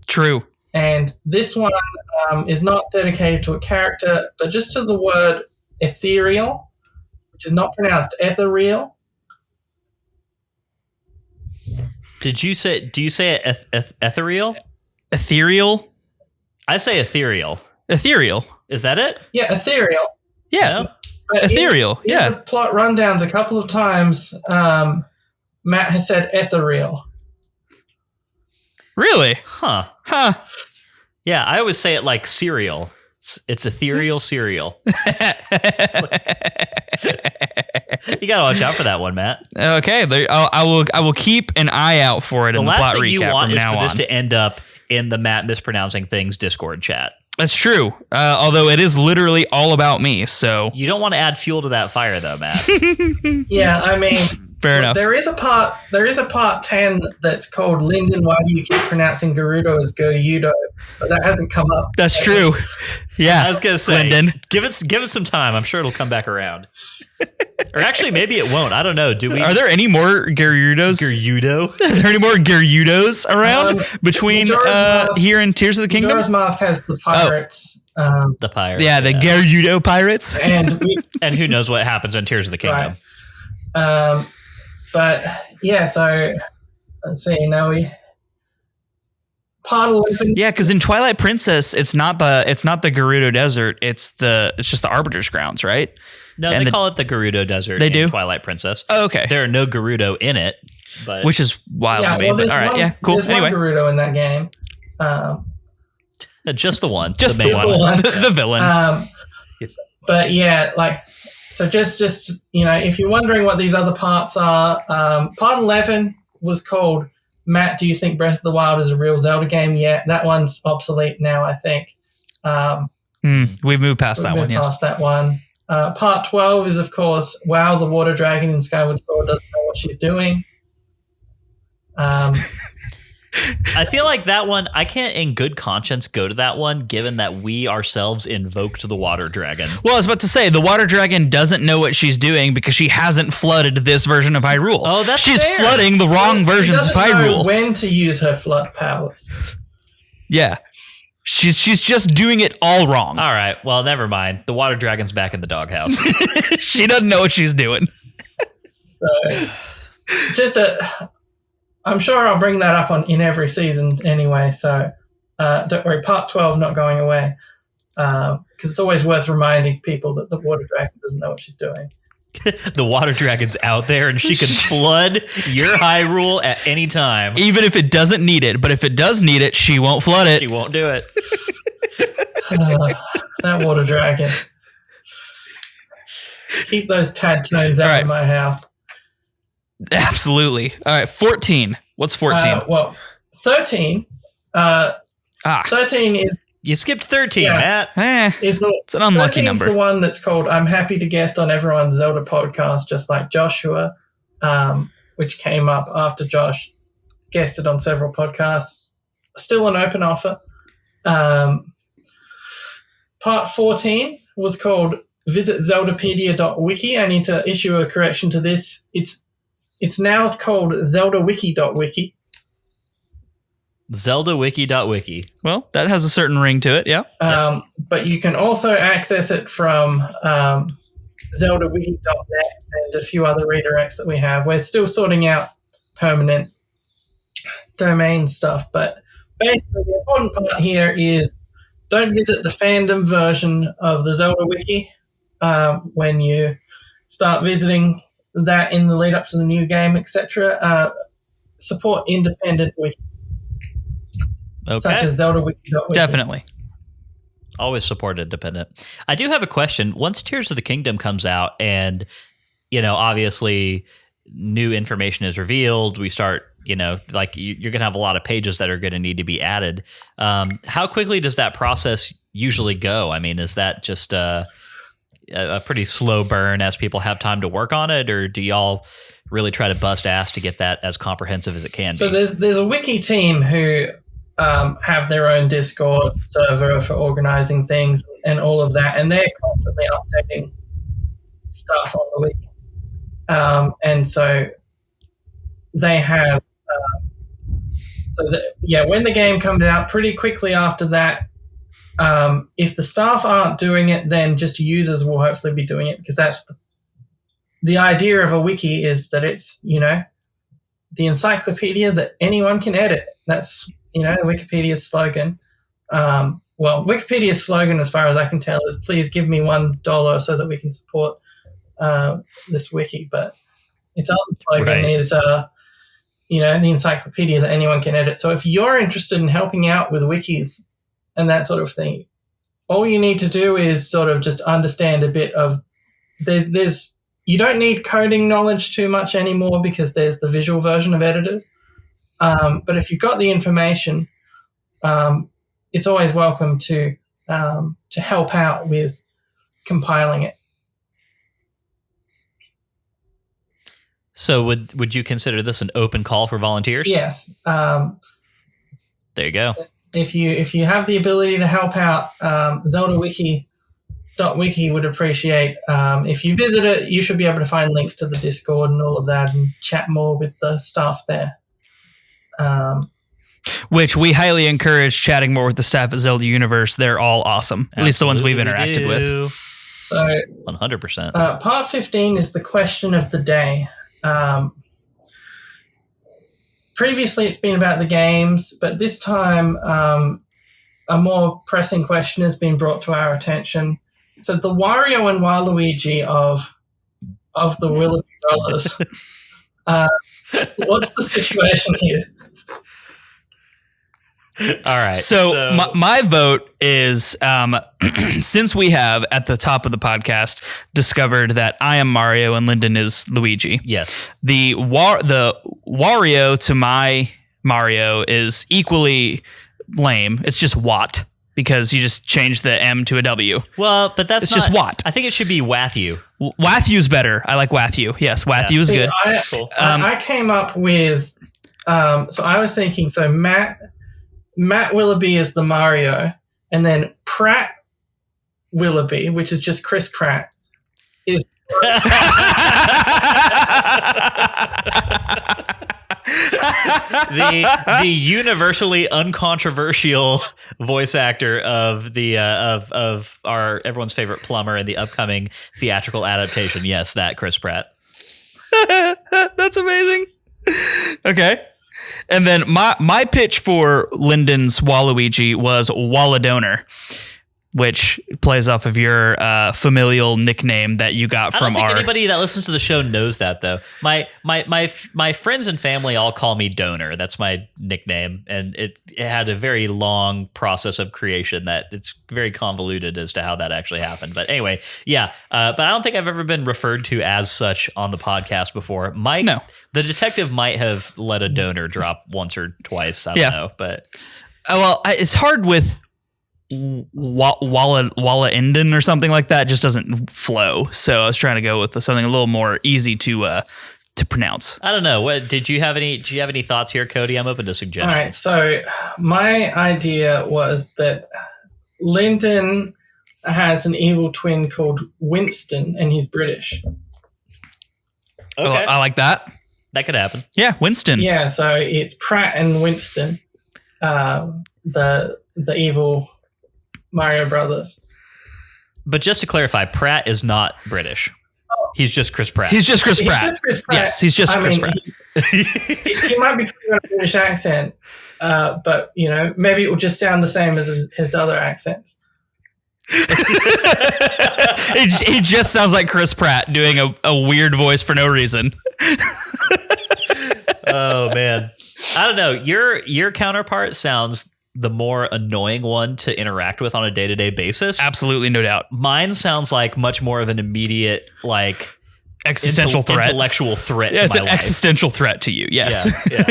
True. And this one is not dedicated to a character, but just to the word ethereal, which is not pronounced ethereal. Do you say ethereal? Ethereal? I say ethereal. Ethereal. Is that it? Yeah, ethereal. Yeah. No? Ethereal. In the plot rundowns, a couple of times, Matt has said ethereal. Really? Huh. Yeah, I always say it like cereal. It's ethereal cereal. You gotta watch out for that one, Matt. Okay, I will keep an eye out for it in the plot recap from now on. The last thing you want is for this to end up in the Matt mispronouncing things Discord chat. That's true. Although it is literally all about me, so you don't want to add fuel to that fire, though, Matt. Yeah, I mean, fair enough. There is a part 10 that's called Lyndon. Why do you keep pronouncing Gerudo as Gerudo? But that hasn't come up. That's true. Yeah, I was gonna say, Lyndon. Give us some time. I'm sure it'll come back around. Or actually, maybe it won't. I don't know. Are there any more Gerudos? Gerudo? Are there any more Gerudos around between here and Tears of the Kingdom? Majora's Mask has the pirates. The pirates. Yeah, the Gerudo pirates. And who knows what happens in Tears of the Kingdom. Right. But yeah, so let's see. Now we part 11. Yeah, because in Twilight Princess, it's not the Gerudo Desert. It's just the Arbiter's Grounds, right? No, they call it the Gerudo Desert. They do? Twilight Princess. Oh, okay. There are no Gerudo in it, but which is wild to me. But all right, yeah, cool. There's anyway, one Gerudo in that game. Just the one. Just the one. The villain. But yeah, so just if you're wondering what these other parts are, part 11 was called Matt, do you think Breath of the Wild is a real Zelda game yet? That one's obsolete now, I think. We've moved past that one, yes. Past that one. Part 12 is, of course, wow, the water dragon in Skyward Sword doesn't know what she's doing. I feel like that one, I can't in good conscience go to that one, given that we ourselves invoked the water dragon. Well, I was about to say, the water dragon doesn't know what she's doing because she hasn't flooded this version of Hyrule. Oh, that's She's fair. flooding the wrong versions of Hyrule. Know when to use her flood powers. Yeah. She's just doing it all wrong. All right, well, never mind. The water dragon's back in the doghouse. She doesn't know what she's doing. So, I'm sure I'll bring that up in every season anyway, so don't worry, part 12 not going away, because it's always worth reminding people that the water dragon doesn't know what she's doing. The water dragon's out there and she can flood your Hyrule at any time. Even if it doesn't need it, but if it does need it, she won't flood it. She won't do it. That water dragon. Keep those tad tones out of my house. Absolutely. All right, 14. What's 14? 13. 13 is... You skipped 13, Matt. It's an unlucky number. It's the one that's called I'm Happy to Guest on Everyone's Zelda Podcast, just like Joshua, which came up after Josh guested on several podcasts. Still an open offer. Part 14 was called Visit Zeldapedia.wiki. I need to issue a correction to this. It's now called ZeldaWiki.wiki. ZeldaWiki.wiki. Well, that has a certain ring to it, yeah. But you can also access it from ZeldaWiki.net and a few other redirects that we have. We're still sorting out permanent domain stuff, but basically the important part here is don't visit the fandom version of the Zelda Wiki when you start visiting that in the lead up to the new game, etc. Support independent wiki. Okay. Such as ZeldaWiki.wiki. Definitely. Always support independent. I do have a question. Once Tears of the Kingdom comes out and, obviously new information is revealed, we start, you're going to have a lot of pages that are going to need to be added. How quickly does that process usually go? I mean, is that just a pretty slow burn as people have time to work on it, or do y'all really try to bust ass to get that as comprehensive as it can be? So there's a wiki team who have their own Discord server for organizing things and all of that, and they're constantly updating stuff on the wiki. And so they have when the game comes out, pretty quickly after that, if the staff aren't doing it, then just users will hopefully be doing it, because that's the idea of a wiki, is that it's, the encyclopedia that anyone can edit. That's, Wikipedia's slogan. Wikipedia's slogan, as far as I can tell, is please give me $1 so that we can support this wiki. But its other slogan is, the encyclopedia that anyone can edit. So if you're interested in helping out with wikis and that sort of thing, all you need to do is sort of just understand a bit of you don't need coding knowledge too much anymore, because there's the visual version of editors. But if you've got the information, it's always welcome to help out with compiling it. So would you consider this an open call for volunteers? Yes. There you go. If you have the ability to help out, ZeldaWiki.wiki would appreciate. If you visit it, you should be able to find links to the Discord and all of that, and chat more with the staff there. Which we highly encourage chatting more with the staff at Zelda Universe. They're all awesome. At least the ones we've interacted with. So 100%. Part 15 is the question of the day. Previously, it's been about the games, but this time a more pressing question has been brought to our attention. So the Wario and Waluigi of the Willoughby brothers. What's the situation here? All right. So my vote is, since we have at the top of the podcast discovered that I am Mario and Lyndon is Luigi. Yes. The Wario to my Mario is equally lame. It's just Watt, because you just change the M to a W. Well, but that's just Watt. I think it should be Watthew. Wathew's better. I like Wathew. Yes, Wathew is good. I came up with, so I was thinking, so Matt Willoughby is the Mario, and then Pratt Willoughby, which is just Chris Pratt, is... the universally uncontroversial voice actor of the of our everyone's favorite plumber in the upcoming theatrical adaptation. Yes, that Chris Pratt. That's amazing. Okay. And then my pitch for Lyndon's Waluigi was Walladoner, which plays off of your familial nickname that you got from I don't think anybody that listens to the show knows that, though. My friends and family all call me Donor. That's my nickname, and it had a very long process of creation that it's very convoluted as to how that actually happened. But anyway, yeah. But I don't think I've ever been referred to as such on the podcast before. Mike, no. The detective might have let a Donor drop once or twice. I don't know, but it's hard with Walla Indian or something like that. It just doesn't flow. So I was trying to go with something a little more easy to pronounce. I don't know. What do you have any thoughts here, Cody? I'm open to suggestions. All right. So my idea was that Lyndon has an evil twin called Winston, and he's British. Okay. I like that. That could happen. Yeah, Winston. Yeah, so it's Pratt and Winston, the evil Mario Brothers. But just to clarify, Pratt is not British. He's just Chris Pratt. He's just Chris Pratt. Yes, he's just Chris Pratt. He might be talking a British accent, but maybe it will just sound the same as his other accents. He just sounds like Chris Pratt doing a weird voice for no reason. Oh man, I don't know. Your counterpart sounds the more annoying one to interact with on a day-to-day basis. Absolutely, no doubt. Mine sounds like much more of an immediate, like, existential threat, intellectual threat. Yeah, it's an life. Existential threat to you. Yes. Yeah.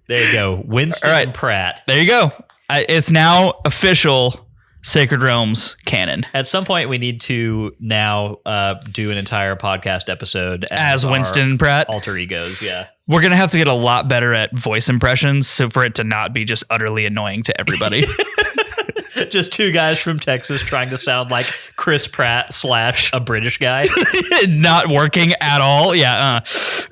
There you go, Winston Pratt. There you go. It's now official. Sacred Realms canon. At some point, we need to now do an entire podcast episode as Winston Pratt alter egos. Yeah, we're gonna have to get a lot better at voice impressions, so for it to not be just utterly annoying to everybody. Just two guys from Texas trying to sound like Chris Pratt / a British guy, not working at all. Yeah.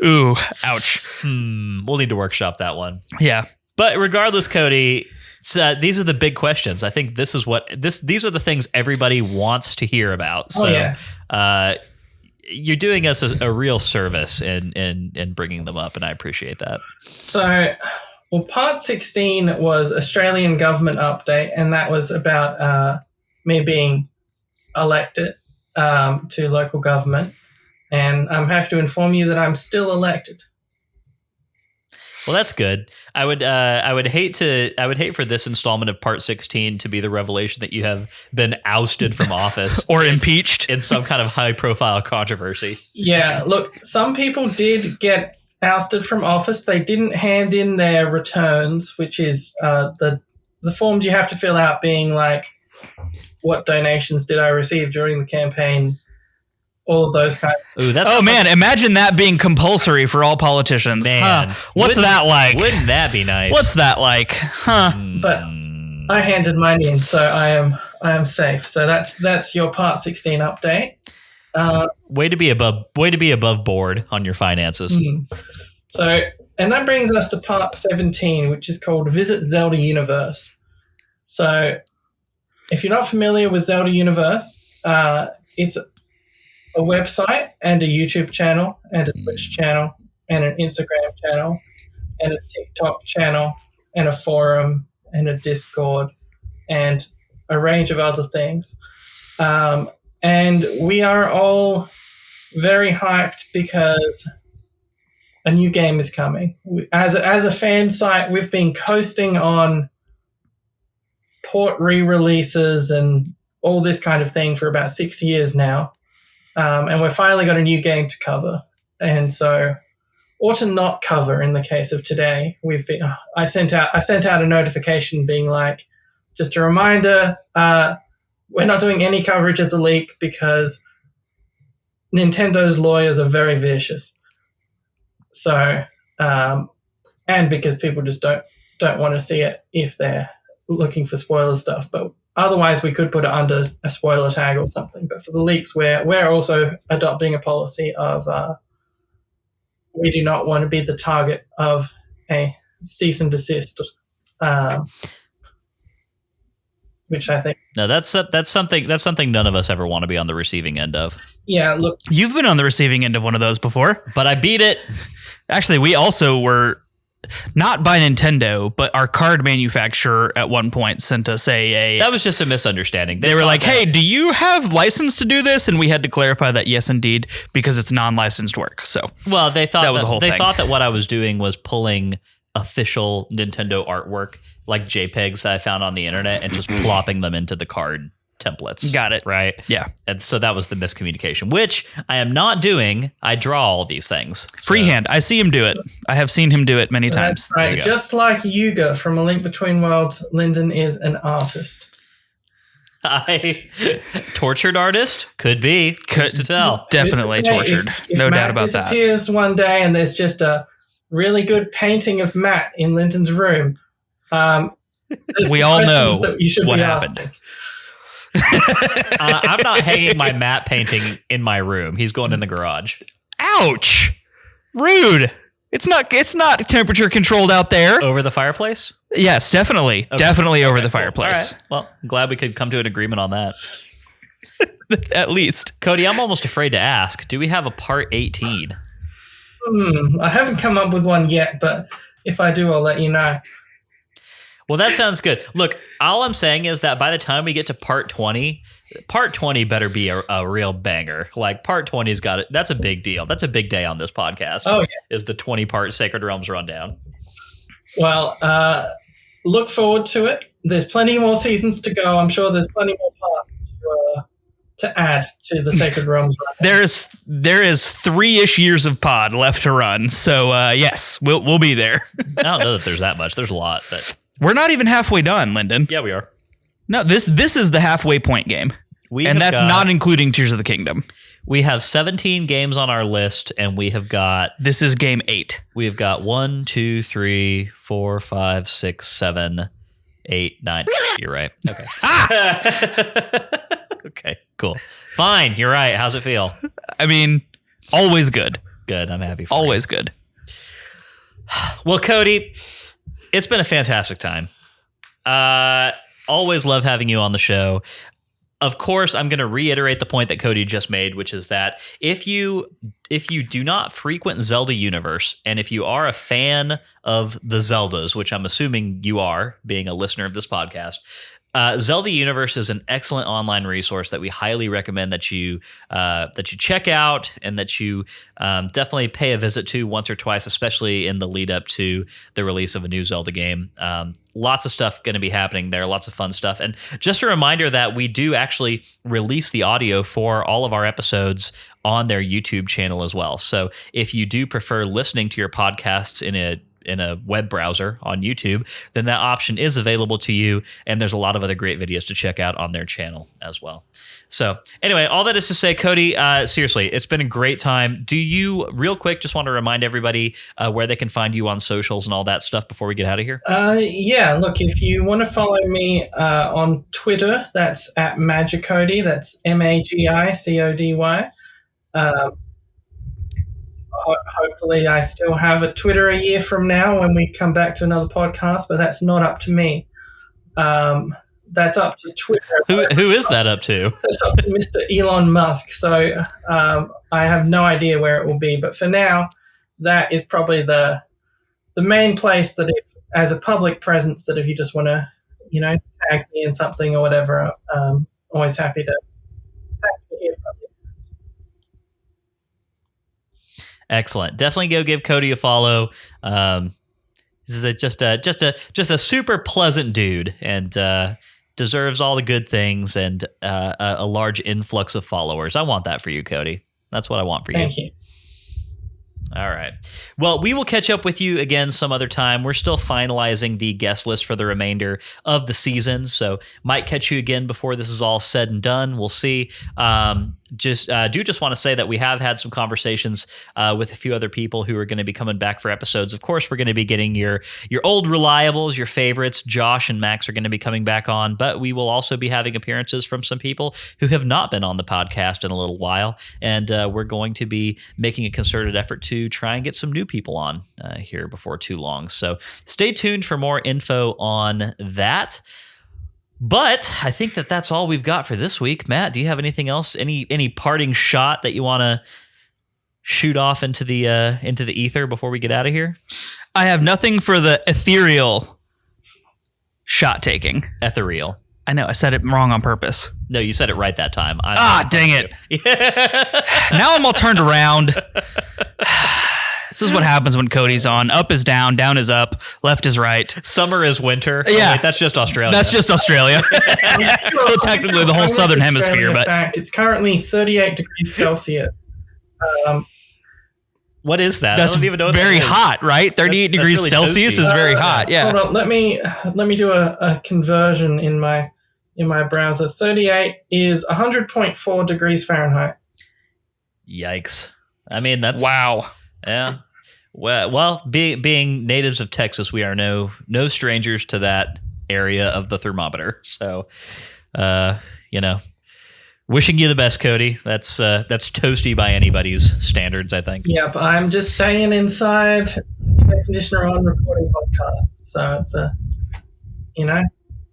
Ooh. Ouch. We'll need to workshop that one. Yeah. But regardless, Cody. So these are the big questions. I think these are the things everybody wants to hear about. So you're doing us a real service in bringing them up, and I appreciate that. So, part 16 was Australian government update, and that was about me being elected to local government, and I'm happy to inform you that I'm still elected. Well, that's good. I would hate for this installment of Part 16 to be the revelation that you have been ousted from office or impeached in some kind of high-profile controversy. Yeah, look, some people did get ousted from office. They didn't hand in their returns, which is the forms you have to fill out, being like, what donations did I receive during the campaign? All of those kind of... man, imagine that being compulsory for all politicians. Man, what's that like? Wouldn't that be nice? What's that like? But I handed mine in, so I am safe. So that's your Part 16 update. Way to be above board on your finances. So, and that brings us to Part 17, which is called Visit Zelda Universe. So, if you're not familiar with Zelda Universe, it's a website and a YouTube channel and a Twitch channel and an Instagram channel and a TikTok channel and a forum and a Discord and a range of other things. And we are all very hyped because a new game is coming. As a fan site, we've been coasting on port re-releases and all this kind of thing for about 6 years now. And we've finally got a new game to cover. And so or to not cover in the case of today. I sent out a notification being like, just a reminder, we're not doing any coverage of the leak because Nintendo's lawyers are very vicious. So, and because people just don't want to see it if they're looking for spoiler stuff. But otherwise, we could put it under a spoiler tag or something. But for the leaks, we're also adopting a policy of we do not want to be the target of a cease and desist, which I think. No, that's something none of us ever want to be on the receiving end of. Yeah, look, you've been on the receiving end of one of those before, but I beat it. Actually, we also were. Not by Nintendo, but our card manufacturer at one point sent us That was just a misunderstanding. They were like, hey, do you have license to do this? And we had to clarify that, yes, indeed, because it's non-licensed work. So, well, they thought that was a whole thing. They thought that what I was doing was pulling official Nintendo artwork, like JPEGs that I found on the internet, and just plopping them into the card templates. Got it. Right? Yeah. And so that was the miscommunication, which I am not doing. I draw all these things. Freehand. I see him do it. I have seen him do it many times. That's right. Just like Yuga from A Link Between Worlds, Lyndon is an artist. Tortured artist? Could be. Could to tell. Definitely tortured. No doubt about that. If Matt disappears one day and there's just a really good painting of Matt in Lyndon's room, we all know what happened. I'm not hanging my Matt painting in my room. He's going in the garage. Ouch! Rude. It's not temperature controlled out there. Over the fireplace? Yes, definitely. Okay. Definitely over the fireplace. All right. Well, I'm glad we could come to an agreement on that. At least. Cody, I'm almost afraid to ask. Do we have a part 18? I haven't come up with one yet, but if I do, I'll let you know. Well, that sounds good. Look, all I'm saying is that by the time we get to part 20 better be a real banger. Like, part 20's got it. That's a big deal. That's a big day on this podcast. Oh, yeah. Is the 20-part Sacred Realms rundown. Well, look forward to it. There's plenty more seasons to go. I'm sure there's plenty more parts to add to the Sacred Realms rundown. There is 3-ish years of pod left to run. So, yes, we'll be there. I don't know that there's that much. There's a lot, but... We're not even halfway done, Lyndon. Yeah, we are. No, this is the halfway point game. And that's not including Tears of the Kingdom. We have 17 games on our list, and we have got... This is game 8. We've got 1, 2, 3, 4, 5, 6, 7, 8, 9. You're right. Okay. Okay, cool. Fine, you're right. How's it feel? I mean, always good. Good, I'm happy for Always good. Well, Cody... It's been a fantastic time. Always love having you on the show. Of course, I'm going to reiterate the point that Cody just made, which is that if you do not frequent Zelda Universe, and if you are a fan of the Zeldas, which I'm assuming you are, being a listener of this podcast, Zelda Universe is an excellent online resource that we highly recommend that you check out and that you definitely pay a visit to once or twice, especially in the lead up to the release of a new Zelda game. Lots of stuff going to be happening there, lots of fun stuff. And just a reminder that we do actually release the audio for all of our episodes on their YouTube channel as well. So if you do prefer listening to your podcasts in a web browser on YouTube, then that option is available to you. And there's a lot of other great videos to check out on their channel as well. So anyway, all that is to say, Cody, seriously, it's been a great time. Do you, real quick, just want to remind everybody where they can find you on socials and all that stuff before we get out of here? Yeah, look, if you want to follow me on Twitter, that's at Magicody. That's MAGICODY. Hopefully I still have a Twitter a year from now when we come back to another podcast, but that's not up to me. That's up to Twitter. Who is that up to? That's up to Mr. Elon Musk. So I have no idea where it will be. But for now, that is probably the main place that as a public presence, that if you just want to, tag me in something or whatever, always happy to hear from you. Excellent. Definitely go give Cody a follow. This is just a super pleasant dude, and deserves all the good things and a large influx of followers. I want that for you, Cody. That's what I want for you. Thank you. All right. Well, we will catch up with you again some other time. We're still finalizing the guest list for the remainder of the season, so might catch you again before this is all said and done. We'll see. Just want to say that we have had some conversations with a few other people who are going to be coming back for episodes. Of course, we're going to be getting your old reliables, your favorites. Josh and Max are going to be coming back on, but we will also be having appearances from some people who have not been on the podcast in a little while, and we're going to be making a concerted effort to try and get some new people on here before too long. So stay tuned for more info on that. But I think that's all we've got for this week. Matt, do you have anything else? Any parting shot that you want to shoot off into the ether before we get out of here? I have nothing for the ethereal shot taking. Ethereal. I know, I said it wrong on purpose. No, you said it right that time. Dang it. Now I'm all turned around. This is what happens when Cody's on. Up is down is up, left is right. Summer is winter. Yeah. Oh, wait, that's just Australia. That's just Australia. Well, technically the whole southern hemisphere. But fact, it's currently 38 degrees Celsius. What is that? That's I don't even know what very that is. hot, right? 38 degrees really Celsius toasty. is very hot. Yeah. Hold on, let me do a conversion in my browser. 38 is 100.4 degrees Fahrenheit. Yikes. I mean, that's... Wow. Yeah. Well, being natives of Texas, we are no strangers to that area of the thermometer. So, wishing you the best, Cody. That's toasty by anybody's standards, I think. Yep, I'm just staying inside, air conditioner on, recording podcasts. So it's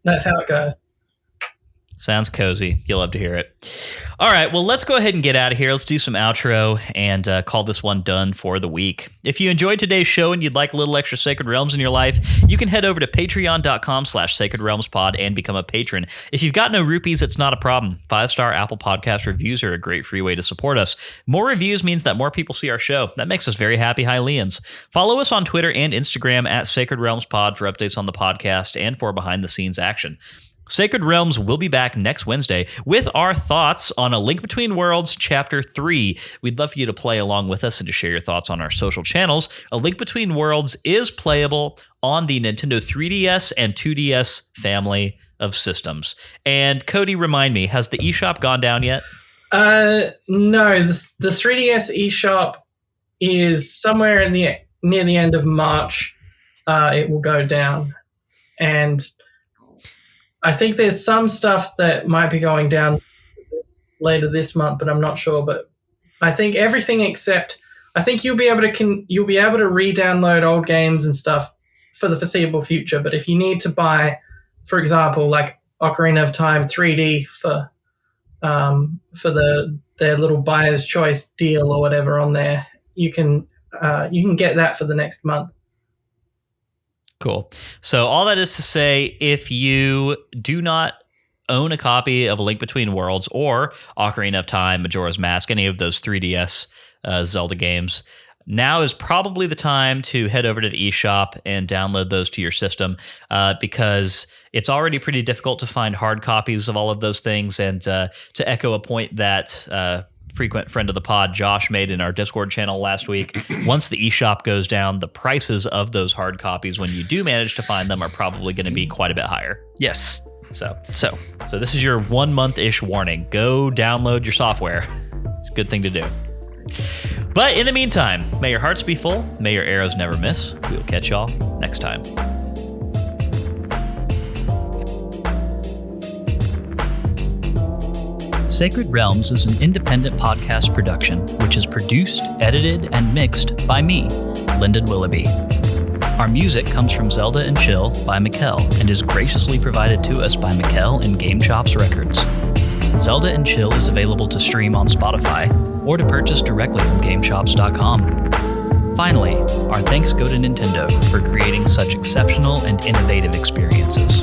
that's how it goes. Sounds cozy. You'll love to hear it. All right, well, let's go ahead and get out of here. Let's do some outro and call this one done for the week. If you enjoyed today's show and you'd like a little extra Sacred Realms in your life, you can head over to patreon.com/Sacred Realms Pod and become a patron. If you've got no rupees, it's not a problem. 5-star Apple Podcast reviews are a great free way to support us. More reviews means that more people see our show. That makes us very happy Hylians. Follow us on Twitter and Instagram at Sacred Realms Pod for updates on the podcast and for behind-the-scenes action. Sacred Realms will be back next Wednesday with our thoughts on A Link Between Worlds Chapter 3. We'd love for you to play along with us and to share your thoughts on our social channels. A Link Between Worlds is playable on the Nintendo 3DS and 2DS family of systems. And Cody, remind me, has the eShop gone down yet? No, the 3DS eShop is somewhere near the end of March. It will go down. And I think there's some stuff that might be going down later this month, but I'm not sure. But I think everything except I think you'll be able to re-download old games and stuff for the foreseeable future. But if you need to buy, for example, like Ocarina of Time 3D for their little buyer's choice deal or whatever on there, you can get that for the next month. Cool. So all that is to say, if you do not own a copy of A Link Between Worlds or Ocarina of Time, Majora's Mask, any of those 3DS Zelda games, now is probably the time to head over to the eShop and download those to your system because it's already pretty difficult to find hard copies of all of those things. And to echo a point that frequent friend of the pod, Josh, made in our Discord channel last week, once the eShop goes down, the prices of those hard copies, when you do manage to find them, are probably going to be quite a bit higher. Yes. So this is your 1 month-ish warning. Go download your software. It's a good thing to do. But in the meantime, may your hearts be full. May your arrows never miss. We will catch y'all next time. Sacred Realms is an independent podcast production, which is produced, edited, and mixed by me, Lyndon Willoughby. Our music comes from Zelda and Chill by Mikkel and is graciously provided to us by Mikkel and Game Chops Records. Zelda and Chill is available to stream on Spotify or to purchase directly from GameChops.com. Finally, our thanks go to Nintendo for creating such exceptional and innovative experiences.